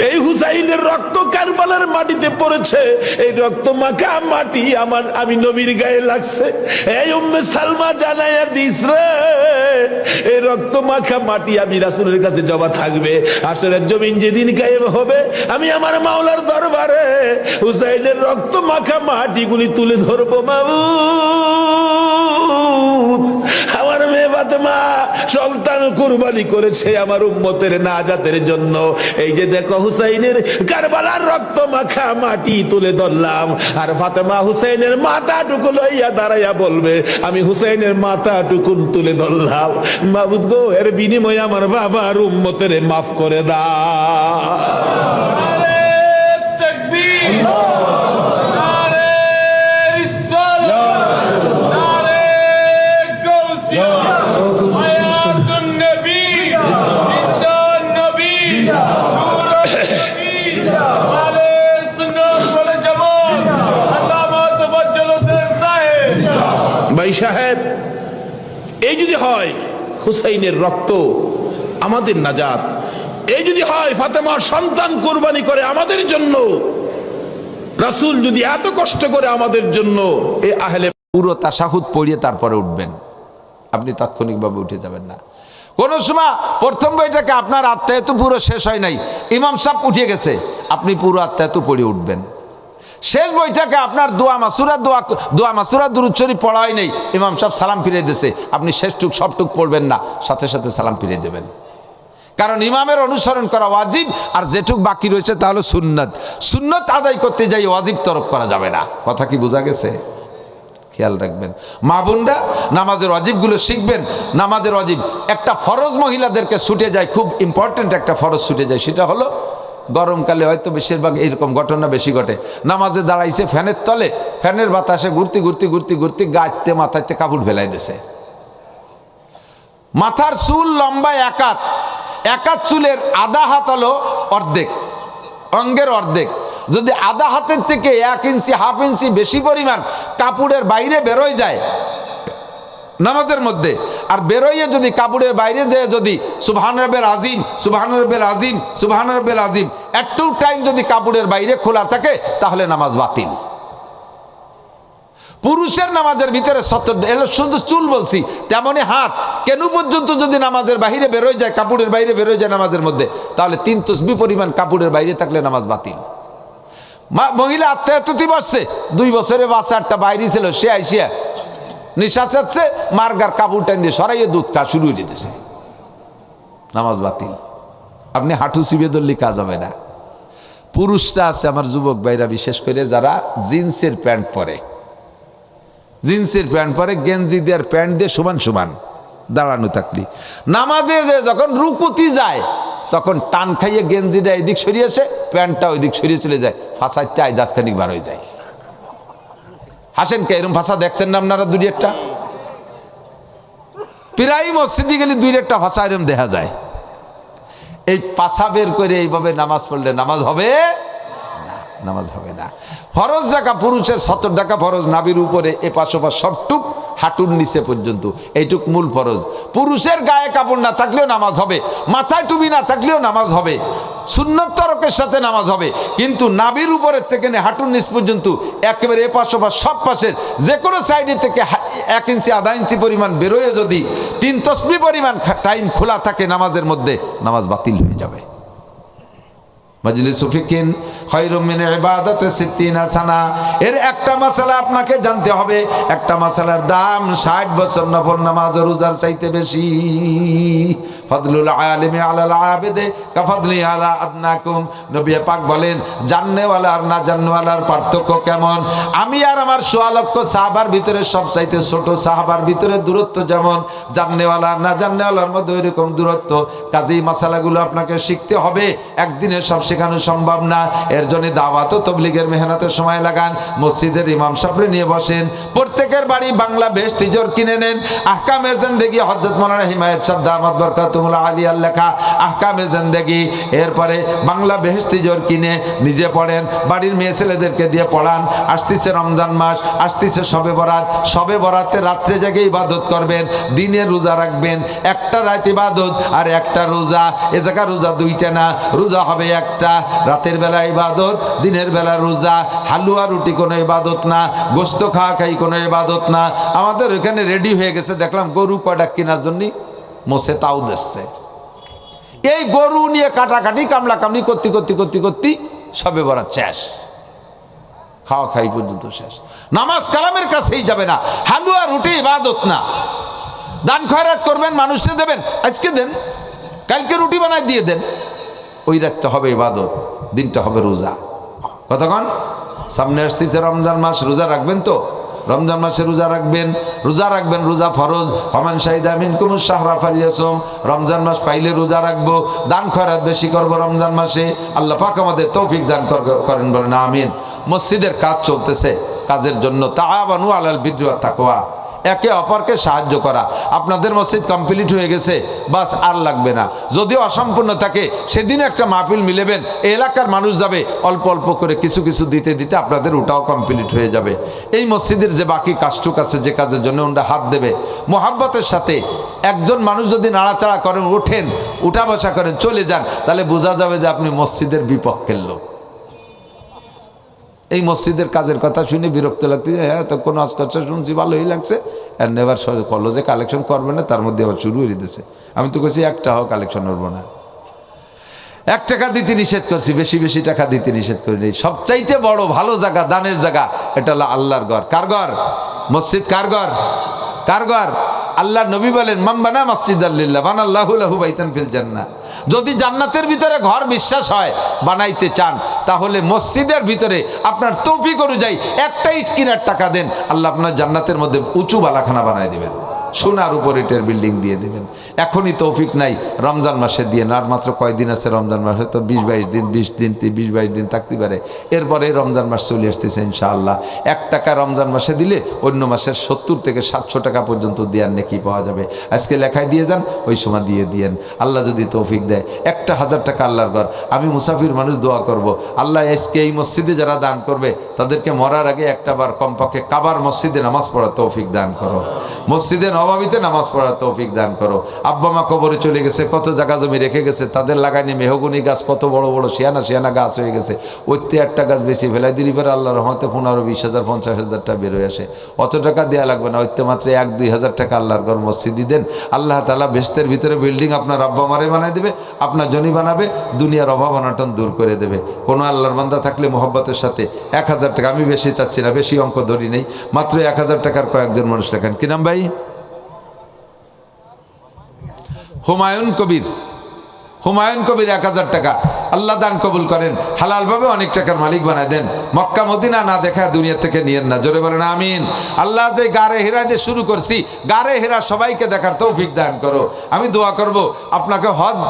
এই হুসাইনের রক্ত কারবালার মাটিতে পড়েছে, এই রক্ত মাখা মাটি আমি নবীর গায়ে লাগছে। এই উম্মে সালমা জানাইয়া দিস রে, এই রক্ত মাখা মাটি আমি রাসূলের কাছে জমা থাকবে। আসরের জমিন যেদিন কায়েম হবে, আমি আমার মাওলার দরবারে হুসাইনের রক্ত মাখা মাটিগুলি তুলে ধরবো। মাবুদ, আমার মেয়ে ফাতেমা সন্তান কুরবানি করেছে আমার উম্মতের নাজাতের জন্য। এই যে দেখো হুসাইনের কারবালার রক্ত মাখা মাটি তুলে ধরলাম, আর ফাতেমা হুসাইনের মাথাটুকু লইয়া দাঁড়াইয়া বলবে, আমি হুসাইনের মাথাটুকু তুলে ধরলাম। মাবুদ গো, এর বিনিময়ে আমার বাবার উম্মতের মাফ করে দাও। ভাই সাহেব, এই যদি হয় হুসাইনের রক্ত আমাদের নাজাত, এই যদি হয় ফাতেমার সন্তান কুরবানি করে আমাদের জন্য, রাসূল যদি এত কষ্ট করে আমাদের জন্য, এই আহলে পুরো তাশাহুদ পড়িয়ে তারপরে উঠবেন, আপনি তাৎক্ষণিকভাবে উঠে যাবেন না। কোন সময় প্রথম বইটাকে আপনার আত্মায়তু পুরো শেষ হয় নাই, ইমাম সাহেব উঠে গেছে, আপনি পুরো আত্মায়তু পড়ে উঠবেন। শেষ বইটাকে আপনার দোয়া মাসুরা দুরূদ শরীফ পড়া হয় নাই, ইমাম সাহেব সালাম ফিরিয়ে দিয়েছে, আপনি শেষটুক সবটুক পড়বেন না, সাথে সাথে সালাম ফিরিয়ে দেবেন। কারণ ইমামের অনুসরণ করা ওয়াজিব, আর যেটুক বাকি রয়েছে তা হলো সুন্নত। সুন্নত আদায় করতে যাই ওয়াজিব তরক করা যাবে না। কথা কি বোঝা গেছে? খেয়াল রাখবেন মা বোনরা, নামাজের ওয়াজিবগুলো শিখবেন। নামাজের ওয়াজিব একটা ফরজ মহিলাদেরকে ছুটে যায়, খুব ইম্পর্টেন্ট একটা ফরজ ছুটে যায়, সেটা হলো গরমকালে হয়তো বেশিরভাগ এইরকম ঘটনা বেশি ঘটে। নামাজে দাঁড়াইছে ফ্যানের তলে, ফ্যানের বাতাসে ঘুরতে ঘুরতে ঘুরতে ঘুরতে গাইতে মাথাতে কাপড় ফেলাই দিছে। মাথার চুল লম্বা এক হাত চুলের আধা হাত হলো অর্ধেক, অঙ্গের অর্ধেক। যদি আধা হাতের থেকে 1 ইঞ্চি হাফ ইঞ্চি বেশি পরিমাণ কাপড়ের বাইরে বেরোয় যায় নামাজের মধ্যে, আর বেরোইয়ে যদি কাপড়ের বাইরে যায়, যদি সুবহান রাব্বিল আযীম সুবহান রাব্বিল আযীম সুবহান রাব্বিল আযীম একটু টাইম যদি কাপড়ের বাইরে খোলা থাকে, তাহলে নামাজ বাতিল। পুরুষের নামাজের ভিতরে শুধু চুল বলছি, তেমনি হাত কেন পর্যন্ত যদি নামাজের বাইরে বেরোয় যায়, কাপড়ের বাইরে বেরোয় যায় নামাজের মধ্যে, তাহলে 3 তসবিহ পরিমাণ কাপড়ের বাইরে থাকলে নামাজ বাতিল। মহিলা আত্মায়তুতি বসছে, 2 বছরের বাচ্চা একটা বাইরে ছিল, সে আইসিয়া নিঃশ্বাস যাচ্ছে, মার্গার কাপড় টাইন দিয়ে সরাইয়ে দুধ খা শুরু হয়ে দিতেছে, নামাজ বাতিল। আপনি হাঁটু চিবিয়ে ধরলে কাজ হবে না। পুরুষরা আছে আমার যুবক ভাইরা, বিশেষ করে যারা জিন্সের প্যান্ট পরে, গেঞ্জি দেওয়ার প্যান্ট দিয়ে সমান সমান দাঁড়ানো থাকলি, নামাজে যে যখন রুকুতি যায় তখন টান খাইয়ে গেঞ্জিটা এদিক সরিয়ে আসে, প্যান্টটা ওইদিক সরিয়ে চলে যায়, ফাঁসাইতে আইদাতখানিক বার হয়ে যায়। হাসেন কে? এরকম ভাষা দেখছেন না আপনারা? দুই একটা প্রায় মসজিদে গেলে দুই একটা ভাষা এরম দেখা যায়। এই পাশা বের করে এইভাবে নামাজ পড়লে নামাজ হবে না, নামাজ হবে না। ফরজ ডাকা পুরুষের 70 টাকা ফরজ, নাভির উপরে এপাশ ওপাশ সবটুক হাঁটুর নিচে পর্যন্ত, এইটুক মূল ফরজ। পুরুষের গায়ে কাপড় না থাকলেও নামাজ হবে, মাথায় টুপি না থাকলেও নামাজ হবে, সুন্নত তরকের সাথে নামাজ হবে। কিন্তু নাভির উপরের থেকে হাঁটুর নিচ পর্যন্ত একেবারে এপাশ ওপাশ সব পাশের যে কোনো সাইডে থেকে 1 ইঞ্চি আধা ইঞ্চি পরিমাণ বেরোয় যদি 3 তসবিহ পরিমাণ টাইম খোলা থাকে নামাজের মধ্যে, নামাজ বাতিল হয়ে যাবে। মাজলিসু ফিকিন খায়রুম মিন ইবাদাতি 60 সানা। এর একটা মাসালা আপনাকে জানতে হবে, একটা মাসালার দাম 60 বছর নফল নামাজ ও রোজার চাইতে বেশি। ফাদলুল আলিমি আলাল আবিদে কাফাদলি আলা আদনাকুম। নবী পাক বলেন, জাননেওয়ালা আর না জাননেওয়ালার পার্থক্য কেমন? আমি আর আমার 100 লক্ষ সাহাবার ভিতরে সবচাইতে ছোট সাহাবার ভিতরে দূরত্ব যেমন, জাননেওয়ালা আর না জাননেওয়ালার মধ্যে ওইরকম দূরত্ব। কাজেই মাসালাগুলো আপনাকে শিখতে হবে, একদিনে সব শেখানো সম্ভব না। এর জন্য দাওয়াত ও তাবলীগের মেহনতের সময় লাগান, মসজিদের ইমাম সাহেবরে নিয়ে বসেন, প্রত্যেকের বাড়ি বাংলা বেশ তিজোর কিনে নেন। আহকামে জিন্দেগি হযরত মাওলানা হিমায়েত সাহেব দামাত বরকাতুহুল আলিয়ার লেখা আহকামে জিন্দেগি, এরপরে বাংলা বেশ তিজোর কিনে নিজে পড়েন, বাড়ির মেয়ে ছেলেদেরকে দিয়ে পড়ান। আসতেছে রমজান মাস, আসতেছে শবে বরাত, শবে বরাতে রাত্রে জেগে ইবাদত করবেন, দিনে রোজা রাখবেন। একটা রাত ইবাদত আর একটা রোজা, এ জায়গা রোজা দুইটা না, রোজা হবে একটা। রাতের বেলা ইবাদত, দিনের বেলা রোজা। হালুয়া রুটি কোনো ইবাদত না, গোস্ত খাওয়া খাই কোনো ইবাদত না। আমাদের ওইখানে রেডি হয়ে গেছে, দেখলাম গরু কয়টা কেনার জন্য মোসে তাও দিচ্ছে। এই গরু নিয়ে কাটাকাটি কামলা কামলি করতে করতে করতে করতে সবে বরাত শেষ, খাওয়া খাই পর্যন্ত শেষ। নামাজ কালামের কাছেই যাবে না, হালুয়া রুটি ইবাদত না। দান খয়রাত করবেন, মানুষকে দেবেন, আজকে দেন, কালকে রুটি বানায় দিয়ে দেন। ওই রাতটা হবে ইবাদত, দিনটা হবে রোজা। কতক্ষণ? সামনে আসতেছে রমজান মাস, রোজা রাখবেন তো? রমজান মাসে রোজা রাখবেন, রোজা রাখবেন, রোজা ফরজ। ফামান শাহিদা মিনকুমুশ শাহরা ফালিয়াসুম। রমজান মাস পাইলে রোজা রাখবো, দান খয়রাত বেশি করবো রমজান মাসে। আল্লাহ পাক আমাদের তৌফিক দান করেন, বলেন আমিন। মসজিদের কাজ চলতেছে, কাজের জন্য তাআওয়ানু আলাল বিররি ওয়াত তাকওয়া, একে অপরকে সাহায্য করা। আপনাদের মসজিদ কমপ্লিট হয়ে গেছে, বাস আর লাগবে না। যদিও অসম্পূর্ণ থাকে, সেদিনও একটা মাহফিল মিলেবেন, এলাকার মানুষ যাবে, অল্প অল্প করে কিছু কিছু দিতে দিতে আপনাদের ওটাও কমপ্লিট হয়ে যাবে। এই মসজিদের যে বাকি কাজটুক আছে, যে কাজের জন্য ওরা হাত দেবে মোহাব্বতের সাথে, একজন মানুষ যদি নাড়াচাড়া করেন, ওঠেন, উঠা বসা করেন, চলে যান, তাহলে বোঝা যাবে যে আপনি মসজিদের বিপক্ষের লোক। এই মসজিদের কাজের কথা শুনে বিরক্ত লাগতেছে, হ্যাঁ তো কোনো আজকাল শুনছি ভালোই লাগছে, আর এবার করলো যে কালেকশন করবে না, তার মধ্যে আবার শুরু হয়ে দিতেছে। আমি তো কইছি একটাও কালেকশন করবো না, 1 টাকা দিতে নিষেধ করছি, বেশি বেশি টাকা দিতে নিষেধ করিনি। সবচাইতে বড় ভালো জায়গা, দানের জায়গা, এটা হলো আল্লাহর ঘর। কার ঘর? মসজিদ কার ঘর? কার ঘর? আল্লাহ নবী বলেন, মান বানা মাসজিদাল লিল্লাহ বানাল্লাহু লাহু বাইতান ফিল জান্নাহ। যদি জান্নাতের ভিতরে ঘর বিশ্বাস হয়, বানাইতে চান, তাহলে মসজিদের ভিতরে আপনার তৌফিক অনুযায়ী একটা ইট কিনার টাকা দেন, আল্লাহ আপনার জান্নাতের মধ্যে উঁচু বালাখানা বানায় দিবেন, সোনার উপর ইটের বিল্ডিং দিয়ে দিবেন। এখনই তৌফিক নাই, রমজান মাসে দিয়ে না। আর মাত্র কয়দিন আছে রমজান মাসে, তো 20-22 দিন, 20 দিন 20-22 দিন থাকতে পারে। এরপরে রমজান মাস চলে আসতেছে ইনশাআল্লাহ। 1 টাকা রমজান মাসে দিলে অন্য মাসের 70 থেকে 700 টাকা পর্যন্ত দেওয়ার নেকি পাওয়া যাবে। আজকে লেখায় দিয়ে যান, ওই সময় দিয়ে দিয়েন, আল্লাহ যদি তৌফিক দেয়। 1000 টাকা আল্লাহর ঘর। আমি মুসাফির মানুষ, দোয়া করব, আল্লাহ আজকে এই মসজিদে যারা দান করবে তাদেরকে মরার আগে একটা বার কমপক্ষে কাবার মসজিদে নামাজ পড়ার তৌফিক দান করো, মসজিদে নববীতে নামাজ পড়ার তৌফিক দান করো। আব্বা মা কবরে চলে গেছে, কত জায়গা জমি রেখে গেছে, তাদের লাগানি মেহগুনি গাছ, কত বড় বড় শিয়ানা গাছ হয়ে গেছে, ওইতে একটা গাছ বেশি ফেলাই দিলি পরে আল্লাহর রহমতে 15-20,000 50,000 বের হয়ে আসে। অত টাকা দেওয়া লাগবে না, ওইতে মাত্র 1-2 হাজার টাকা আল্লাহর ঘর মসজিদই দেন। আল্লাহ তাআলা বেহেশতের ভিতরে বিল্ডিং আপনার আব্বা মারে বানায় দেবে, আপনার জনি বানাবে, দুনিয়ার অভাব অনটন দূর করে দেবে। কোনো আল্লাহর বান্দা থাকলে মোহব্বতের সাথে 1000 টাকা, আমি বেশি চাচ্ছি না, বেশি অঙ্ক ধরি নেই, মাত্র 1000 টাকার কয়েকজন মানুষ লেখেন। কি নাম ভাই? হুমায়ুন কবির। হুমায়ুন কবির 1000 টাকা। আল্লাহ দান কবুল করেন, হালালভাবে অনেক টাকার মালিক বানায় দেন। মক্কা মদিনা না দেখা দুনিয়া থেকে নিয়েন না, জোরে বলেন আমিন। আল্লাহ যে গারে হেরা দিয়ে শুরু করছি, গারে হেরা সবাইকে দেখার তৌফিক দান করো। আমি দোয়া করব আপনাকে হজ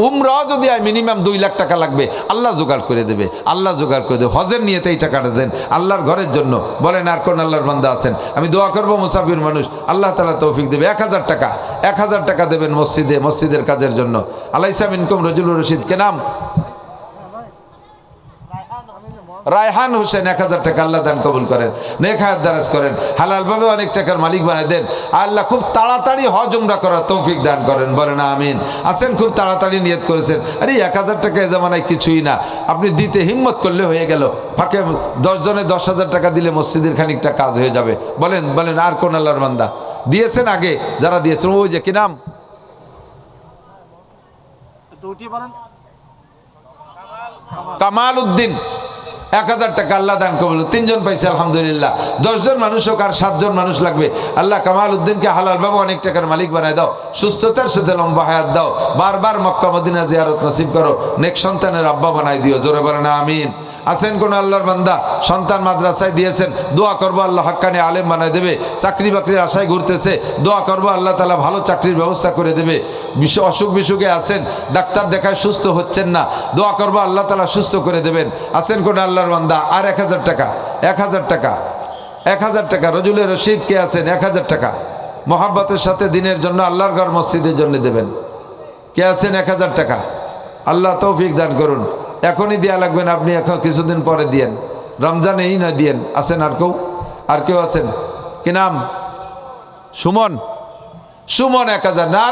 উমরা যদি মিনিমাম 2 লাখ টাকা লাগবে, আল্লাহ জোগাড় করে দেবে, আল্লাহ জোগাড় করে দেবে। হজের নিয়েতে এই টাকাটা দেন আল্লাহর ঘরের জন্য। বলেন আর কোন আল্লাহর বান্দা আছেন? আমি দোয়া করব মুসাফির মানুষ, আল্লাহ তাআলা তৌফিক দেবে। 1000 টাকা, 1000 টাকা দেবেন মসজিদে, মসজিদের কাজের জন্য। আলাইসা মিনকুম রজুলুর রশিদ, কে নাম? রায়হান হোসেন, 1000 টাকা আল্লাহ দান কবুল করেন, নেক হায়াত দারাজ করেন, হালালভাবে অনেক টাকার মালিক বানায় দেন। আল্লাহ খুব তাড়াতাড়ি হজ উমরা করার তৌফিক দান করেন, বলেন আমিন। আছেন খুব তাড়াতাড়ি নিয়ত করেছেন, আরে 1000 টাকা এ জামানায় কিছুই না, আপনি দিতে হিম্মত করলে হয়ে গেল। ফাঁকে 10 জনে 10,000 টাকা দিলে মসজিদের খানিকটা কাজ হয়ে যাবে। বলেন বলেন আর কোন আল্লাহর বান্দা দিয়েছেন? আগে যারা দিয়েছেন, ওই যে কি নাম? কামাল উদ্দিন, 1000 টাকা আল্লাহ দান কবুল। 3 জন পাইছে আলহামদুলিল্লাহ। 10 জন মানুষ হোক আর 7 জন মানুষ লাগবে, আল্লাহ কামাল উদ্দিনকে হালাল ভাবে অনেক টাকার মালিক বানায় দাও, সুস্থতার সাথে লম্বা হায়াত দাও, বারবার মক্কা মদিনা জিয়ারত নসিব করো, নেক সন্তানের আব্বা বানাই দিও, জোরে বলেন আমিন। আছেন কোন আল্লাহর বান্দা সন্তান মাদ্রাসায় দিয়েছেন, দোয়া করবো আল্লাহ হাক্কানি আলেম বানায় দেবে। চাকরি বাকরির আশায় ঘুরতেছে, দোয়া করবো আল্লাহ তাআলা ভালো চাকরির ব্যবস্থা করে দেবে। অসুখ বিসুখে আছেন, ডাক্তার দেখায় সুস্থ হচ্ছেন না, দোয়া করবো আল্লাহ তাআলা সুস্থ করে দেবেন। আছেন কোন আল্লাহর বান্দা আর 1000 টাকা, 1000 টাকা, 1000 টাকা রজুলের রশিদ কে আছেন? 1000 টাকা মহাব্বতের সাথে দিনের জন্য, আল্লাহর ঘর মসজিদের জন্য দেবেন। কে আছেন? 1000 টাকা। আল্লাহ তৌফিক দান করুন। এখনই দেয়া লাগবেন, আপনি এখন কিছুদিন পরে দিয়েন, রমজানেই না দিয়েন। আছেন আর কেউ? আর কেউ আছেন? কি নাম? সুমন, সুমন 1000 না।